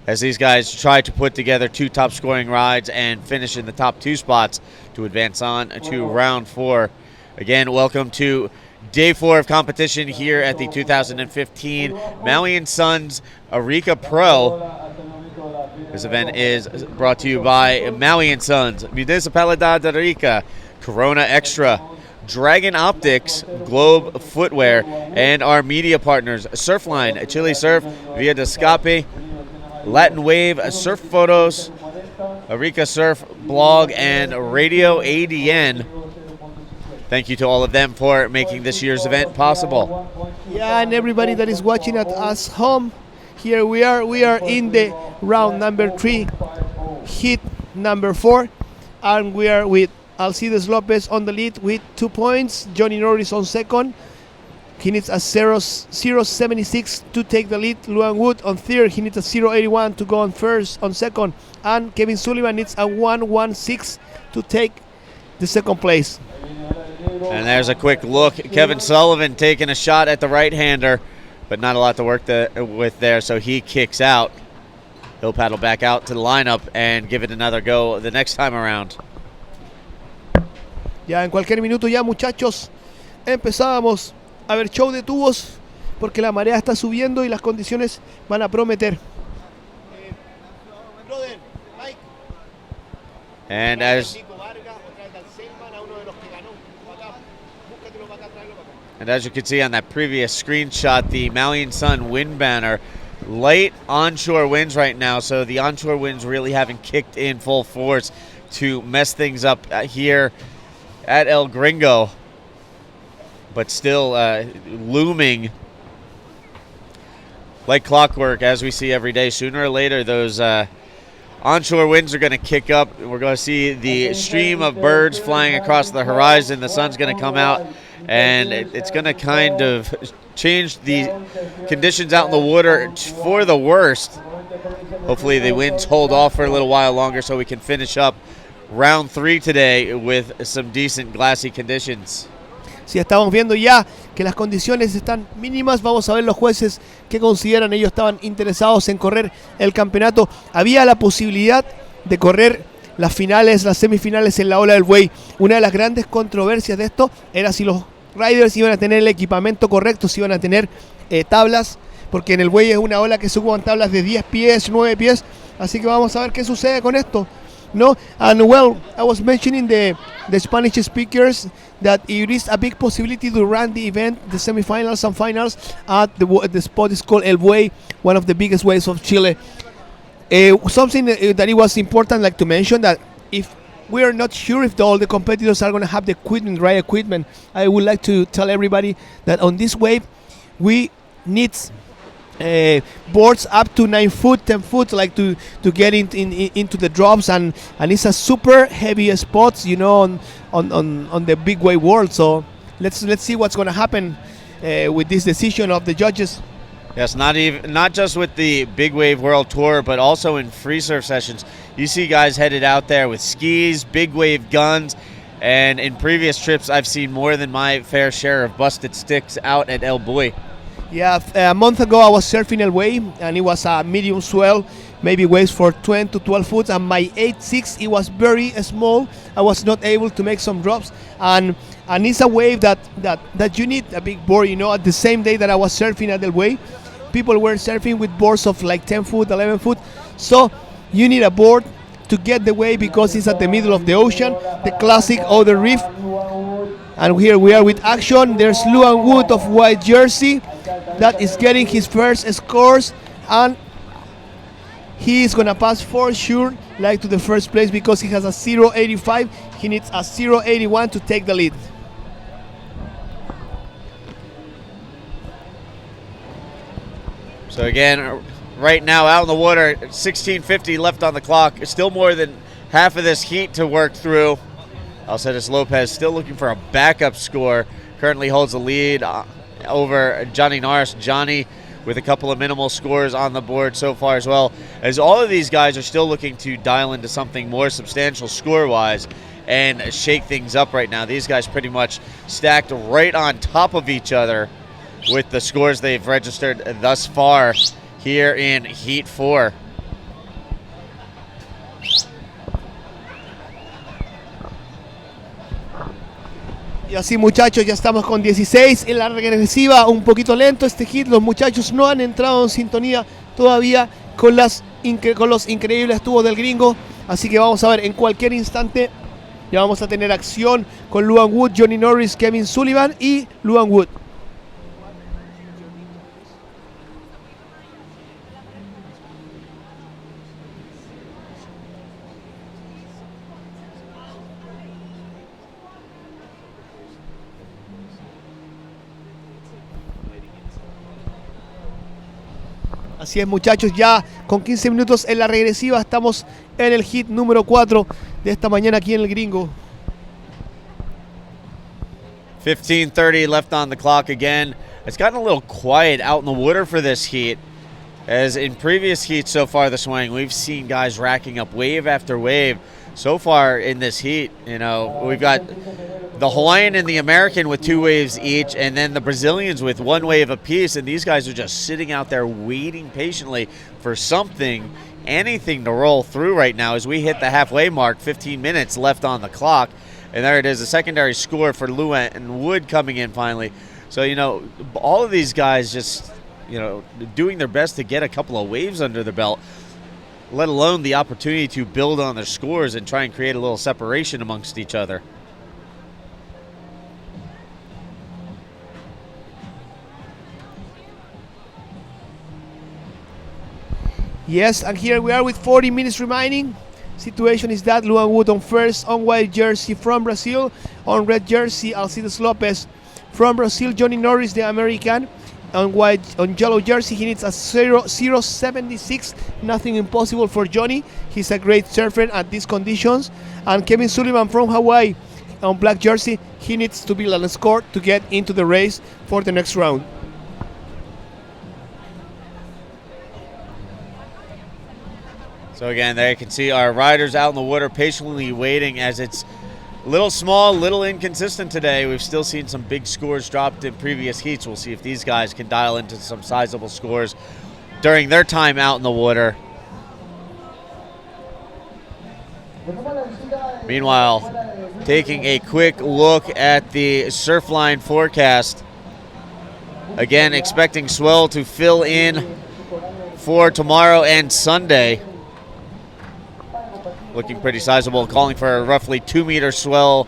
as these guys try to put together 2 top scoring rides and finish in the top 2 spots to advance on to round 4. Again, welcome to Day 4 of competition here at the 2015 Maui & Sons Arica Pro. This event is brought to you by Maui & Sons, Municipalidad de Arica, Corona Extra, Dragon Optics, Globe Footwear, and our media partners, Surfline, Chile Surf, Via de Escape, Latin Wave, Surf Photos, Arica Surf Blog, and Radio ADN. Thank you to all of them for making this year's event possible. Yeah, and everybody that is watching at us home, here we are in the round number 3, hit number 4, and we are with Alcides Lopez on the lead with 2 points, Johnny Norris on second. He needs a 0.76 to take the lead. Luan Wood on third, he needs a 0.81 to go on second, and Kevin Sullivan needs a 1.16 to take the second place. And there's a quick look. Kevin Sullivan taking a shot at the right-hander, but not a lot to work with there, so he kicks out. He'll paddle back out to the lineup and give it another go the next time around. Ya en cualquier minuto ya, muchachos, empezábamos a ver show de tubos porque la marea está subiendo y las condiciones van a prometer. And as you can see on that previous screenshot, the Maui & Sun wind banner, light onshore winds right now, so the onshore winds really haven't kicked in full force to mess things up here at El Gringo, but still looming like clockwork, as we see every day. Sooner or later, those onshore winds are going to kick up. We're going to see the stream of birds flying across the horizon. The sun's going to come out, and it's going to kind of change the conditions out in the water for the worst. Hopefully the winds hold off for a little while longer so we can finish up round 3 today with some decent glassy conditions. Si estamos viendo ya que las condiciones están mínimas, vamos a ver los jueces que consideran. Ellos estaban interesados en correr el campeonato. Había la posibilidad de correr las finales, las semifinales en la ola del buey. Una de las grandes controversias de esto era si los riders iban a tener el equipamiento correcto, si iban a tener tablas, porque en el buey es una ola que se ocupan tablas de 10 pies, 9 pies. Así que vamos a ver qué sucede con esto. No, and well, I was mentioning the Spanish speakers that it is a big possibility to run the event, the semifinals and finals at the spot is called El Buey, one of the biggest waves of Chile. Something that it was important, like to mention, that if we are not sure if all the competitors are going to have the equipment, right equipment, I would like to tell everybody that on this wave we need boards up to 9 foot, 10 foot, like to get into the drops, and it's a super heavy spot, you know, on the big wave world. So let's see what's going to happen with this decision of the judges. Yes, not just with the Big Wave World Tour, but also in free surf sessions. You see guys headed out there with skis, big wave guns, and in previous trips I've seen more than my fair share of busted sticks out at El Buoy. Yeah, a month ago I was surfing El Buoy, and it was a medium swell, maybe waves for 10 to 12 foot, and my 8.6, it was very small. I was not able to make some drops, and it's a wave that you need a big board. You know, at the same day that I was surfing at El Buoy, people were surfing with boards of like 10 foot, 11 foot. So you need a board to get the wave because it's at the middle of the ocean, the classic outer reef. And here we are with action. There's Luan Wood of white jersey that is getting his first scores, and he is gonna pass for sure like to the first place because he has a 0.85. He needs a 0.81 to take the lead. So again, right now out in the water, 16:50 left on the clock. Still more than half of this heat to work through. Alcedes Lopez still looking for a backup score. Currently holds the lead over Johnny Norris. Johnny with a couple of minimal scores on the board so far as well. As all of these guys are still looking to dial into something more substantial score-wise and shake things up right now. These guys pretty much stacked right on top of each other with the scores they've registered thus far here in Heat 4. Y así, muchachos, ya estamos con 16 en la regresiva, un poquito lento este hit. Los muchachos no han entrado en sintonía todavía con los increíbles tubos del gringo, así que vamos a ver, en cualquier instante ya vamos a tener acción con Luan Wood, Johnny Norris, Kevin Sullivan y Luan Wood. Así es, muchachos, ya con 15 minutos en la regresiva estamos en el hit número 4 de esta mañana aquí en el gringo. 15:30 left on the clock again. It's gotten a little quiet out in the water for this heat. As in previous heats so far this morning, we've seen guys racking up wave after wave. So far in this heat, you know, we've got the Hawaiian and the American with 2 waves each, and then the Brazilians with 1 wave apiece, and these guys are just sitting out there waiting patiently for something, anything to roll through right now as we hit the halfway mark, 15 minutes left on the clock. And there it is, a secondary score for Luan and Wood coming in finally. So, you know, all of these guys just, you know, doing their best to get a couple of waves under their belt, let alone the opportunity to build on their scores and try and create a little separation amongst each other. Yes, and here we are with 40 minutes remaining. Situation is that Luan Wood on first, on white jersey from Brazil. On red jersey, Alcedes Lopez from Brazil. Johnny Norris, the American. On yellow jersey, he needs a 0.76. Nothing impossible for Johnny. He's a great surfer at these conditions. And Kevin Sullivan from Hawaii on black jersey, he needs to build a score to get into the race for the next round. So again, there you can see our riders out in the water patiently waiting as it's a little small, little inconsistent today. We've still seen some big scores dropped in previous heats. We'll see if these guys can dial into some sizable scores during their time out in the water. Meanwhile, taking a quick look at the Surfline forecast. Again, expecting swell to fill in for tomorrow and Sunday. Looking pretty sizable, calling for a roughly 2-meter swell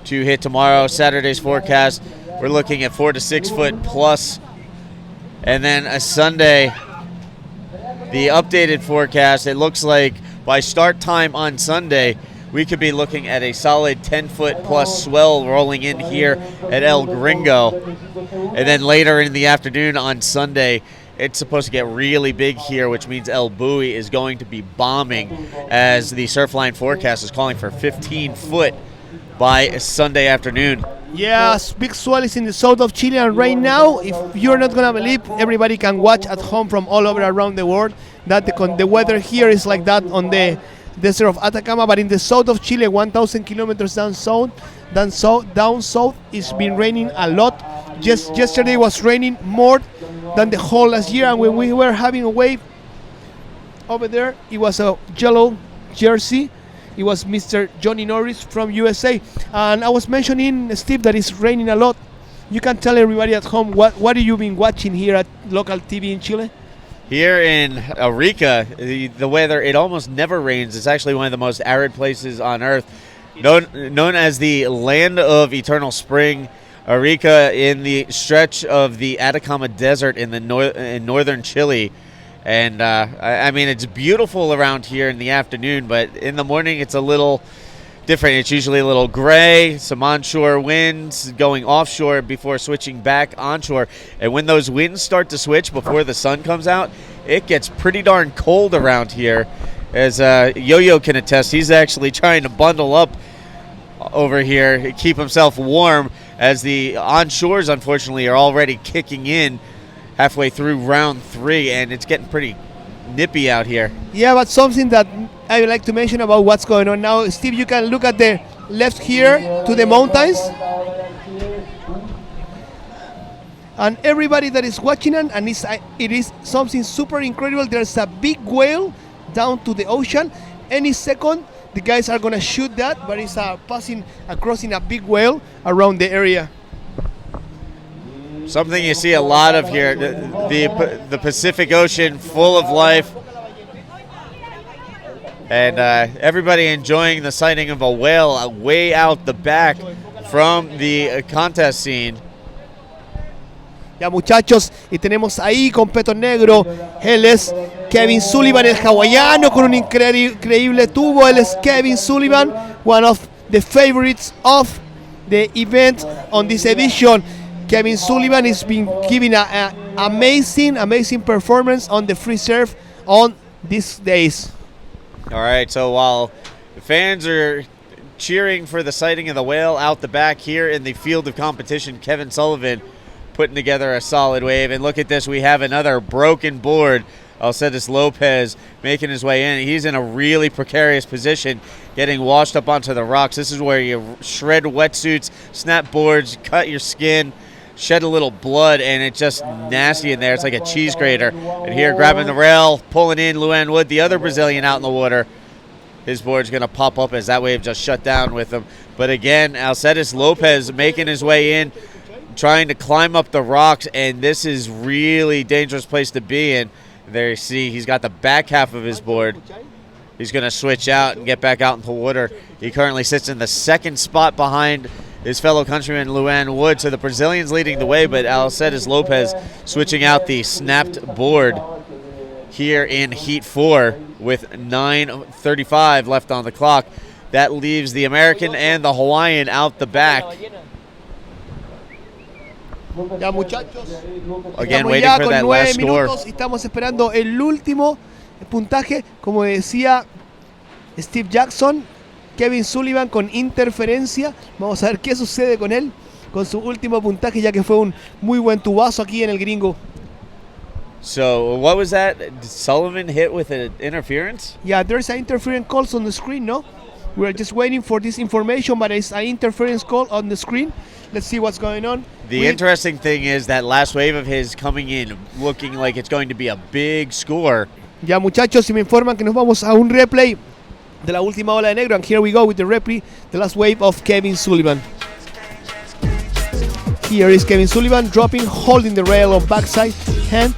to hit tomorrow. Saturday's forecast, we're looking at 4 to 6 foot plus. And then a Sunday, the updated forecast, it looks like by start time on Sunday, we could be looking at a solid 10-foot plus swell rolling in here at El Gringo. And then later in the afternoon on Sunday, it's supposed to get really big here, which means El Buoy is going to be bombing as the Surfline forecast is calling for 15 foot by Sunday afternoon. Yes, big swell is in the south of Chile, and right now, if you're not gonna believe, everybody can watch at home from all over around the world that the weather here is like that on the desert of Atacama, but in the south of Chile, 1,000 kilometers down south, it's been raining a lot. Just yesterday was raining more than the whole last year, and when we were having a wave over there, it was a yellow jersey. It was Mr. Johnny Norris from USA, and I was mentioning, Steve, that it's raining a lot. You can tell everybody at home what have you been watching here at local TV in Chile? Here in Arica, the weather, it almost never rains. It's actually one of the most arid places on earth, known as the land of eternal spring. Arica in the stretch of the Atacama Desert in northern Chile. And I mean, it's beautiful around here in the afternoon, but in the morning it's a little different. It's usually a little gray, some onshore winds going offshore before switching back onshore. And when those winds start to switch before the sun comes out, it gets pretty darn cold around here. As Yo-Yo can attest, he's actually trying to bundle up over here, keep himself warm, as the onshores, unfortunately, are already kicking in halfway through round 3, and it's getting pretty nippy out here. Yeah, but something that I would like to mention about what's going on now, Steve, you can look at the left here to the mountains, and everybody that is watching it is something super incredible. There's a big whale down to the ocean. Any second, the guys are gonna shoot that, but it's crossing a big whale around the area. Something you see a lot of here, the Pacific Ocean, full of life. And everybody enjoying the sighting of a whale way out the back from the contest scene. Ya, muchachos, y tenemos ahí con peto negro, él es Kevin Sullivan, el hawaiano con un increíble tubo. Él es Kevin Sullivan, one of the favorites of the event on this edition. Kevin Sullivan has been giving an amazing performance on the free surf on these days. All right, so while the fans are cheering for the sighting of the whale out the back here in the field of competition, Kevin Sullivan putting together a solid wave. And look at this, we have another broken board. Alcedes Lopez making his way in. He's in a really precarious position, getting washed up onto the rocks. This is where you shred wetsuits, snap boards, cut your skin, shed a little blood, and it's just nasty in there. It's like a cheese grater. And here, grabbing the rail, pulling in Luan Wood, the other Brazilian out in the water. His board's going to pop up as that wave just shut down with him. But again, Alcedes Lopez making his way in, trying to climb up the rocks, and this is really dangerous place to be in. There you see he's got the back half of his board. He's going to switch out and get back out into the water. He currently sits in the second spot behind his fellow countryman Luan Wood. So the Brazilian's leading the way, but Alcedes Lopez switching out the snapped board here in Heat 4 with 9:35 left on the clock. That leaves the American and the Hawaiian out the back. Ya, muchachos, Again, estamos waiting ya for con that 9 last score. minutos y estamos esperando el último puntaje. Como decía Steve Jackson, Kevin Sullivan con interferencia. Vamos a ver qué sucede con él, con su último puntaje, ya que fue un muy buen tubazo aquí en el gringo. So what was that? Did Sullivan hit with an interference? Yeah, there's an interference calls on the screen, no? We're just waiting for this information, but it's an interference call on the screen. Let's see what's going on. The interesting thing is that last wave of his coming in looking like it's going to be a big score. Ya, muchachos, y me informan que nos vamos a un replay de la última ola de negro. And here we go with the replay, the last wave of Kevin Sullivan. Here is Kevin Sullivan dropping, holding the rail on backside hand,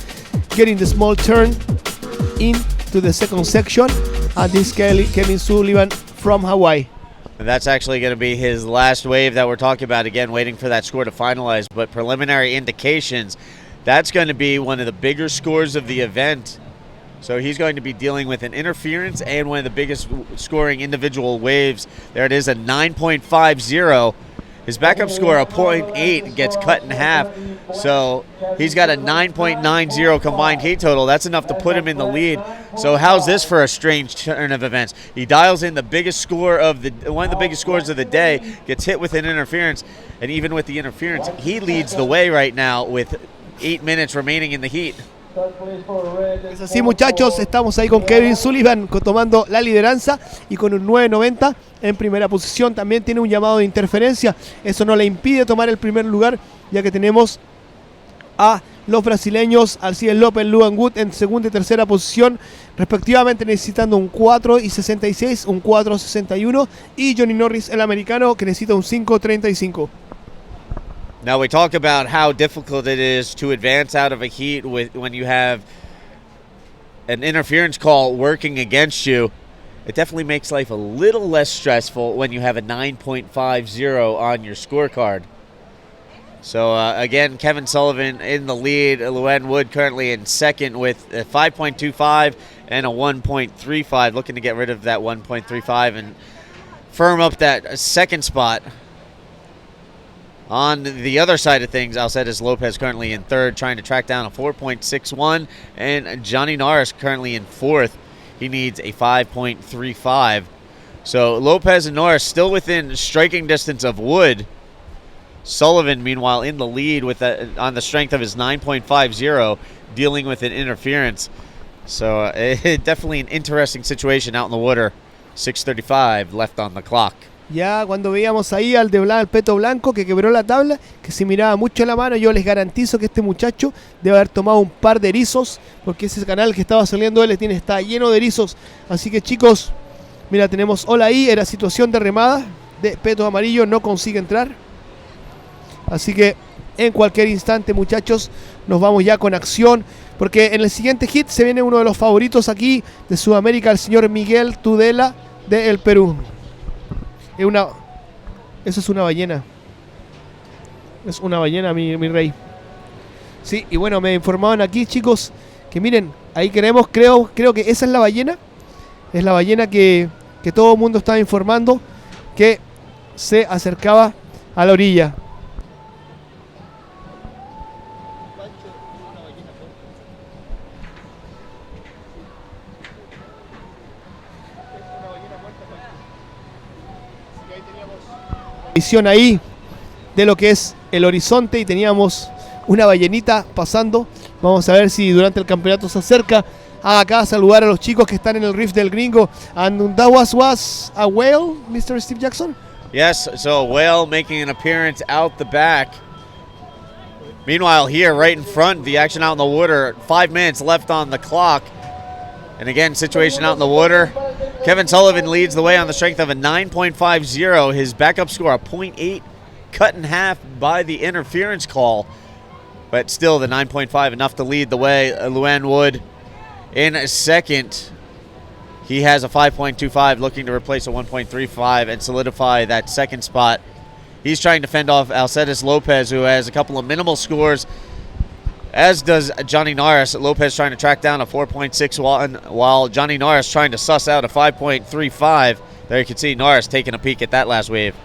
getting the small turn into the second section. And this Kevin Sullivan from Hawaii. And that's actually going to be his last wave that we're talking about. Again, waiting for that score to finalize. But preliminary indications, that's going to be one of the bigger scores of the event. So he's going to be dealing with an interference and one of the biggest scoring individual waves. There it is, a 9.50. His backup score, a 0.8, gets cut in half. So he's got a 9.90 combined heat total. That's enough to put him in the lead. So how's this for a strange turn of events? He dials in the biggest score of one of the biggest scores of the day, gets hit with an interference, and even with the interference, he leads the way right now with 8 minutes remaining in the heat. Third place for red. Es así, muchachos, estamos ahí con Kevin Sullivan tomando la lideranza y con un 9.90 en primera posición. También tiene un llamado de interferencia, eso no le impide tomar el primer lugar, ya que tenemos a los brasileños Alcides López, Luan Wood en segunda y tercera posición, respectivamente, necesitando un 4.66, un 4.61, y Johnny Norris, el americano, que necesita un 5.35. Now we talk about how difficult it is to advance out of a heat when you have an interference call working against you. It definitely makes life a little less stressful when you have a 9.50 on your scorecard. So again, Kevin Sullivan in the lead. Luan Wood currently in second with a 5.25 and a 1.35. Looking to get rid of that 1.35 and firm up that second spot. On the other side of things, Alcides Lopez currently in third, trying to track down a 4.61, and Johnny Norris currently in fourth. He needs a 5.35. So Lopez and Norris still within striking distance of Wood. Sullivan, meanwhile, in the lead with on the strength of his 9.50, dealing with an interference. So definitely an interesting situation out in the water. 6:35 left on the clock. Ya cuando veíamos ahí al al peto blanco que quebró la tabla, que se miraba mucho la mano, yo les garantizo que este muchacho debe haber tomado un par de erizos, porque ese canal que estaba saliendo él está lleno de erizos. Así que, chicos, mira, tenemos hola ahí, era situación de remada, de peto amarillo, no consigue entrar. Así que en cualquier instante, muchachos, nos vamos ya con acción, porque en el siguiente hit se viene uno de los favoritos aquí de Sudamérica, el señor Miguel Tudela del Perú. Eso es una ballena. Es una ballena, mi rey. Sí, y bueno, me informaban aquí, chicos, que miren, ahí creo que esa es la ballena. Es la ballena que todo el mundo estaba informando que se acercaba a la orilla. Visión ahí de lo que es el horizonte y teníamos una ballenita pasando. Vamos a ver si durante el campeonato se acerca a acá a saludar a los chicos que están en el Reef del Gringo. And that was a whale, Mr. Steve Jackson? Yes, so a whale making an appearance out the back. Meanwhile, here right in front, the action out in the water, 5 minutes left on the clock. And again, situation out in the water. Kevin Sullivan leads the way on the strength of a 9.50. His backup score, a 0.8, cut in half by the interference call. But still, the 9.5 enough to lead the way. Luan Wood in second. He has a 5.25, looking to replace a 1.35 and solidify that second spot. He's trying to fend off Alcides Lopez, who has a couple of minimal scores, as does Johnny Norris. Lopez trying to track down a 4.61, while Johnny Norris trying to suss out a 5.35. There you can see Norris taking a peek at that last wave.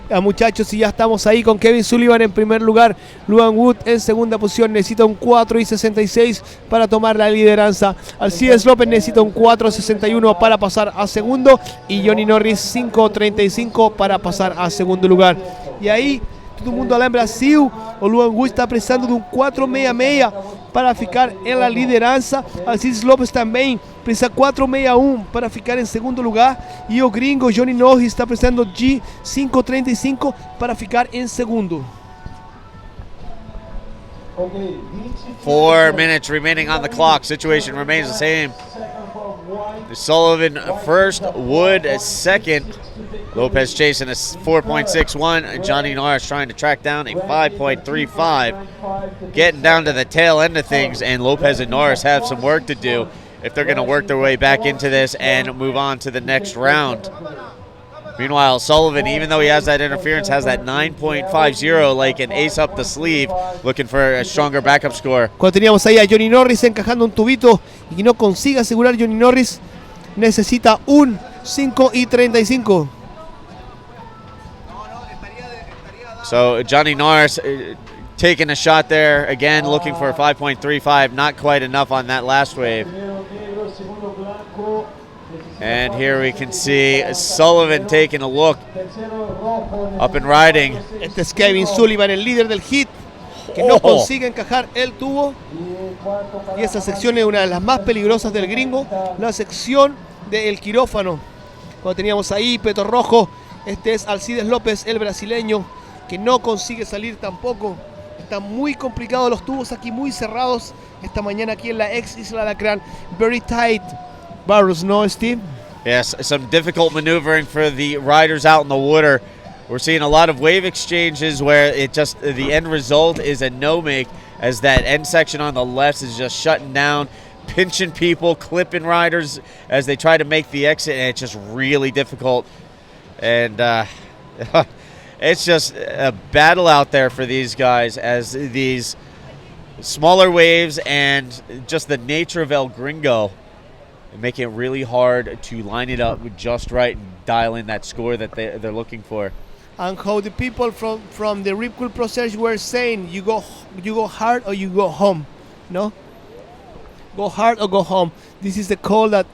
Ya, muchachos, y ya estamos ahí con Kevin Sullivan en primer lugar, Luan Wood en segunda posición, necesita un 4.66 para tomar la lideranza. Alcides López necesita un 4.61 para pasar a segundo y Johnny Norris 5.35 para pasar a segundo lugar. Y ahí todo mundo lá em Brasil, o Luan Wood está precisando de um 4.66 para ficar em la liderança. Alcides Lopes também precisa 4.61 para ficar em segundo lugar. E o gringo Johnny Norris está precisando de 5.35 para ficar em segundo. 4 minutes remaining on the clock. Situation remains the same. Sullivan first, Wood second. Lopez chasing a 4.61. Johnny Norris trying to track down a 5.35. Getting down to the tail end of things, and Lopez and Norris have some work to do if they're going to work their way back into this and move on to the next round. Meanwhile, Sullivan, even though he has that interference, has that 9.50 like an ace up the sleeve, looking for a stronger backup score. Cuando teníamos ahí a Johnny Norris encajando un tubito y no consigue asegurar, Johnny Norris necesita un 5.35. So Johnny Norris taking a shot there, again looking for a 5.35, not quite enough on that last wave. And here we can see Sullivan taking a look, up and riding. Este es Kevin Sullivan, el líder del hit. que no consigue encajar el tubo. Y esa sección es una de las más peligrosas del gringo, la sección del quirófano. Cuando teníamos ahí Peto Rojo, este es Alcides López, el brasileño, que no consigue salir tampoco. Están muy complicados los tubos aquí, muy cerrados esta mañana aquí en la ex Isla Alacrán. Very tight barrels, ¿no, Steve? Yes, some difficult maneuvering for the riders out in the water. We're seeing a lot of wave exchanges where it just the end result is a no-make, as that end section on the left is just shutting down, pinching people, clipping riders as they try to make the exit, and it's just really difficult. And it's just a battle out there for these guys as these smaller waves and just the nature of El Gringo make it really hard to line it up just right and dial in that score that they're looking for. And how the people from the Rip Curl process were saying, you go hard or you go home, no? Go hard or go home. This is the call that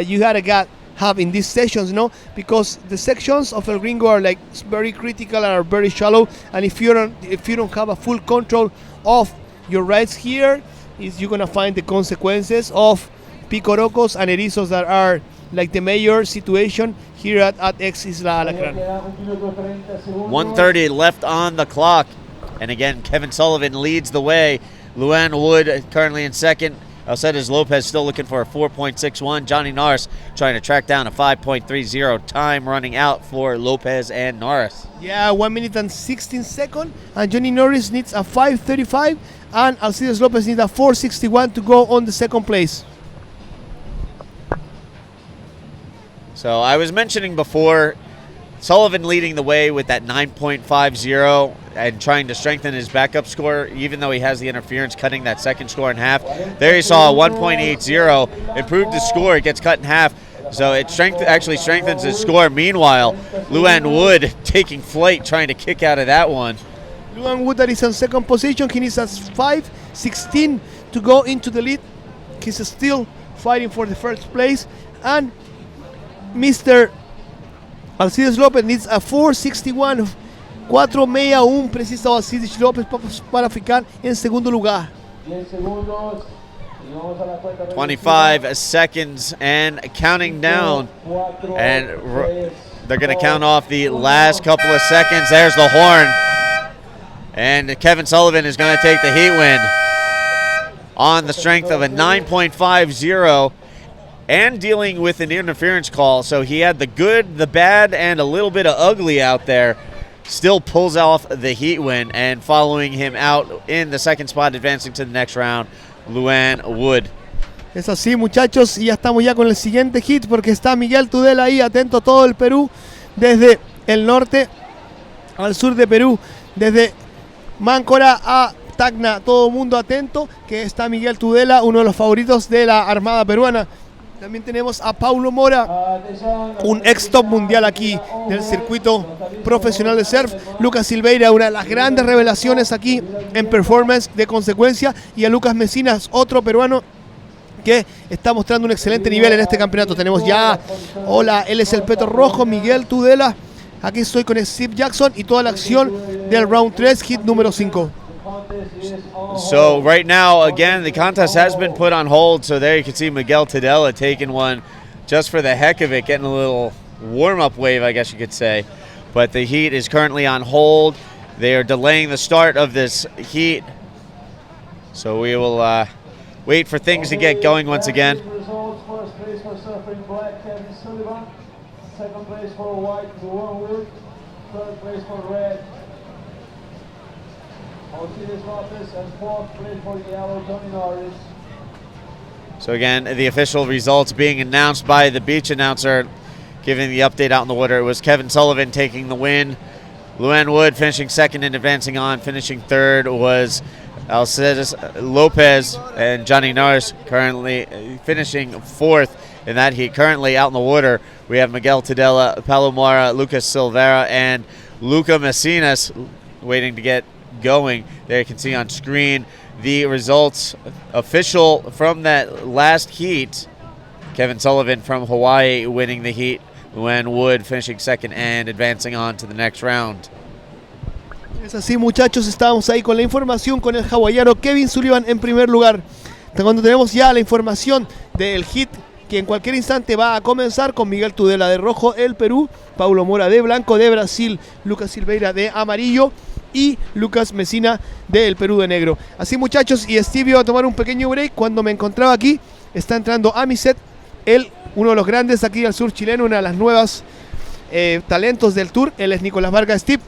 you gotta have in these sessions, no? Because the sections of El Gringo are like very critical and are very shallow, and if you don't have a full control of your rides here, you're gonna find the consequences of picorocos and erizos that are like the major situation here at ex Isla Alacrán. 1:30 left on the clock, and again Kevin Sullivan leads the way. Luan Wood currently in second. Alcides Lopez still looking for a 4.61. Johnny Norris trying to track down a 5.30. Time running out for Lopez and Norris. Yeah, 1 minute and 16 seconds. And Johnny Norris needs a 5.35. And Alcides Lopez needs a 4.61 to go on the second place. So I was mentioning before, Sullivan leading the way with that 9.50 and trying to strengthen his backup score, even though he has the interference, cutting that second score in half. There you saw a 1.80, improved his score, it gets cut in half. So it actually strengthens his score. Meanwhile, Luan Wood taking flight, trying to kick out of that one. Luan Wood that is in second position, he needs a 5.16 to go into the lead. He's still fighting for the first place. And Mr. Alcides López needs a 4.61, 4.61 precisa Alcides López para ficar en segundo lugar. 25 seconds and counting down, and they're going to count off the last couple of seconds. There's the horn, and Kevin Sullivan is going to take the heat win on the strength of a 9.50. And dealing with an interference call. So he had the good, the bad, and a little bit of ugly out there. Still pulls off the heat win, and following him out in the second spot, advancing to the next round, Luan Wood. Es así, muchachos, y ya estamos ya con el siguiente hit, porque está Miguel Tudela ahí, atento a todo el Perú, desde el norte al sur de Perú, desde Máncora a Tacna, todo el mundo atento, que está Miguel Tudela, uno de los favoritos de la Armada Peruana. También tenemos a Paulo Mora, un ex top mundial aquí del circuito profesional de surf. Lucas Silveira, una de las grandes revelaciones aquí en performance de consecuencia. Y a Lucas Mecinas, otro peruano que está mostrando un excelente nivel en este campeonato. Tenemos ya, hola, él es el Peto Rojo, Miguel Tudela. Aquí estoy con Steve Jackson y toda la acción del round 3, hit número 5. So right now, again, the contest has been put on hold. So there you can see Miguel Tudela taking one just for the heck of it, getting a little warm-up wave, I guess you could say. But the heat is currently on hold. They are delaying the start of this heat. So we will wait for things to get going once again. First place for surfing black, Kevin Sullivan. Second place for white, Luan Wood. Third place for red, Alcides Lopez, and fourth place for yellow, Johnny Norris. So again, the official results being announced by the beach announcer, giving the update out in the water. It was Kevin Sullivan taking the win. Luan Wood finishing second and advancing on. Finishing third was Alcides Lopez, and Johnny Norris currently finishing fourth in that heat. Currently out in the water, we have Miguel Tudela, Paulo Mora, Lucas Silveira, and Luca Mecinas waiting to get going. There you can see on screen the results official from that last heat. Kevin Sullivan from Hawaii winning the heat. Luan Wood finishing second and advancing on to the next round. Es así, muchachos, estábamos ahí con la información con el hawaiano Kevin Sullivan en primer lugar. Cuando tenemos ya la información del hit que en cualquier instante va a comenzar con Miguel Tudela de rojo, el Perú, Paulo Mora de blanco de Brasil, Lucas Silveira de amarillo y Lucas Mesina del Perú de negro. Así, muchachos, y Stevie va a tomar un pequeño break. Cuando me encontraba aquí, está entrando a mi set, uno de los grandes aquí al sur chileno, una de las nuevas talentos del tour. Él es Nicolás Vargas. Steve.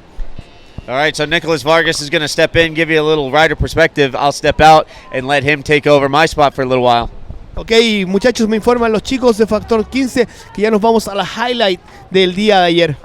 All right, so Nicholas Vargas is going to step in, give you a little rider perspective. I'll step out and let him take over my spot for a little while. Ok, muchachos, me informan los chicos de Factor 15 que ya nos vamos a la highlight del día de ayer.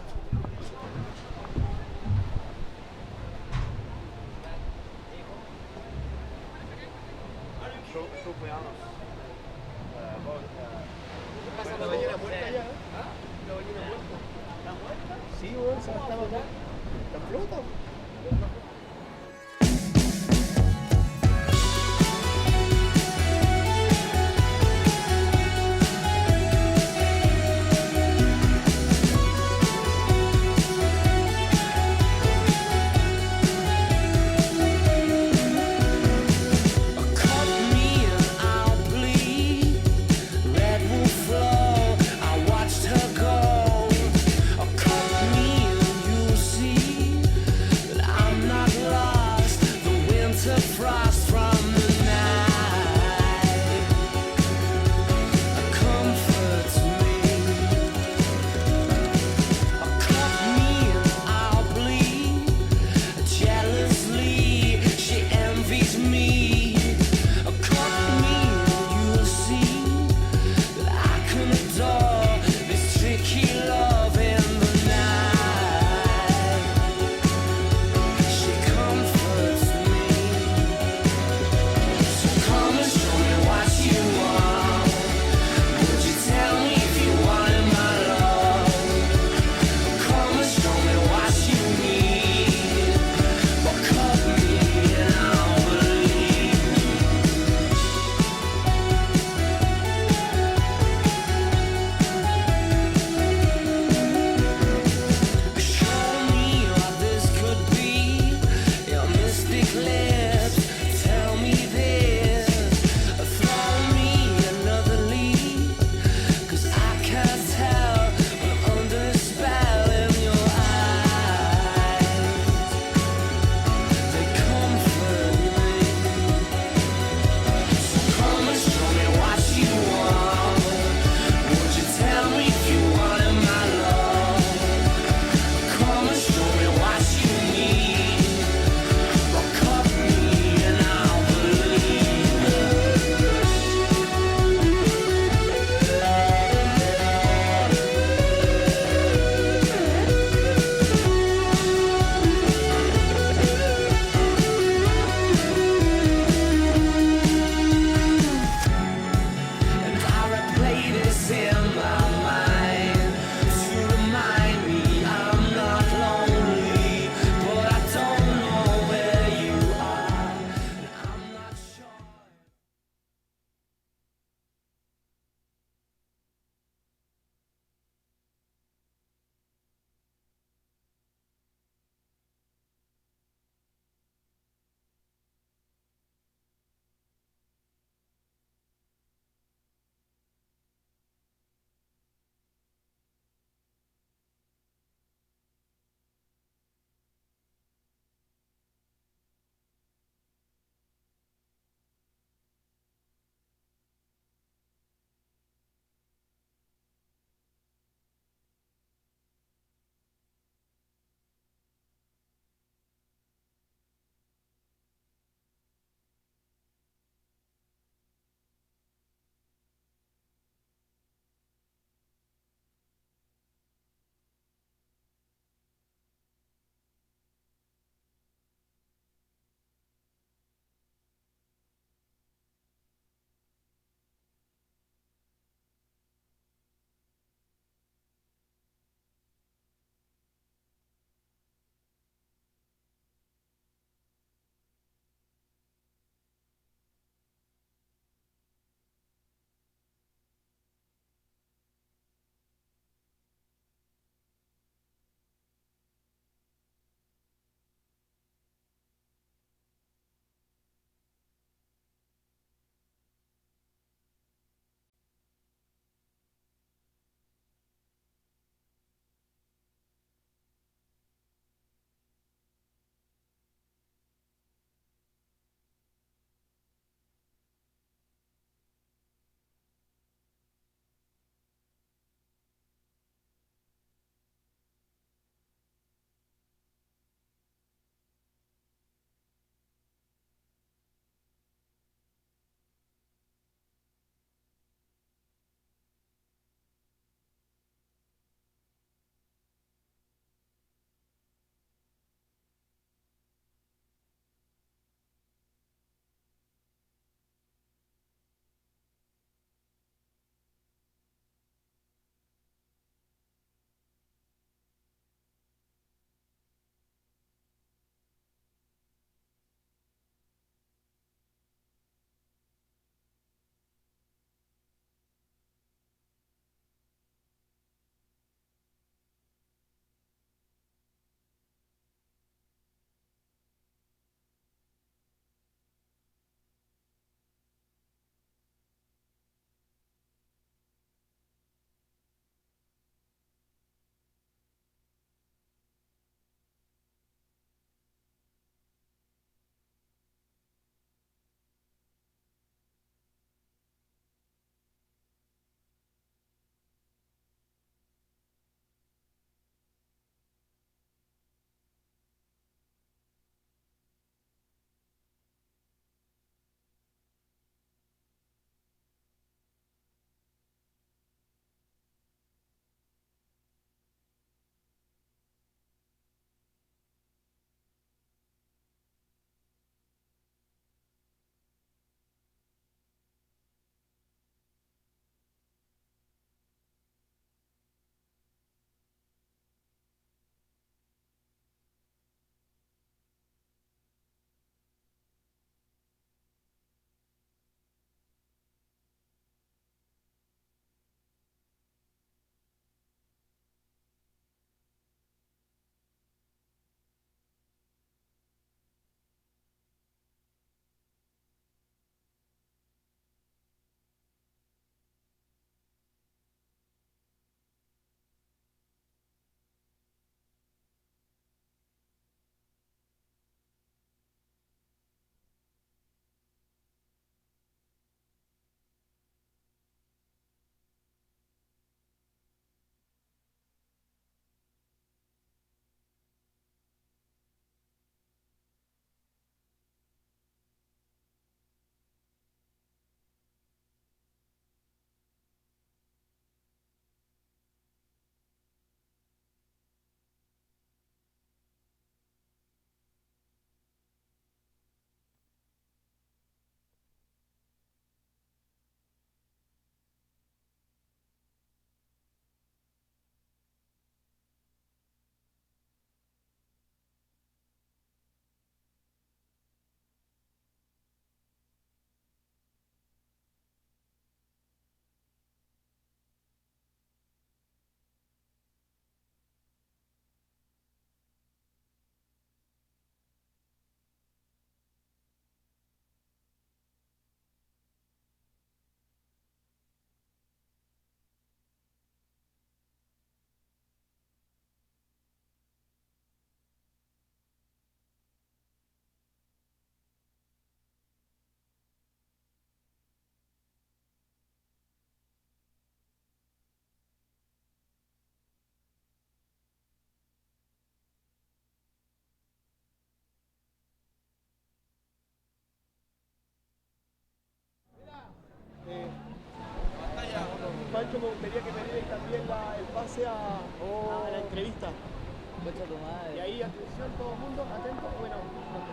Y ahí, atención, todo el mundo, atento. Bueno,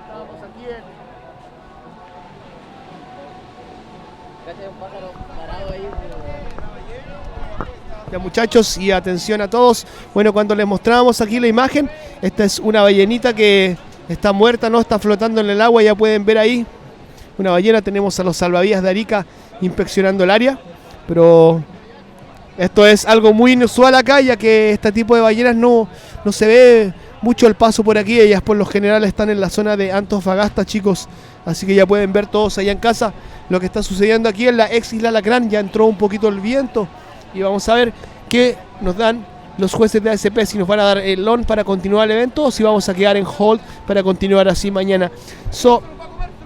estábamos aquí en... Un pájaro parado ahí. Ya, muchachos, y atención a todos. Bueno, cuando les mostrábamos aquí la imagen, esta es una ballenita que está muerta, no está flotando en el agua, ya pueden ver ahí una ballena. Tenemos a los salvavidas de Arica inspeccionando el área, pero esto es algo muy inusual acá, ya que este tipo de ballenas no se ve mucho el paso por aquí. Ellas por lo general están en la zona de Antofagasta, chicos, así que ya pueden ver todos allá en casa lo que está sucediendo aquí en la ex Isla Lacrán. Ya entró un poquito el viento y vamos a ver qué nos dan los jueces de ASP, si nos van a dar el on para continuar el evento o si vamos a quedar en hold para continuar así mañana. So,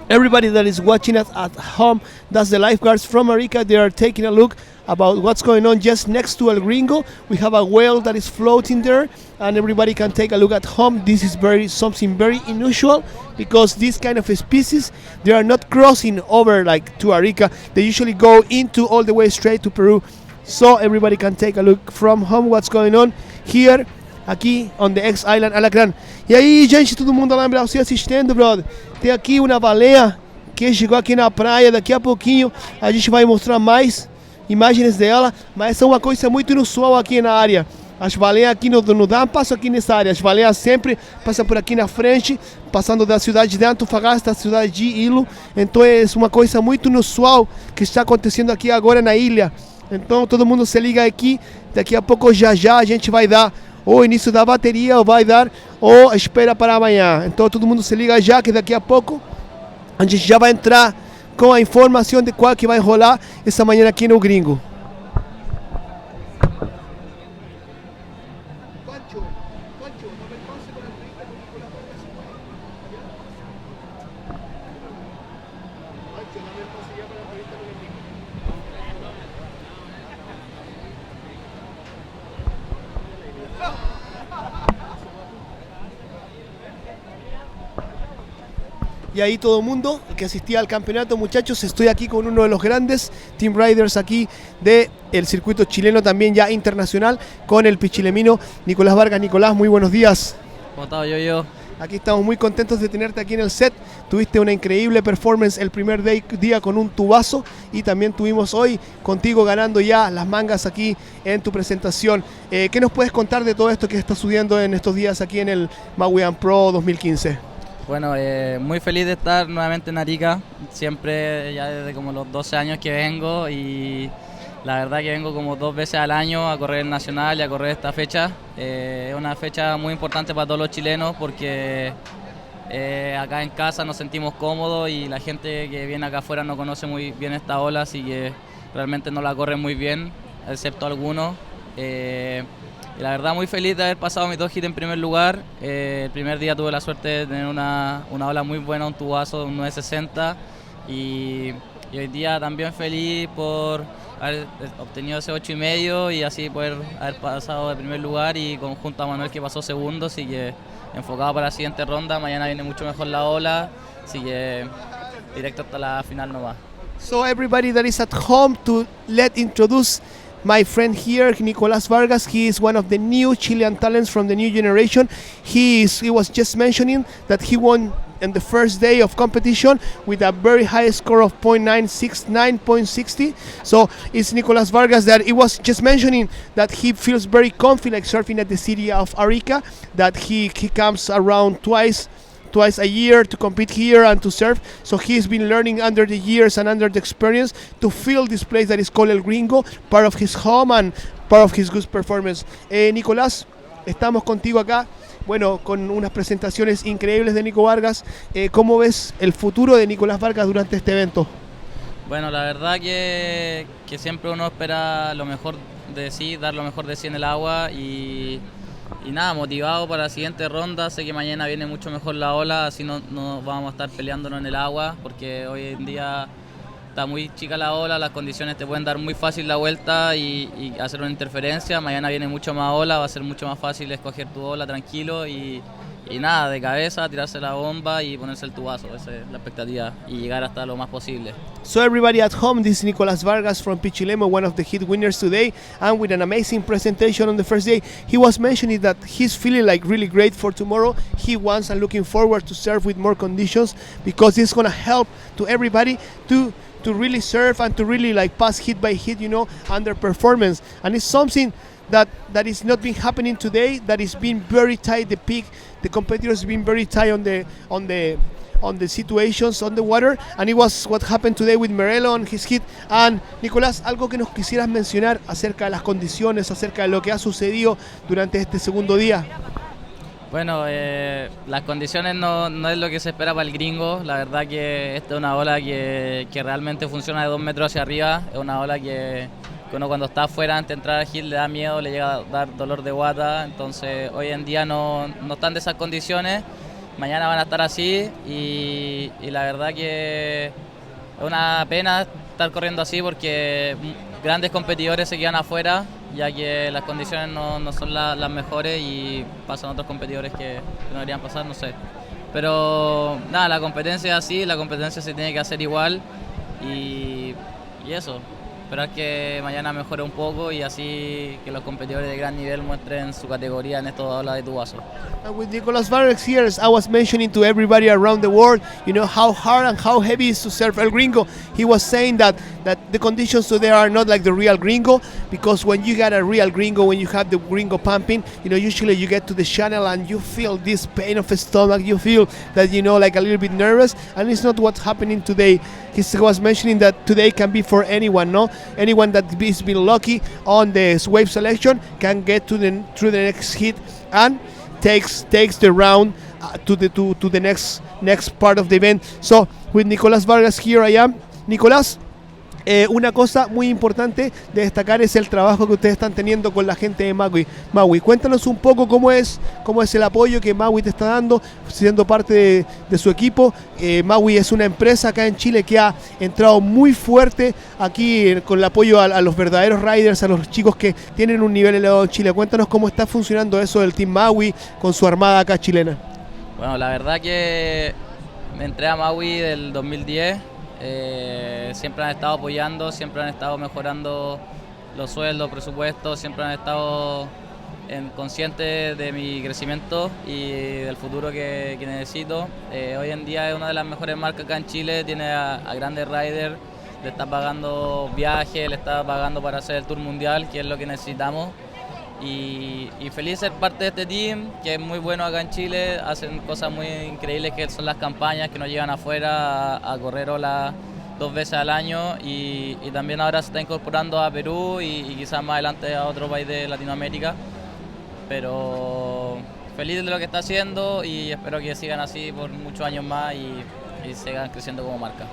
everybody that is watching us at home, that's the lifeguards from Arica. They are taking a look about what's going on just next to El Gringo. We have a whale that is floating there, and everybody can take a look at home. This is something very unusual, because this kind of species, they are not crossing over like to Arica. They usually go into all the way straight to Peru. So everybody can take a look from home what's going on here, aqui on the ex-island Alacrán. E aí, gente, todo mundo lá em Brasil assistindo, brother. Tem aqui uma baleia que chegou aqui na praia. Daqui a pouquinho a gente vai mostrar mais imagens dela, mas é uma coisa muito inusual aqui na área. As baleias aqui não dão passo aqui nessa área. As baleias sempre passam por aqui na frente, passando da cidade de Antofagasta à cidade de Ilo. Então é uma coisa muito inusual que está acontecendo aqui agora na ilha. Então todo mundo se liga aqui. Daqui a pouco já a gente vai dar o início da bateria, ou vai dar ou espera para amanhã. Então todo mundo se liga já, que daqui a pouco a gente já vai entrar com a informação de qual que vai rolar essa manhã aqui no Gringo. Y ahí todo el mundo que asistía al campeonato, muchachos, estoy aquí con uno de los grandes team riders aquí del circuito chileno, también ya internacional, con el pichilemino Nicolás Vargas. Nicolás, muy buenos días. ¿Cómo estás, yo? Aquí estamos muy contentos de tenerte aquí en el set. Tuviste una increíble performance el primer día con un tubazo, y también tuvimos hoy contigo ganando ya las mangas aquí en tu presentación. ¿Qué nos puedes contar de todo esto que está sucediendo en estos días aquí en el Maui Pro 2015? Bueno, muy feliz de estar nuevamente en Arica, siempre ya desde como los 12 años que vengo, y la verdad que vengo como 2 veces al año a correr el Nacional y a correr esta fecha. Es una fecha muy importante para todos los chilenos porque acá en casa nos sentimos cómodos y la gente que viene acá afuera no conoce muy bien esta ola, así que realmente no la corren muy bien, excepto algunos. Y la verdad muy feliz de haber pasado mis 2 hits en primer lugar. El primer día tuve la suerte de tener una ola muy buena, un tubazo de un 960, y hoy día también feliz por haber obtenido ese 8,5 y así poder haber pasado de primer lugar, y junto a Manuel que pasó segundo, así que enfocado para la siguiente ronda. Mañana viene mucho mejor la ola, así que directo hasta la final nomás. So everybody that is at home, to introduce my friend here, Nicolás Vargas. He is one of the new Chilean talents from the new generation. He was just mentioning that he won in the first day of competition with a very high score of 0.960. So it's Nicolás Vargas that he was just mentioning that he feels very comfy like surfing at the city of Arica, that he comes around twice a year to compete here and to surf. So he's been learning under the years and under the experience to feel this place that is called El Gringo, part of his home and part of his good performance. Nicolás, estamos contigo acá, bueno, con unas presentaciones increíbles de Nico Vargas. ¿Cómo ves el futuro de Nicolás Vargas durante este evento? Bueno, la verdad que siempre uno espera lo mejor de sí, dar lo mejor de sí en el agua, y nada, motivado para la siguiente ronda. Sé que mañana viene mucho mejor la ola, así no vamos a estar peleándonos en el agua, porque hoy en día está muy chica la ola, las condiciones te pueden dar muy fácil la vuelta y hacer una interferencia. Mañana viene mucho más ola, va a ser mucho más fácil escoger tu ola tranquilo y Y nada, de cabeza, tirarse la bomba y ponerse el tubazo, esa es la expectativa, y llegar hasta lo más posible. So everybody at home, this is Nicolas Vargas from Pichilemu, one of the hit winners today, and with an amazing presentation on the first day. He was mentioning that he's feeling like really great for tomorrow. He wants and looking forward to serve with more conditions because it's gonna help to everybody to really serve and to really like pass hit by hit, you know, under performance. And it's something that is not been happening today. That is being very tight. The peak, the competitors been very tight on the situations on the water, and it was what happened today with Merello on his hit. And Nicolás, algo que nos quisieras mencionar acerca de las condiciones, acerca de lo que ha sucedido durante este segundo día. Bueno, las condiciones no es lo que se espera para el gringo. La verdad que esta es una ola que realmente funciona de 2 metros hacia arriba. Es una ola que uno cuando está afuera antes de entrar al hit le da miedo, le llega a dar dolor de guata. Entonces hoy en día no están de esas condiciones. Mañana van a estar así y la verdad que es una pena estar corriendo así porque grandes competidores se quedan afuera, ya que las condiciones no son las mejores y pasan otros competidores que no deberían pasar, no sé. Pero nada, la competencia es así, la competencia se tiene que hacer igual y eso. Esperar que mañana mejore un poco y así que los competidores de gran nivel muestren su categoría en estos olas de tubazo. And with Nicolas Vargas here, as I was mentioning to everybody around the world, you know how hard and how heavy it is to surf El Gringo. He was saying that the conditions today are not like the real Gringo, because when you got a real Gringo, when you have the Gringo pumping, you know, usually you get to the channel and you feel this pain of the stomach, you feel that, you know, like a little bit nervous, and it's not what's happening today. He was mentioning that today can be for anyone, no? Anyone that has been lucky on the wave selection can get through the next hit and takes the round to the next part of the event. So with Nicolas Vargas here I am. Nicolás, una cosa muy importante de destacar es el trabajo que ustedes están teniendo con la gente de Maui. Cuéntanos un poco cómo es el apoyo que Maui te está dando, siendo parte de su equipo. Maui es una empresa acá en Chile que ha entrado muy fuerte aquí con el apoyo a los verdaderos riders, a los chicos que tienen un nivel elevado en Chile. Cuéntanos cómo está funcionando eso del Team Maui con su armada acá chilena. Bueno, la verdad que me entré a Maui del 2010. Siempre han estado apoyando, siempre han estado mejorando los sueldos, presupuestos, siempre han estado conscientes de mi crecimiento y del futuro que necesito. Hoy en día es una de las mejores marcas acá en Chile, tiene a grandes riders, le está pagando viajes, le está pagando para hacer el Tour Mundial, que es lo que necesitamos. Y feliz de ser parte de este team, que es muy bueno acá en Chile, hacen cosas muy increíbles que son las campañas que nos llevan afuera a correr olas 2 veces al año y también ahora se está incorporando a Perú y quizás más adelante a otro país de Latinoamérica, pero feliz de lo que está haciendo y espero que sigan así por muchos años más y sigan creciendo como marca.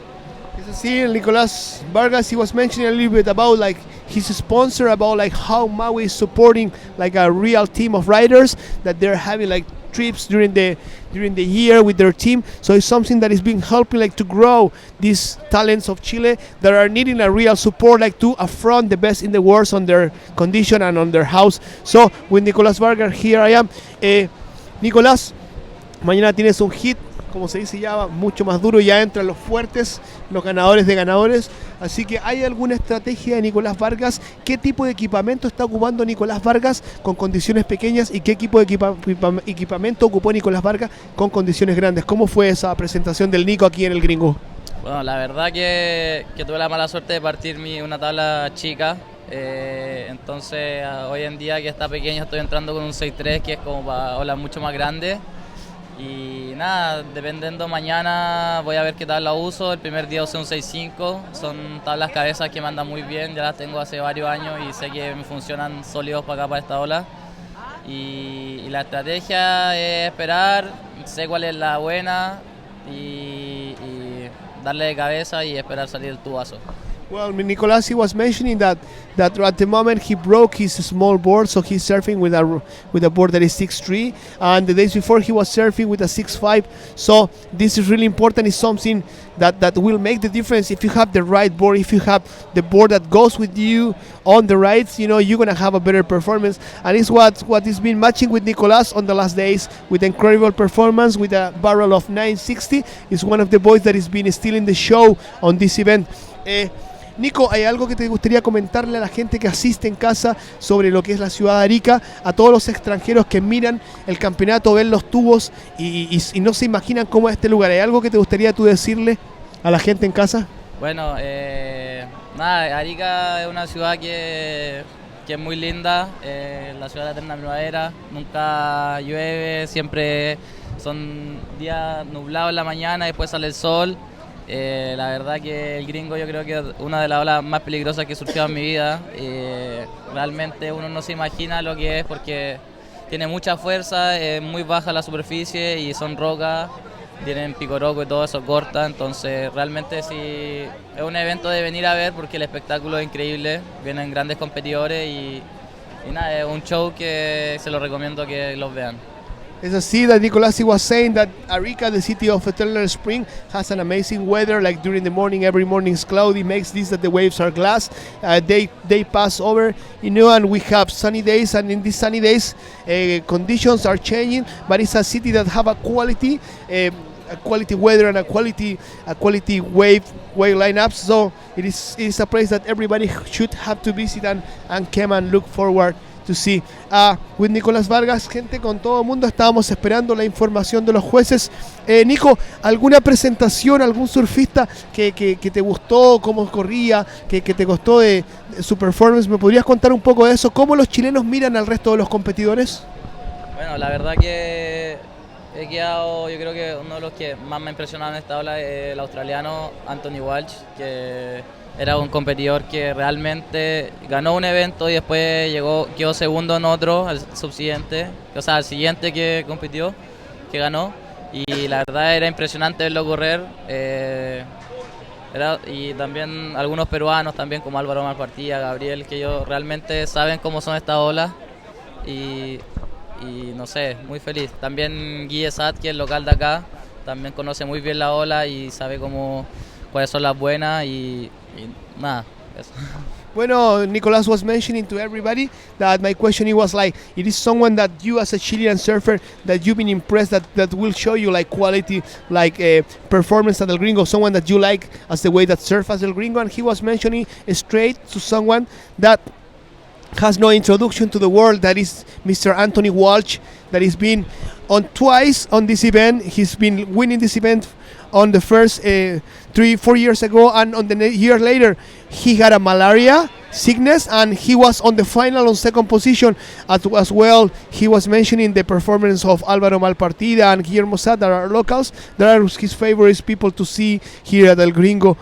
See, Nicolas Vargas, he was mentioning a little bit about like his sponsor, about like how Maui is supporting like a real team of riders, that they're having like trips during the year with their team. So it's something that is being helping like to grow these talents of Chile that are needing a real support, like to affront the best in the world on their condition and on their house. So with Nicolas Vargas, here I am. Nicolás, mañana tienes un hit, como se dice ya mucho más duro, ya entran los fuertes, los ganadores de ganadores. Así que ¿hay alguna estrategia de Nicolás Vargas? ¿Qué tipo de equipamiento está ocupando Nicolás Vargas con condiciones pequeñas y qué tipo de equipamiento ocupó Nicolás Vargas con condiciones grandes? ¿Cómo fue esa presentación del Nico aquí en el Gringo? Bueno, la verdad que tuve la mala suerte de partir una tabla chica. Entonces hoy en día que está pequeño estoy entrando con un 6.3 que es como para olas mucho más grandes. Y nada, dependiendo mañana voy a ver qué tabla uso. El primer día usé un 6.5, son tablas cabezas que me andan muy bien, ya las tengo hace varios años y sé que me funcionan sólidos para acá, para esta ola. Y la estrategia es esperar, sé cuál es la buena y darle de cabeza y esperar salir el tubazo. Well, Nicolas, he was mentioning that at the moment he broke his small board, so he's surfing with a board that is 6'3", and the days before he was surfing with a 6'5". So this is really important. It's something that will make the difference if you have the right board, if you have the board that goes with you on the rides. You know, you're gonna have a better performance, and it's what has been matching with Nicolas on the last days with incredible performance with a barrel of 960. Is one of the boys that has been stealing the show on this event. Nico, ¿hay algo que te gustaría comentarle a la gente que asiste en casa sobre lo que es la ciudad de Arica, a todos los extranjeros que miran el campeonato, ven los tubos y no se imaginan cómo es este lugar? ¿Hay algo que te gustaría tú decirle a la gente en casa? Bueno, nada, Arica es una ciudad que es muy linda, la ciudad de eterna primavera, nunca llueve, siempre son días nublados en la mañana y después sale el sol. La verdad que el gringo yo creo que es una de las olas más peligrosas que he surfeado en mi vida. Realmente uno no se imagina lo que es porque tiene mucha fuerza, es muy baja la superficie y son rocas, tienen picoroco y todo eso corta, entonces realmente sí es un evento de venir a ver porque el espectáculo es increíble, vienen grandes competidores y nada, es un show que se lo recomiendo que los vean. It's a sea that Nicolas was saying that Arica, the city of eternal spring, has an amazing weather. Like during the morning, every morning is cloudy, makes this that the waves are glass. They pass over, you know, and we have sunny days. And in these sunny days, conditions are changing. But it's a city that have a quality weather and a quality wave lineups. So it is a place that everybody should have to visit and come and look forward to see. With Nicolás Vargas, gente, con todo el mundo estábamos esperando la información de los jueces. Nico, ¿alguna presentación, algún surfista que te gustó, cómo corría, que te gustó de su performance? ¿Me podrías contar un poco de eso? ¿Cómo los chilenos miran al resto de los competidores? Bueno, la verdad que he quedado, yo creo que uno de los que más me ha impresionado en esta ola es el australiano Anthony Walsh, que era un competidor que realmente ganó un evento y después quedó segundo en otro, al subsiguiente, o sea, al siguiente que compitió, que ganó. Y la verdad era impresionante verlo correr. Y también algunos peruanos, también como Álvaro Malpartida, Gabriel, que ellos realmente saben cómo son estas olas. Y no sé, muy feliz. También Guille Sad, que es local de acá, también conoce muy bien la ola y sabe cuáles son las buenas y nada, eso. Bueno, Nicolas was mentioning to everybody that my question was like, it is someone that you as a Chilean surfer that you've been impressed that will show you like quality, like performance at El Gringo, someone that you like as the way that surf as El Gringo, and he was mentioning straight to someone that has no introduction to the world, that is Mr. Anthony Walsh, that has been on twice on this event. He's been winning this event on the first 3-4 years ago, and on the year later he had a malaria sickness and he was on the final on second position as well. He was mentioning the performance of Álvaro Malpartida and Guillermo Sad, that are locals, that are his favorite people to see here at El Gringo.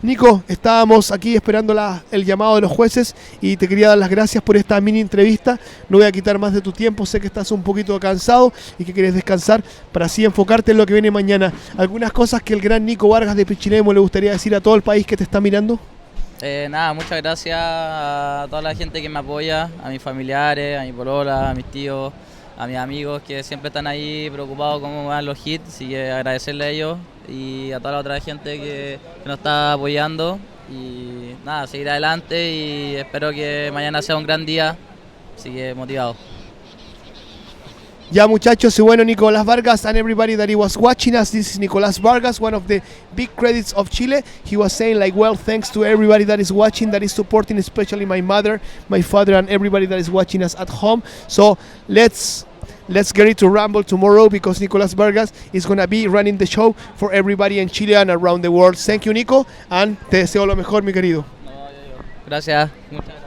Nico, estábamos aquí esperando el llamado de los jueces y te quería dar las gracias por esta mini entrevista. No voy a quitar más de tu tiempo, sé que estás un poquito cansado y que quieres descansar para así enfocarte en lo que viene mañana. ¿Algunas cosas que el gran Nico Vargas de Pichilemu le gustaría decir a todo el país que te está mirando? Nada, muchas gracias a toda la gente que me apoya, a mis familiares, a mi polola, a mis tíos, a mis amigos que siempre están ahí preocupados cómo van los hits, así que agradecerle a ellos y a toda la otra gente que nos está apoyando y nada, seguir adelante y espero que mañana sea un gran día, así que motivado. Ya muchachos, y bueno, Nicolás Vargas and everybody that he was watching us, this is Nicolás Vargas, one of the big credits of Chile. He was saying like, well, thanks to everybody that is watching, that is supporting, especially my mother, my father, and everybody that is watching us at home. So let's get ready to rumble tomorrow because Nicolás Vargas is going to be running the show for everybody in Chile and around the world. Thank you, Nico, and te deseo lo mejor, mi querido. Gracias, muchas gracias.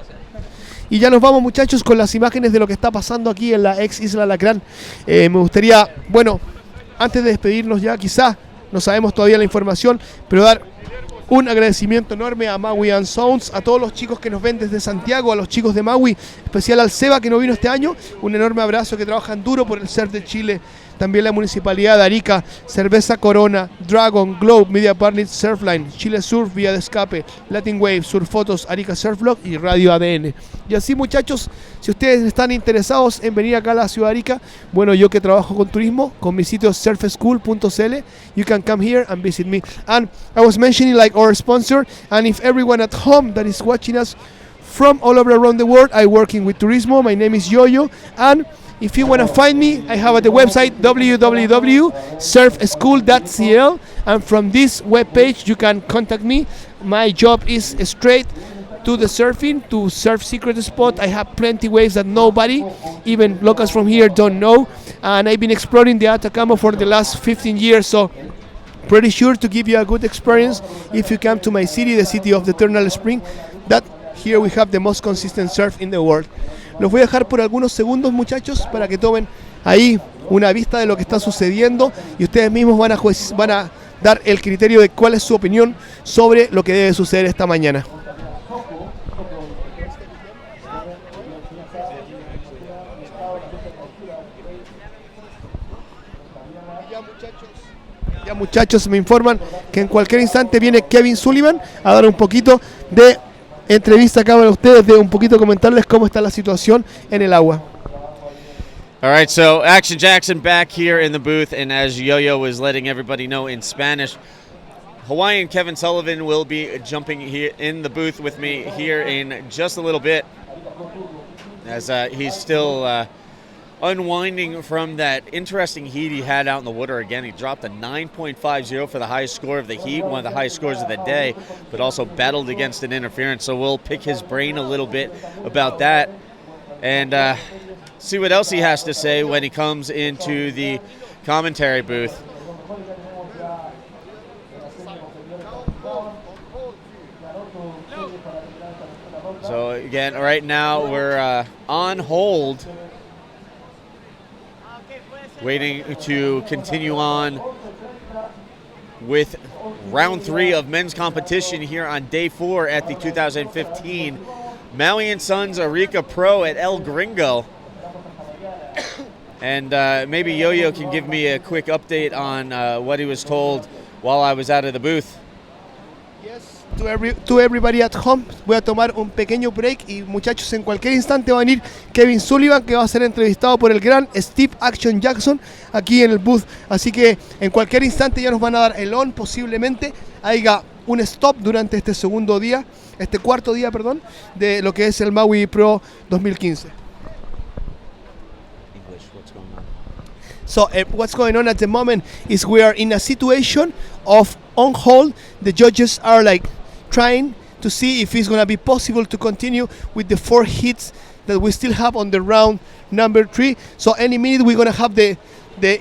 Y ya nos vamos, muchachos, con las imágenes de lo que está pasando aquí en la ex Isla Lacrán. Me gustaría, bueno, antes de despedirnos ya, quizá no sabemos todavía la información, pero dar un agradecimiento enorme a Maui and Sounds, a todos los chicos que nos ven desde Santiago, a los chicos de Maui, especial al Seba que no vino este año. Un enorme abrazo, que trabajan duro por el surf de Chile. también la Municipalidad de Arica, Cerveza Corona, Dragon, Globe, Media Partners, Surfline, Chile Surf, Vía de Escape, Latin Wave, Surf Fotos, Arica Surf Blog y Radio ADN. Y así, muchachos, si ustedes están interesados en venir acá a la ciudad de Arica, bueno, yo que trabajo con turismo, con mi sitio surfschool.cl, you can come here and visit me. And I was mentioning like our sponsor, and if everyone at home that is watching us from all over around the world, I'm working with Turismo. My name is Yoyo, and if you want to find me, I have at the website www.surfschool.cl, and from this webpage you can contact me. My job is straight to the surfing, to surf secret spot. I have plenty waves that nobody, even locals from here, don't know, and I've been exploring the Atacama for the last 15 years, so pretty sure to give you a good experience if you come to my city, the city of the Eternal Spring, that here we have the most consistent surf in the world. Los voy a dejar por algunos segundos, muchachos, para que tomen ahí una vista de lo que está sucediendo y ustedes mismos van a dar el criterio de cuál es su opinión sobre lo que debe suceder esta mañana. Ya, muchachos, me informan que en cualquier instante viene Kevin Sullivan a dar un poquito de entrevista acá para ustedes, de un poquito comentarles cómo está la situación en el agua. All right, so Action Jackson back here in the booth, and as Yo-Yo was letting everybody know in Spanish, Hawaiian Kevin Sullivan will be jumping here in the booth with me here in just a little bit, as he's still unwinding from that interesting heat he had out in the water. Again, he dropped a 9.50 for the highest score of the heat, one of the highest scores of the day, but also battled against an interference. So we'll pick his brain a little bit about that and see what else he has to say when he comes into the commentary booth. So again, right now we're on hold, waiting to continue on with round 3 of men's competition here on day 4 at the 2015 Maui and Sons Arica Pro at El Gringo. And maybe Yo-Yo can give me a quick update on what he was told while I was out of the booth. Yes, to everybody at home, voy a tomar un pequeño break y muchachos, en cualquier instante va a venir Kevin Sullivan, que va a ser entrevistado por el gran Steve Action Jackson aquí en el booth, así que en cualquier instante ya nos van a dar el on, posiblemente haya un stop durante este cuarto día, de lo que es el Maui Pro 2015. So what's going on at the moment is we are in a situation of on hold. The judges are like trying to see if it's going to be possible to continue with the 4 hits that we still have on the round number 3. So any minute we're going to have the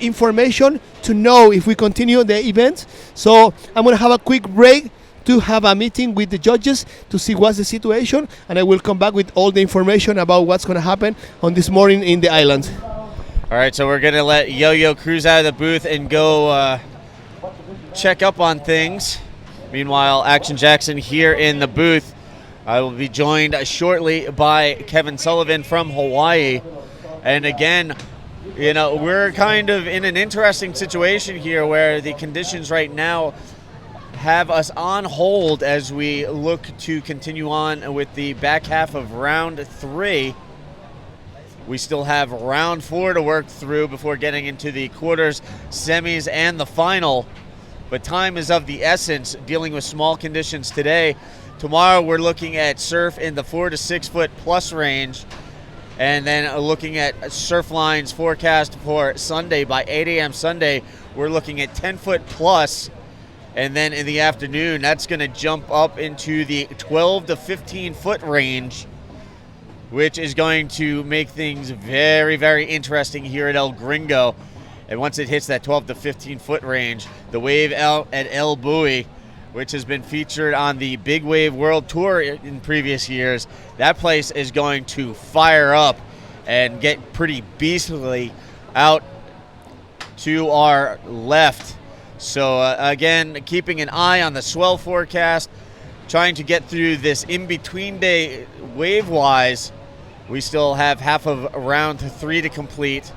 information to know if we continue the event. So I'm going to have a quick break to have a meeting with the judges to see what's the situation, and I will come back with all the information about what's going to happen on this morning in the island. All right, so we're going to let Yo-Yo cruise out of the booth and go check up on things. Meanwhile, Action Jackson here in the booth. I will be joined shortly by Kevin Sullivan from Hawaii. And again, you know, we're kind of in an interesting situation here where the conditions right now have us on hold as we look to continue on with the back half of round 3. We still have round 4 to work through before getting into the quarters, semis, and the final. But time is of the essence, dealing with small conditions today. Tomorrow we're looking at surf in the 4 to 6 foot plus range. And then looking at Surfline's forecast for Sunday. By 8 a.m. Sunday, we're looking at 10 foot plus. And then in the afternoon, that's going to jump up into the 12 to 15 foot range, which is going to make things very, very interesting here at El Gringo. And once it hits that 12 to 15 foot range, the wave out at El Buoy, which has been featured on the Big Wave World Tour in previous years, that place is going to fire up and get pretty beastly out to our left. So again, keeping an eye on the swell forecast, trying to get through this in-between day wave-wise. We still have half of round 3 to complete.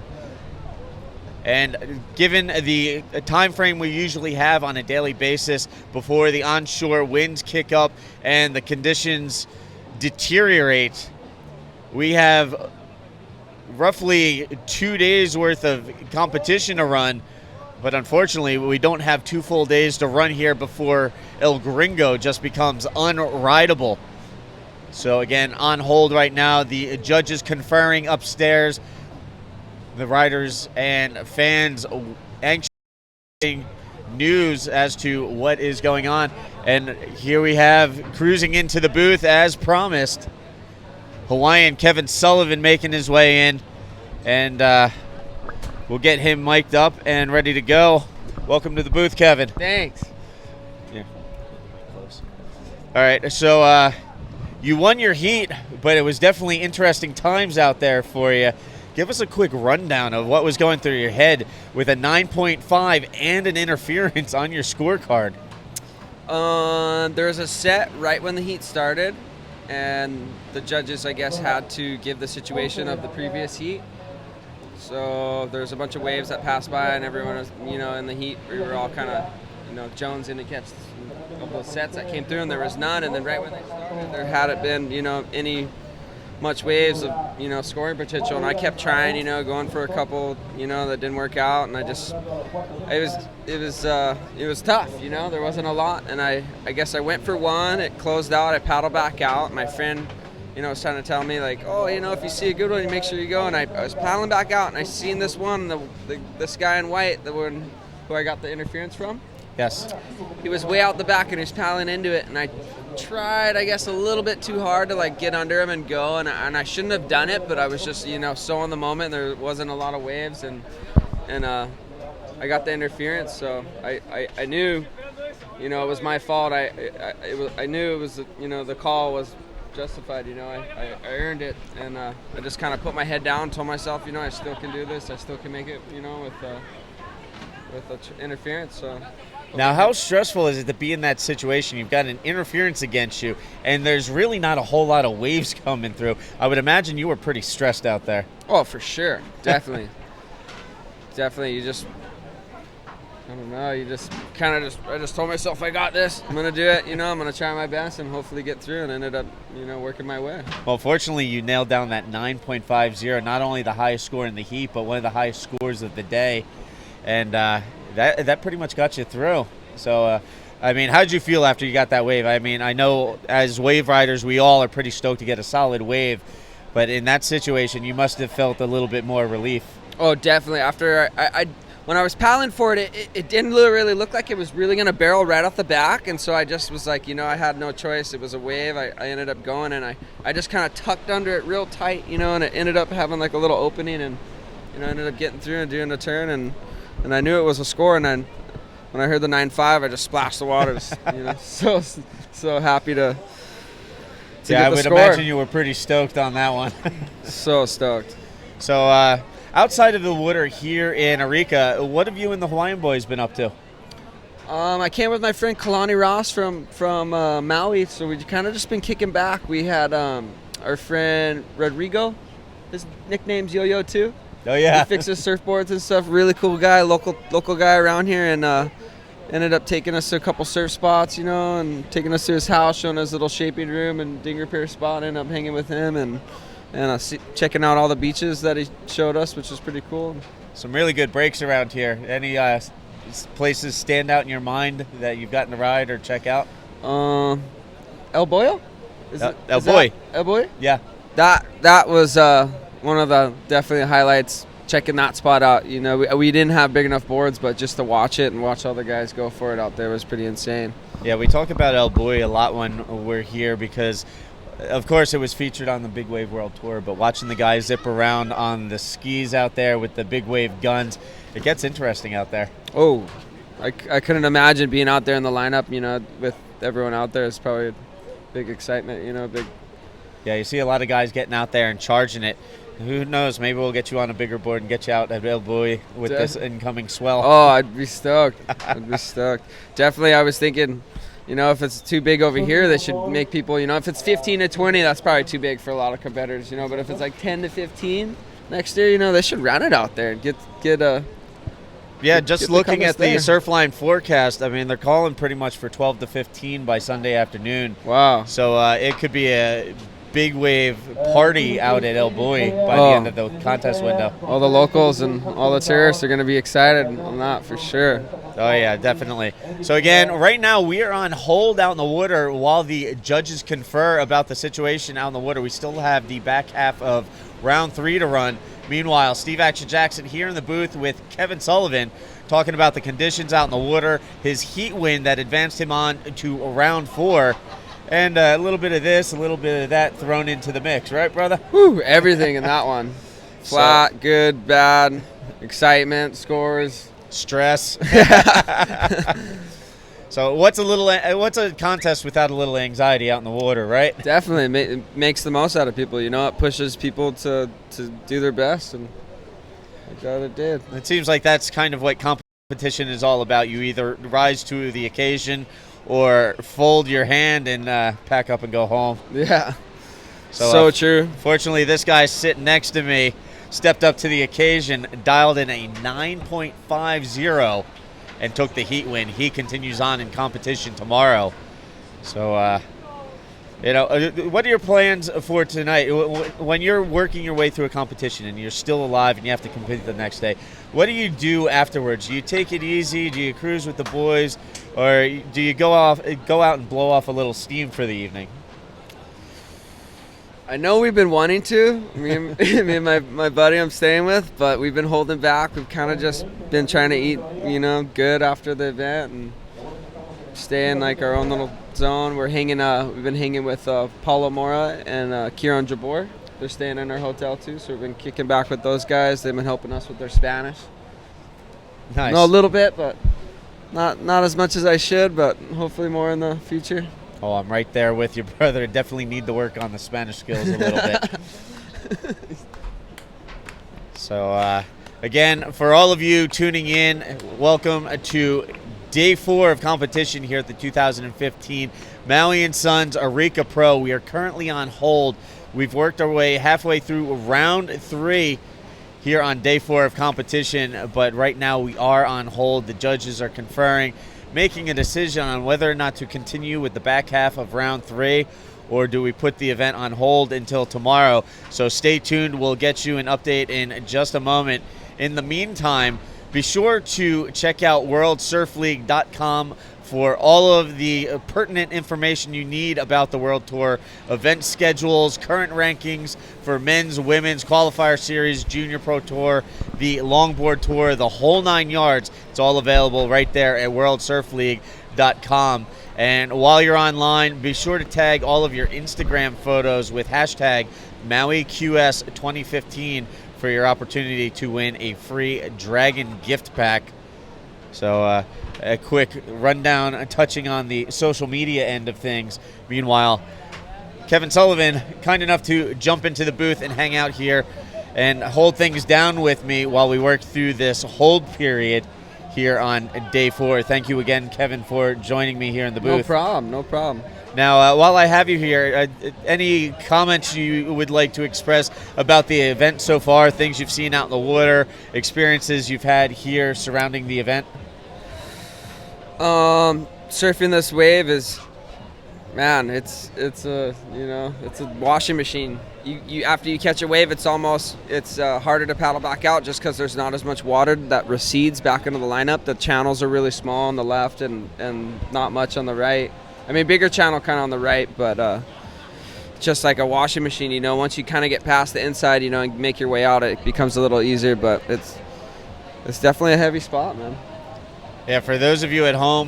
And given the time frame we usually have on a daily basis before the onshore winds kick up and the conditions deteriorate, we have roughly 2 days worth of competition to run, but unfortunately we don't have 2 full days to run here before El Gringo just becomes unrideable. So again, on hold right now, the judges conferring upstairs, the riders and fans anxious news as to what is going on. And here we have, cruising into the booth as promised, Hawaiian Kevin Sullivan making his way in, and we'll get him mic'd up and ready to go. Welcome to the booth, Kevin. Thanks. Yeah. Close. All right, so you won your heat, but it was definitely interesting times out there for you. Give us a quick rundown of what was going through your head with a 9.5 and an interference on your scorecard. There was a set right when the heat started, and the judges, I guess, had to give the situation of the previous heat. So there's a bunch of waves that passed by, and everyone was, in the heat. We were all kind of, jonesing to catch a couple of sets that came through, and there was none. And then right when they started, there hadn't been, any much waves of, scoring potential. And I kept trying, going for a couple, that didn't work out. And I just, it was tough, there wasn't a lot. And I guess I went for one, it closed out, I paddled back out. My friend, was trying to tell me like, oh, if you see a good one, you make sure you go. And I was paddling back out, and I seen this one, this guy in white, the one who I got the interference from. Yes. He was way out the back, and he was paddling into it, and I tried, I guess, a little bit too hard to like get under him and go, and I shouldn't have done it, but I was just, so in the moment. There wasn't a lot of waves, and I got the interference, so I knew, it was my fault. I knew it was, the call was justified. I earned it, and I just kind of put my head down, told myself, I still can do this, I still can make it, with the interference. So. Now, how stressful is it to be in that situation? You've got an interference against you, and there's really not a whole lot of waves coming through. I would imagine you were pretty stressed out there. Oh, for sure. Definitely. Definitely. You just, I don't know, you just kind of I just told myself, I got this. I'm going to do it. I'm going to try my best and hopefully get through, and ended up, working my way. Well, fortunately, you nailed down that 9.50, not only the highest score in the heat, but one of the highest scores of the day. And that pretty much got you through. So, how did you feel after you got that wave? I know as wave riders, we all are pretty stoked to get a solid wave, but in that situation, you must have felt a little bit more relief. Oh, definitely. After when I was paddling for it, it didn't really look like it was really going to barrel right off the back, and so I just was like, I had no choice. It was a wave. I ended up going, and I just kind of tucked under it real tight, and it ended up having like a little opening, and ended up getting through and doing a turn, and I knew it was a score, and then when I heard the 9.5, I just splashed the water. So happy to yeah, get I the would score. imagine you were pretty stoked on that one. So stoked. So outside of the water here in Arica, what have you and the Hawaiian boys been up to? I came with my friend Kalani Ross from Maui, so we've kind of just been kicking back. We had our friend Rodrigo, his nickname's Yo-Yo too. Oh yeah, he fixes surfboards and stuff. Really cool guy, local guy around here, and ended up taking us to a couple surf spots, and taking us to his house, showing us a little shaping room and ding repair spot. Ended up hanging with him and checking out all the beaches that he showed us, which was pretty cool. Some really good breaks around here. Any places stand out in your mind that you've gotten to ride or check out? El Boyo? El Boy. El Boy? Yeah. That was one of the definitely highlights, checking that spot out. We didn't have big enough boards, but just to watch it and watch all the guys go for it out there was pretty insane. Yeah, we talk about El Boy a lot when we're here because, of course, it was featured on the Big Wave World Tour, but watching the guys zip around on the skis out there with the Big Wave guns, it gets interesting out there. Oh, I couldn't imagine being out there in the lineup, with everyone out there. It's probably a big excitement, big. Yeah, you see a lot of guys getting out there and charging it. Who knows? Maybe we'll get you on a bigger board and get you out at El Boy with this incoming swell. Oh, I'd be stoked. Definitely, I was thinking, if it's too big over here, they should make people, if it's 15 to 20, that's probably too big for a lot of competitors, but if it's like 10 to 15 next year, they should run it out there and get Yeah, just get the looking compass at the there. Surfline forecast, I mean, they're calling pretty much for 12 to 15 by Sunday afternoon. Wow. So it could be a big wave party out at El Buoy by the end of the contest window. All the locals and all the tourists are going to be excited on that for sure. Oh, yeah, definitely. So, again, right now we are on hold out in the water while the judges confer about the situation out in the water. We still have the back half of round 3 to run. Meanwhile, Steve Action Jackson here in the booth with Kevin Sullivan talking about the conditions out in the water, his heat wind that advanced him on to round 4. And a little bit of this, a little bit of that thrown into the mix, right, brother? Whew, everything in that one. Flat, good, bad, excitement, scores, stress. So what's a contest without a little anxiety out in the water, right? Definitely, it makes the most out of people. You know, it pushes people to do their best, and I glad it did. It seems like that's kind of what competition is all about. You either rise to the occasion or fold your hand and pack up and go home. Yeah, so true. Fortunately, this guy sitting next to me stepped up to the occasion, dialed in a 9.50, and took the heat win. He continues on in competition tomorrow. So, what are your plans for tonight? When you're working your way through a competition and you're still alive and you have to compete the next day, what do you do afterwards? Do you take it easy? Do you cruise with the boys? Or do you go out and blow off a little steam for the evening? I know we've been wanting to, me and my buddy I'm staying with, but we've been holding back. We've kind of just been trying to eat, good after the event and stay in like our own little zone. We've been hanging with Paulo Mora and Kieran Jabor. They're staying in our hotel too, so we've been kicking back with those guys. They've been helping us with their Spanish. Nice. Know a little bit, but not as much as I should, but hopefully more in the future. Oh, I'm right there with you, brother. Definitely need to work on the Spanish skills a little bit. So, again, for all of you tuning in, welcome to Day 4 of competition here at the 2015 Maui & Sons Arica Pro. We are currently on hold. We've worked our way halfway through round 3 here on Day 4 of competition, but right now we are on hold. The judges are conferring, making a decision on whether or not to continue with the back half of round 3, or do we put the event on hold until tomorrow. So stay tuned. We'll get you an update in just a moment. In the meantime, be sure to check out worldsurfleague.com for all of the pertinent information you need about the World Tour, event schedules, current rankings for men's, women's, qualifier series, junior pro tour, the longboard tour, the whole 9 yards. It's all available right there at worldsurfleague.com. And while you're online, be sure to tag all of your Instagram photos with hashtag MauiQS2015 for your opportunity to win a free Dragon gift pack. So a quick rundown touching on the social media end of things. Meanwhile, Kevin Sullivan, kind enough to jump into the booth and hang out here and hold things down with me while we work through this hold period here on Day 4. Thank you again, Kevin, for joining me here in the booth. No problem. Now, while I have you here, any comments you would like to express about the event so far, things you've seen out in the water, experiences you've had here surrounding the event? Surfing this wave is, man, it's a washing machine. You after you catch a wave, it's harder to paddle back out just because there's not as much water that recedes back into the lineup. The channels are really small on the left and not much on the right. I mean, bigger channel kind of on the right, but just like a washing machine, once you kind of get past the inside, and make your way out, it becomes a little easier, but it's definitely a heavy spot, man. Yeah, for those of you at home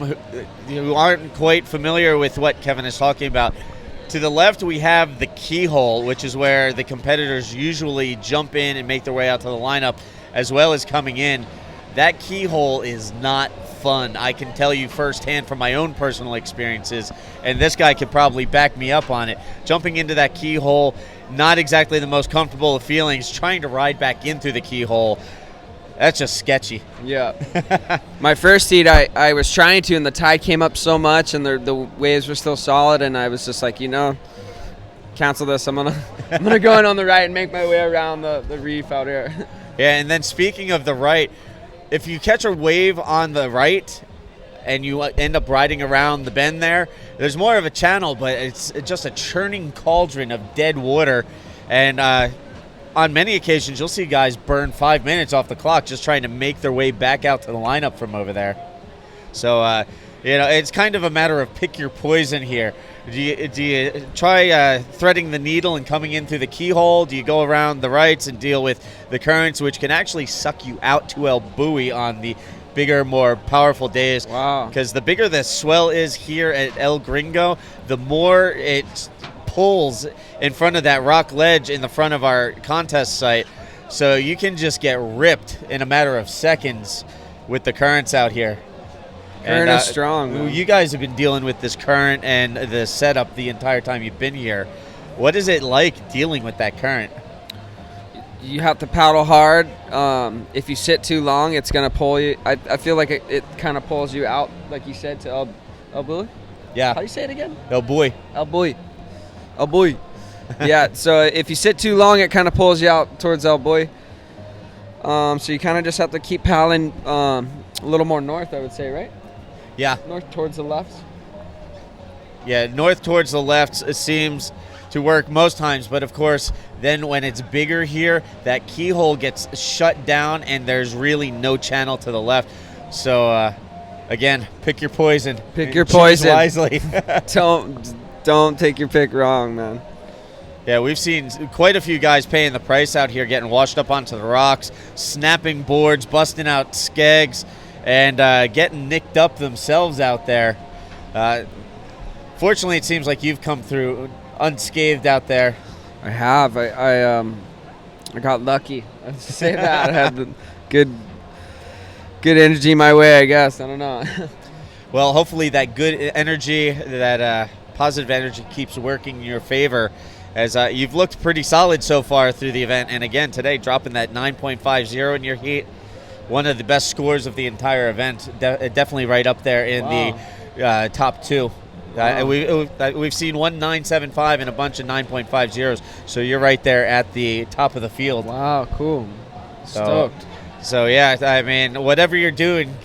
who aren't quite familiar with what Kevin is talking about, to the left we have the keyhole, which is where the competitors usually jump in and make their way out to the lineup, as well as coming in. That keyhole is not fun. I can tell you firsthand from my own personal experiences, and this guy could probably back me up on it. Jumping into that keyhole, not exactly the most comfortable of feelings. Trying to ride back in through the keyhole, that's just sketchy. Yeah. My first heat, I was trying to, and the tide came up so much, and the waves were still solid, and I was just like, cancel this. I'm gonna go in on the right and make my way around the reef out here. Yeah, and then speaking of the right, if you catch a wave on the right and you end up riding around the bend there's more of a channel, but it's just a churning cauldron of dead water. And on many occasions, you'll see guys burn 5 minutes off the clock just trying to make their way back out to the lineup from over there. So, it's kind of a matter of pick your poison here. Do you try threading the needle and coming in through the keyhole? Do you go around the rights and deal with the currents, which can actually suck you out to El Buoy on the bigger, more powerful days? Wow. Because the bigger the swell is here at El Gringo, the more it pulls in front of that rock ledge in the front of our contest site. So you can just get ripped in a matter of seconds with the currents out here. Current is strong, man. You guys have been dealing with this current and the setup the entire time you've been here. What is it like dealing with that current? You have to paddle hard. If you sit too long, it's going to pull you. I feel like it kind of pulls you out, like you said, to El Buoy? Yeah. How do you say it again? El Buoy. El Buoy. El Buoy. Yeah, so if you sit too long, it kind of pulls you out towards El Buoy. So you kind of just have to keep paddling a little more north, I would say, right? Yeah. North towards the left. Yeah, north towards the left seems to work most times, but of course, then when it's bigger here, that keyhole gets shut down and there's really no channel to the left. So, again, pick your poison. Pick your Choose poison wisely. Don't take your pick wrong, man. Yeah, we've seen quite a few guys paying the price out here, getting washed up onto the rocks, snapping boards, busting out skegs, and getting nicked up themselves out there. Fortunately, it seems like you've come through unscathed out there. I have. I got lucky. Let's just say that. I had the good energy my way, I guess. I don't know. Well, hopefully that good energy, that positive energy keeps working in your favor, as you've looked pretty solid so far through the event. And again, today, dropping that 9.50 in your heat. One of the best scores of the entire event. Definitely right up there in the top two. We've seen one 9.75 and a bunch of 9.50s. So you're right there at the top of the field. Wow, cool. Stoked. So yeah, I mean, whatever you're doing,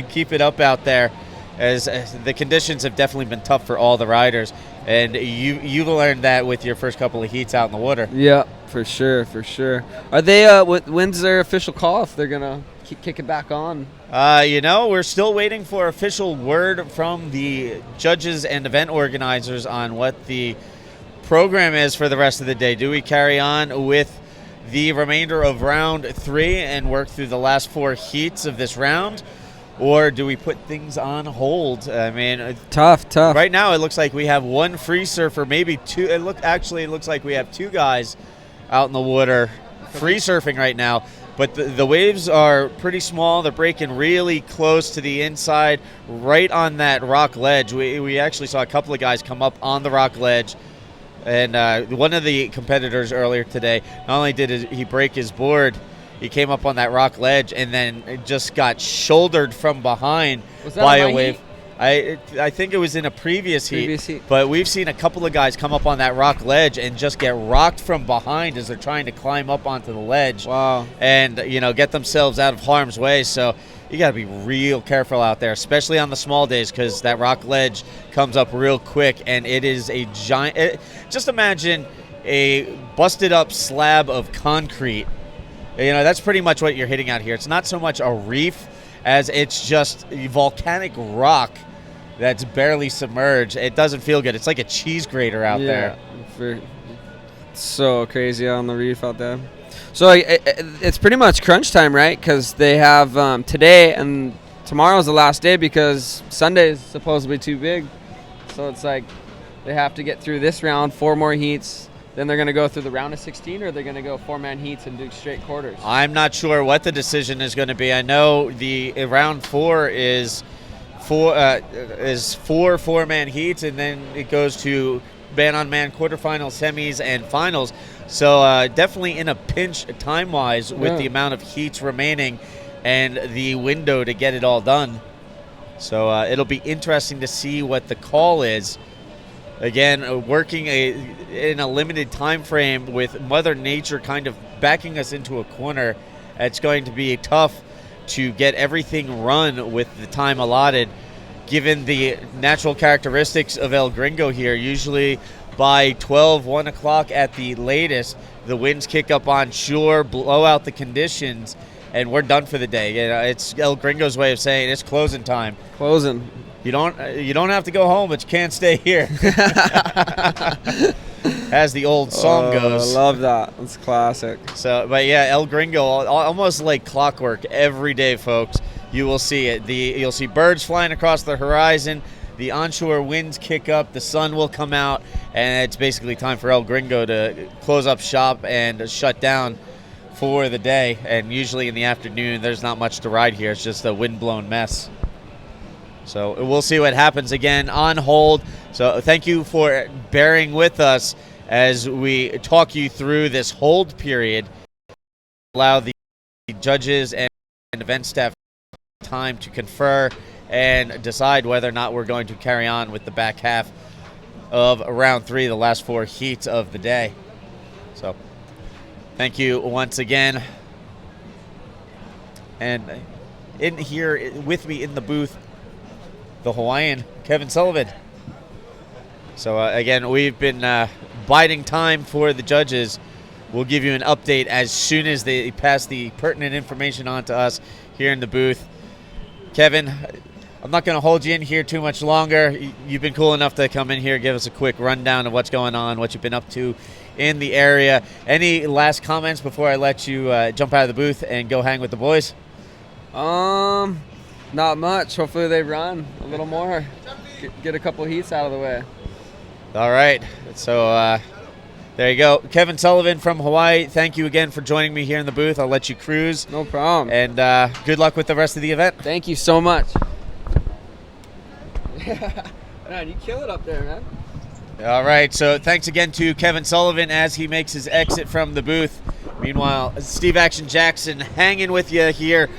keep it up out there, as the conditions have definitely been tough for all the riders. And you've learned that with your first couple of heats out in the water. Yeah, for sure. Are they? When's their official call? If they're gonna kick it back on? We're still waiting for official word from the judges and event organizers on what the program is for the rest of the day. Do we carry on with the remainder of round 3 and work through the last 4 heats of this round? Or do we put things on hold? I mean, tough. Right now, it looks like we have one free surfer, maybe two. It looks like we have 2 guys out in the water free surfing right now. But the waves are pretty small. They're breaking really close to the inside, right on that rock ledge. We actually saw a couple of guys come up on the rock ledge. And one of the competitors earlier today, not only did he break his board, he came up on that rock ledge and then it just got shouldered from behind by a wave. I think it was in a previous heat, but we've seen a couple of guys come up on that rock ledge and just get rocked from behind as they're trying to climb up onto the ledge. Wow. And, get themselves out of harm's way. So you got to be real careful out there, especially on the small days, because that rock ledge comes up real quick and it is a giant. Just imagine a busted up slab of concrete. That's pretty much what you're hitting out here. It's not so much a reef as it's just volcanic rock that's barely submerged. It doesn't feel good. It's like a cheese grater out there. So crazy on the reef out there. So it's pretty much crunch time, right? Because they have today and tomorrow's the last day because Sunday is supposedly too big. So it's like they have to get through this round, 4 more heats. Then they're going to go through the round of 16, or they're going to go 4-man heats and do straight quarters? I'm not sure what the decision is going to be. I know the round 4 is 4 4-man heats, and then it goes to man-on-man quarterfinals, semis, and finals. So definitely in a pinch time-wise with the amount of heats remaining and the window to get it all done. So it'll be interesting to see what the call is. Again, working in a limited time frame with Mother Nature kind of backing us into a corner, it's going to be tough to get everything run with the time allotted, given the natural characteristics of El Gringo here. Usually by 12, 1 o'clock at the latest, the winds kick up on shore, blow out the conditions, and we're done for the day. You know, it's El Gringo's way of saying it's closing time. Closing. You don't have to go home, but you can't stay here. As the old song goes. I love that. That's classic. So, but yeah, El Gringo, almost like clockwork every day, folks. You will see it. You'll see birds flying across the horizon. The onshore winds kick up. The sun will come out, and it's basically time for El Gringo to close up shop and shut down for the day. And usually in the afternoon, there's not much to ride here. It's just a wind-blown mess. So we'll see what happens again on hold. So thank you for bearing with us as we talk you through this hold period. Allow the judges and event staff time to confer and decide whether or not we're going to carry on with the back half of round 3, the last 4 heats of the day. So thank you once again. And in here with me in the booth, the Hawaiian Kevin Sullivan. So again, we've been biding time for the judges. We'll give you an update as soon as they pass the pertinent information on to us here in the booth. Kevin, I'm not going to hold you in here too much longer. You've been cool enough to come in here, give us a quick rundown of what's going on, what you've been up to in the area. Any last comments before I let you jump out of the booth and go hang with the boys? Not much. Hopefully they run a little more. Get a couple heats out of the way. All right. So there you go. Kevin Sullivan from Hawaii, thank you again for joining me here in the booth. I'll let you cruise. No problem. And good luck with the rest of the event. Thank you so much. Man, you kill it up there, man. All right. So thanks again to Kevin Sullivan as he makes his exit from the booth. Meanwhile, Steve Action Jackson hanging with you here,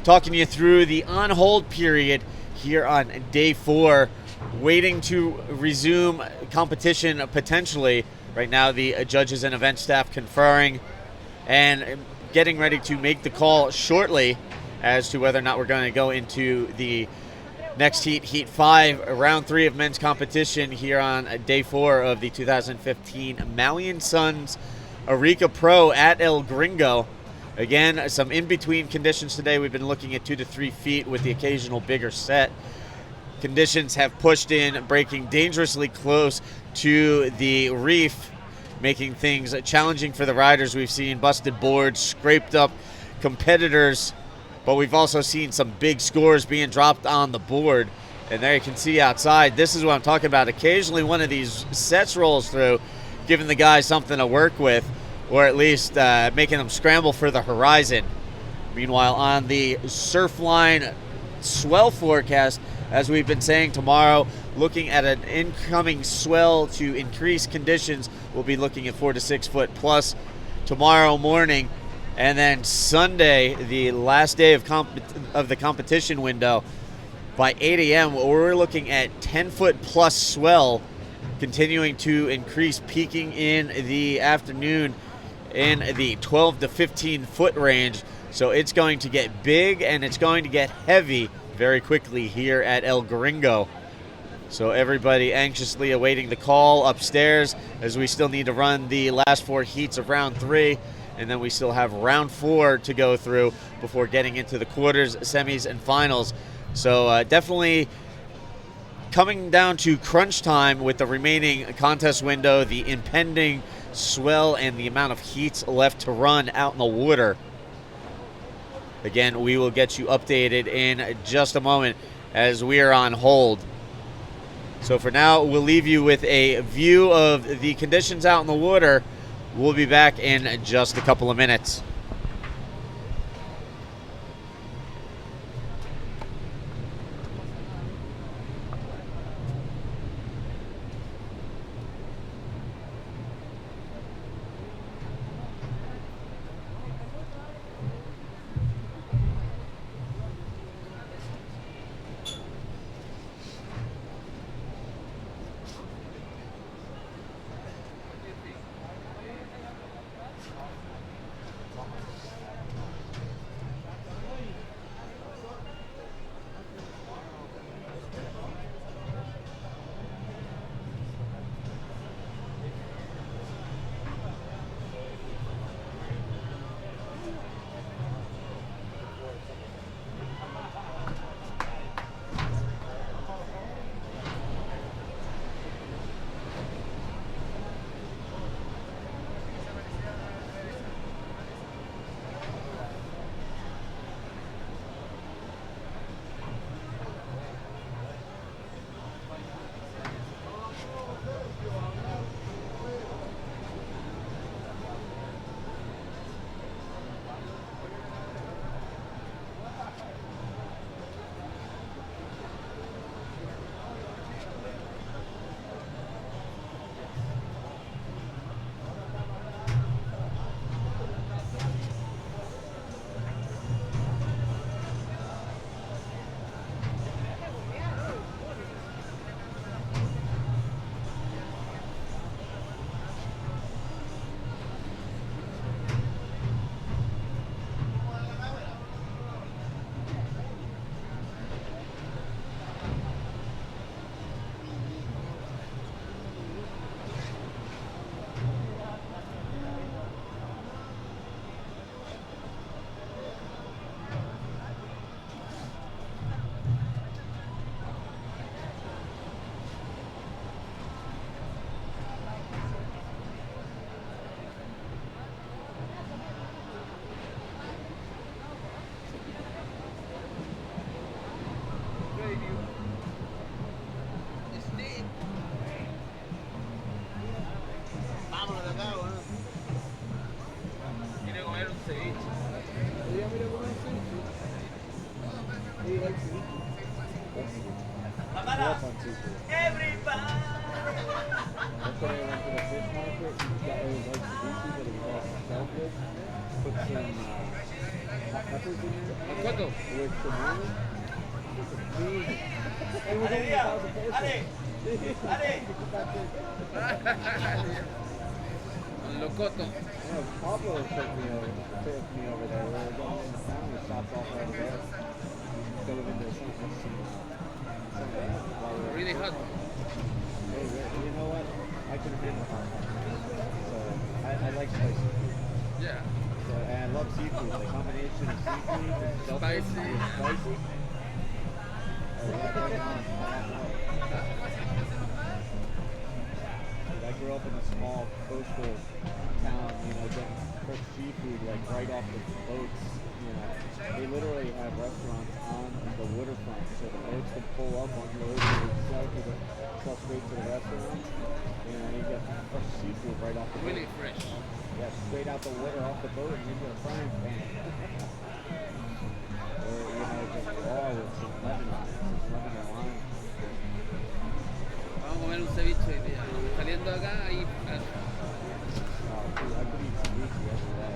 talking you through the on-hold period here on day 4, waiting to resume competition potentially. Right now, the judges and event staff conferring and getting ready to make the call shortly as to whether or not we're going to go into the next heat, Heat 5, round 3 of men's competition here on day 4 of the 2015 Maui & Sons Arica Pro at El Gringo. Again, some in-between conditions today. We've been looking at 2 to 3 feet with the occasional bigger set. Conditions have pushed in, breaking dangerously close to the reef, making things challenging for the riders. We've seen busted boards, scraped up competitors, but we've also seen some big scores being dropped on the board. And there you can see outside, this is what I'm talking about. Occasionally one of these sets rolls through, giving the guys something to work with, or at least making them scramble for the horizon. Meanwhile, on the Surfline swell forecast, as we've been saying, tomorrow, looking at an incoming swell to increase conditions. We'll be looking at 4 to 6 foot plus tomorrow morning. And then Sunday, the last day of the competition window, by 8 a.m., we're looking at 10 foot plus swell, continuing to increase, peaking in the afternoon in the 12 to 15 foot range. So it's going to get big and it's going to get heavy very quickly here at El Gringo. So everybody anxiously awaiting the call upstairs, as we still need to run the last 4 heats of round 3, and then we still have round 4 to go through before getting into the quarters, semis, and finals. So definitely coming down to crunch time with the remaining contest window, the impending swell, and the amount of heats left to run out in the water. Again, we will get you updated in just a moment as we are on hold. So for now, we'll leave you with a view of the conditions out in the water. We'll be back in just a couple of minutes. grew up on seafood. Yesterday I went to the fish market. It was like ceviche, but it was all shellfish. Put some hot peppers in there. With some lemon. It's amazing. It was only 1,000 pesos. Locoto. Yeah, Pablo took me over there. We were going in town. We stopped off over there. Go into some Really hot. You know what? I can handle hot. So I like spicy food. Yeah. So, and I love seafood. The combination of seafood and shellfish Spicy. and spicy. I grew up in a small coastal town, getting fresh seafood like right off the boats. They literally have restaurants on the waterfront, so the boats can pull up on the ocean and sell straight to the restaurant. You get fresh seafood right off the boat. Really fresh. Yeah, straight out the water off the boat and into a frying pan. Or just raw with some lemon on it, some lemon and lime. Vamos a comer un ceviche hoy día. Saliendo acá y Dude, I could eat ceviche every day.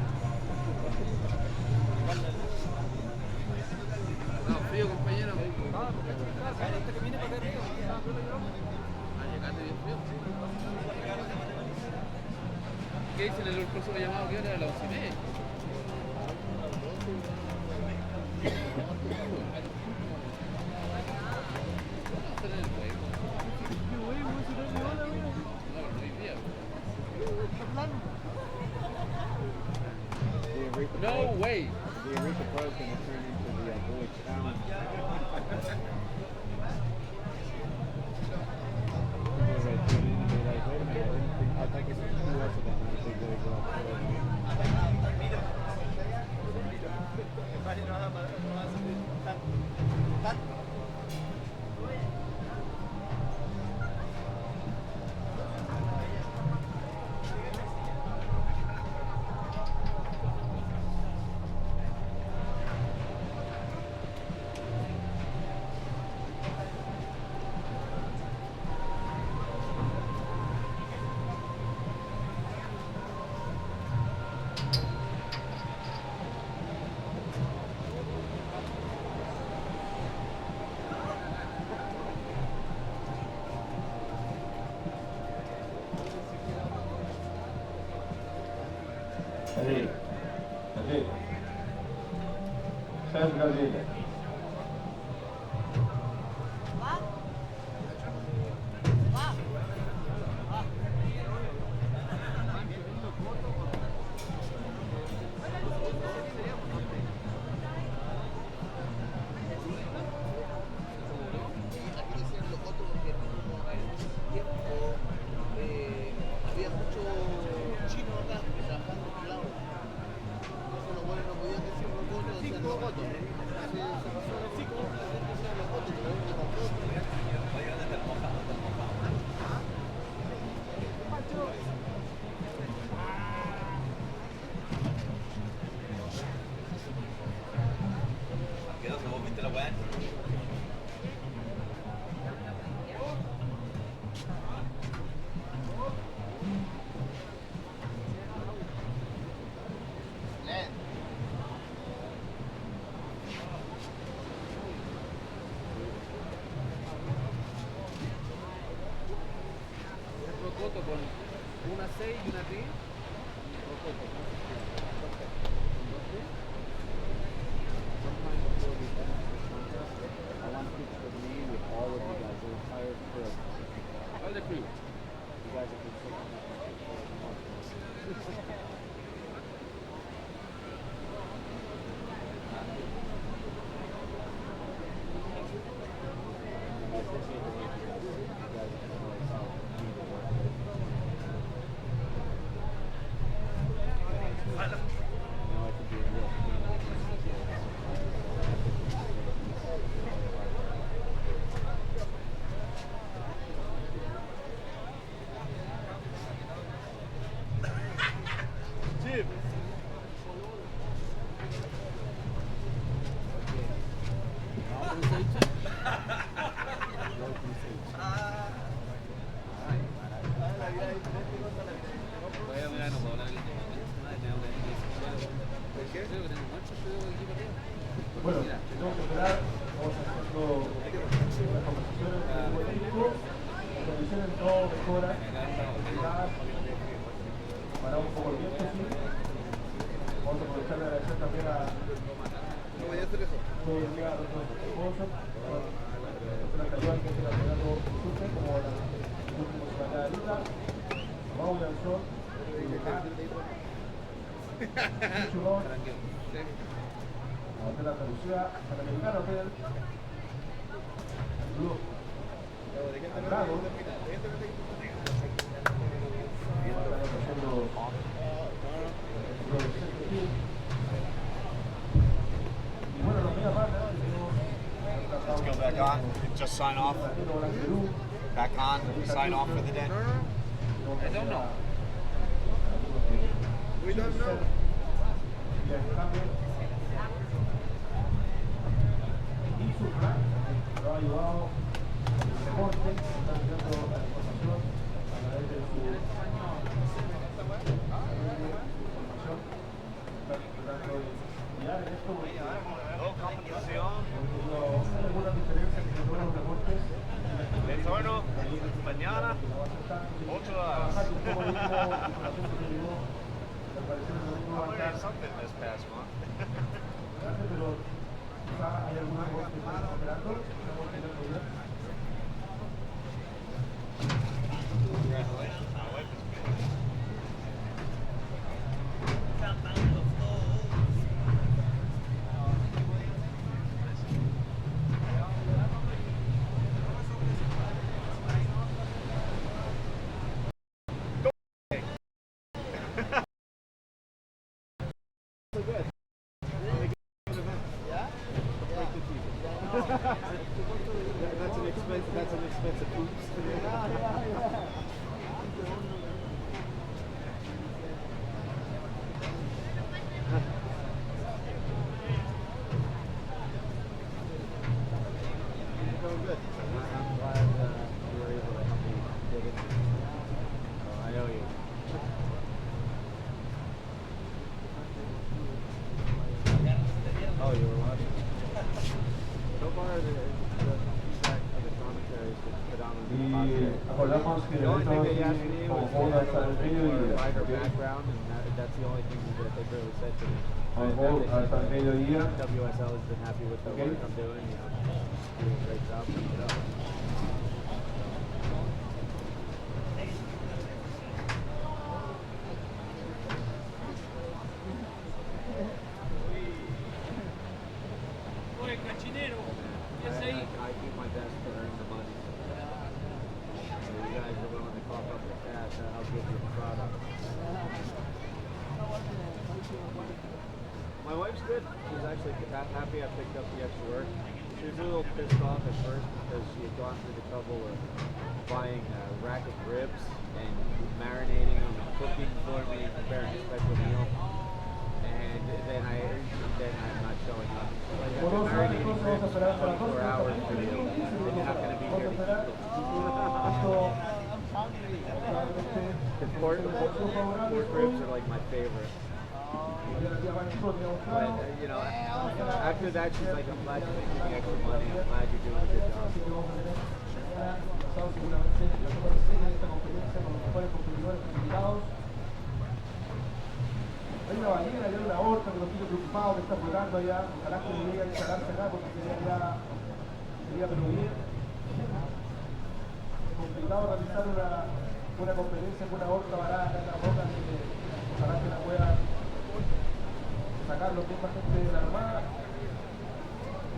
no, frío, compañero. Llegaste bien frío. ¿Qué dicen en el próximo llamado? ¿Qué hora era? ¿La 11:30? No way! The Arica Pro is going to turn into the Village Challenge. People are going to tune in and be like, wait a minute, I think it's 2 US of them and a big Village Ali. Chef Gavina. Había mucho chino acá trabajando en el agua. Entonces los buenos no podían decir rocoto, decían rocoto. Se pasó a los chicos, la gente decía rocoto, pero uno ¿Quedó? ¿Se vos viste la weá? Rocoto con una C y una T. Rocoto. I want to pitch the name with all of you guys, the entire crew. All the crew. You guys have been taking that picture. I appreciate the work you guys do. You guys have been really solid for me to work with. I know I can be a real pain with these kids. todo mejora. Para un poco el viento, sí. Vamos a aprovechar de agradecer también a No vaya a hacer eso. todos los días a nuestros esposos, personas que ayudan, que están apoyando Sucre, como la municipalidad de Arica, Maui al Sol, Chulón, Hotel Andalucía, Panamericano Hotel, Blue, Andrago, y bueno, los míos aparte, Let's go back on. Just sign off. Back on. Sign off for the day. I don't know. We don't know. Y su plan lo ha ayudado el deporte, está ayudando a la información a través de su información, está tratando de guiar en esto porque hay algunas diferencias entre todos los deportes. Retorno mañana, 8 horas. Something this past month. Pero hay alguna cosa que están operando, estamos teniendo bien. Congratulations. My wife is good. That's an expensive oops. Going good. I'm glad you were able to help me get it. So I owe you. Oh, you were watching? So far, the feedback of the commentary is predominantly positive. Acordamos que The only thing they asked me como was boda hasta el for mediodía. writer background, and that's the only thing that they really said to me. Como boda hasta el mediodía. WSL has been happy with the work I'm doing. You know, doing a great job. Keep it up. I do my best to earn the money. So you guys are willing to cough up the cash, I'll give you the product. My wife's good. She's actually happy I picked up the extra work. She was a little pissed off at first because she had gone through the trouble of buying a rack of ribs and marinating them and cooking for me, preparing a special meal. And then I'm not showing up. Like, I've been marinating ribs for 24 hours for you, and you're not going to be here to eat them. Because pork ribs are like my favorite. But, you know, after that, she's like, I'm glad you're making the extra money. I'm glad you're doing a good job. Hay una ballena, hay una orca que lo tiene preocupado, que está flotando allá. Ojalá que no llegue a instalarse acá porque sería pero bien complicado realizar una conferencia con una orca varada acá en la roca, así que ojalá que la pueda sacar lo que es más gente de la armada.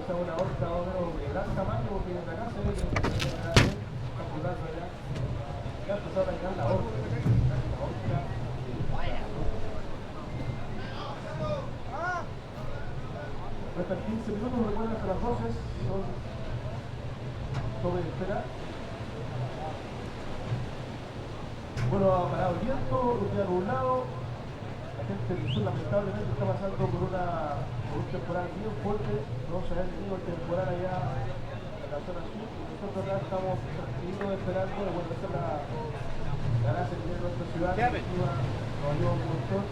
Esa es una orca más o menos de gran tamaño porque desde acá se ve que está flotando allá. Ya empezaron a llegar la orca. Hasta 15 minutos, recuerden que las voces son sobre espera. Bueno, ha parado el viento, un día nublado. La gente del sur lamentablemente está pasando por un temporal bien fuerte. No se ha tenido el temporal allá en la zona sur. Y nosotros acá estamos tranquilos esperando de volver a la gracia que tiene nuestra ciudad. Nos ayuda un montón.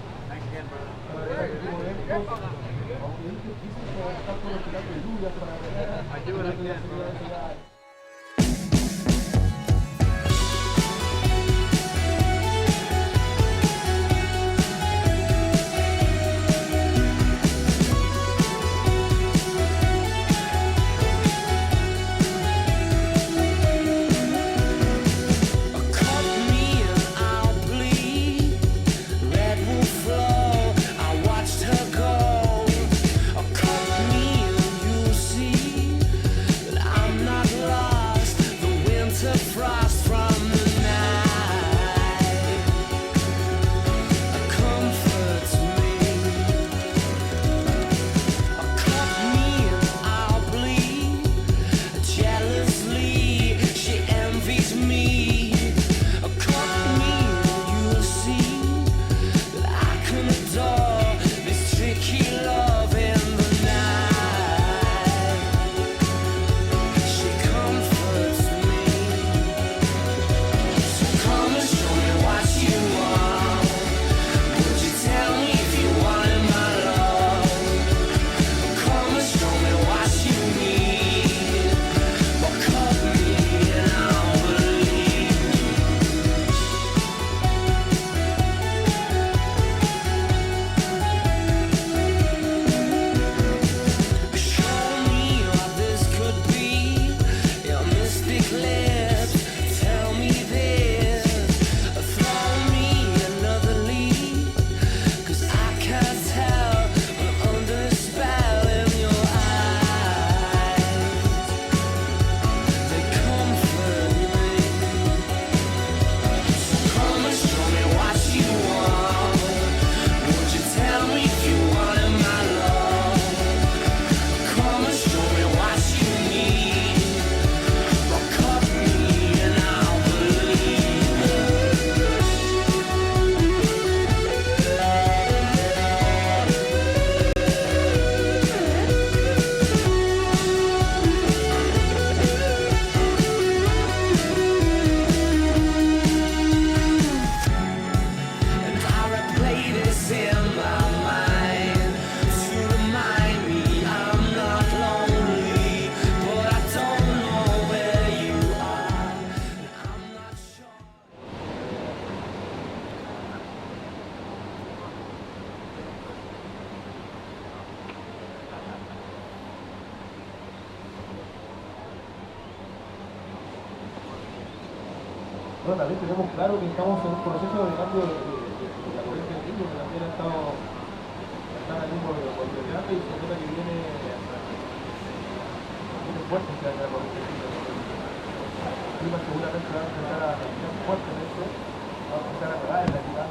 Aunque dicen que están todos esperando lluvias para mañana. Bueno, también tenemos claro que estamos en un proceso de cambio de la corriente del ritmo, que también ha estado ahora mismo golpeando y se nota que viene fuerte este año la corriente del ritmo. El clima seguramente va a empezar a cambiar fuertemente, va a empezar a pegar en la ciudad,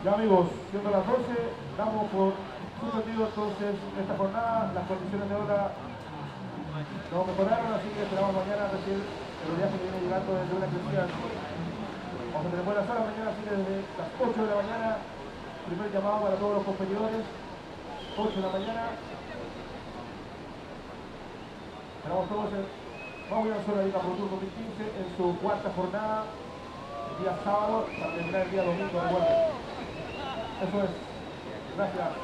Ya amigos, siendo las 12, damos por suspendido entonces esta jornada. Las condiciones de hora no mejoraron, así que esperamos mañana recibir el oleaje que viene llegando desde una crecida. Vamos a tener buenas horas mañana, así que desde las 8 de la mañana, primer llamado para todos los competidores, 8 de la mañana. Esperamos todos en Maui Arica Pro Tour 2015 en su cuarta jornada, el día sábado, para terminar el día domingo de vuelta. Eso es. Gracias.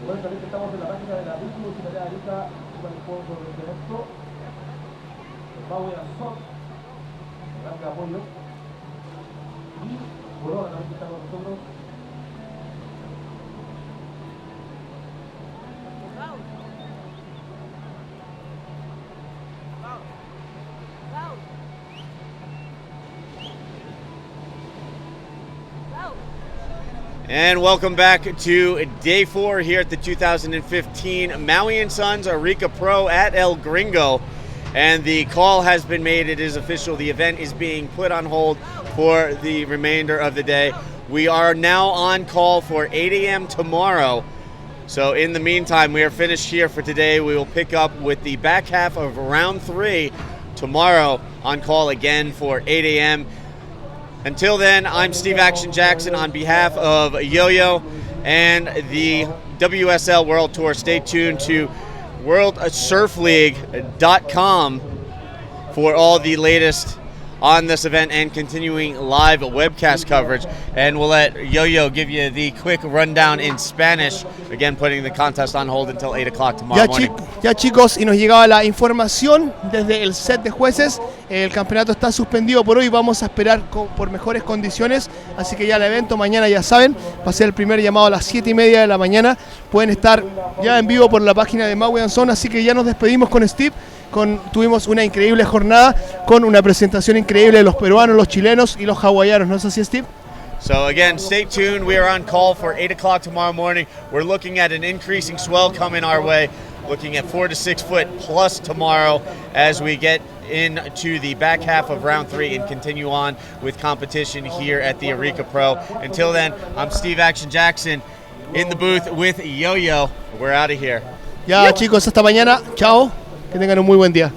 Bueno, también estamos en la página de la Municipalidad de Arica, para el fondo del evento. Maui Son, gran apoyo. Y Corona también está con nosotros. And welcome back to day 4 here at the 2015 Maui and Sons Arica Pro at El Gringo. And the call has been made. It is official. The event is being put on hold for the remainder of the day. We are now on call for 8 a.m. tomorrow. So in the meantime, we are finished here for today. We will pick up with the back half of round 3 tomorrow, on call again for 8 a.m. Until then, I'm Steve Action Jackson on behalf of Yo-Yo and the WSL World Tour. Stay tuned to WorldSurfLeague.com for all the latest on this event and continuing live webcast coverage. And we'll let Yo-Yo give you the quick rundown in Spanish, again putting the contest on hold until 8 o'clock tomorrow morning. Ya chicos, y nos llegaba la información desde el set de jueces. El campeonato está suspendido por hoy, vamos a esperar por mejores condiciones, así que ya el evento mañana, ya saben, va a ser el primer llamado a las 7:30 de la mañana. Pueden estar ya en vivo por la página de Maui and Son, así que ya nos despedimos con Steve. Tuvimos una increíble jornada con una presentación increíble de los peruanos, los chilenos y los hawaianos, ¿no es así, Steve? So again, stay tuned. We are on call for 8 o'clock tomorrow morning. We're looking at an increasing swell coming our way, looking at 4 to 6 foot plus tomorrow as we get into the back half of round 3 and continue on with competition here at the Arica Pro. Until then, I'm Steve Action Jackson in the booth with Yo-Yo. We're out of here. Ya chicos, hasta mañana. Chao. Que tengan un muy buen día.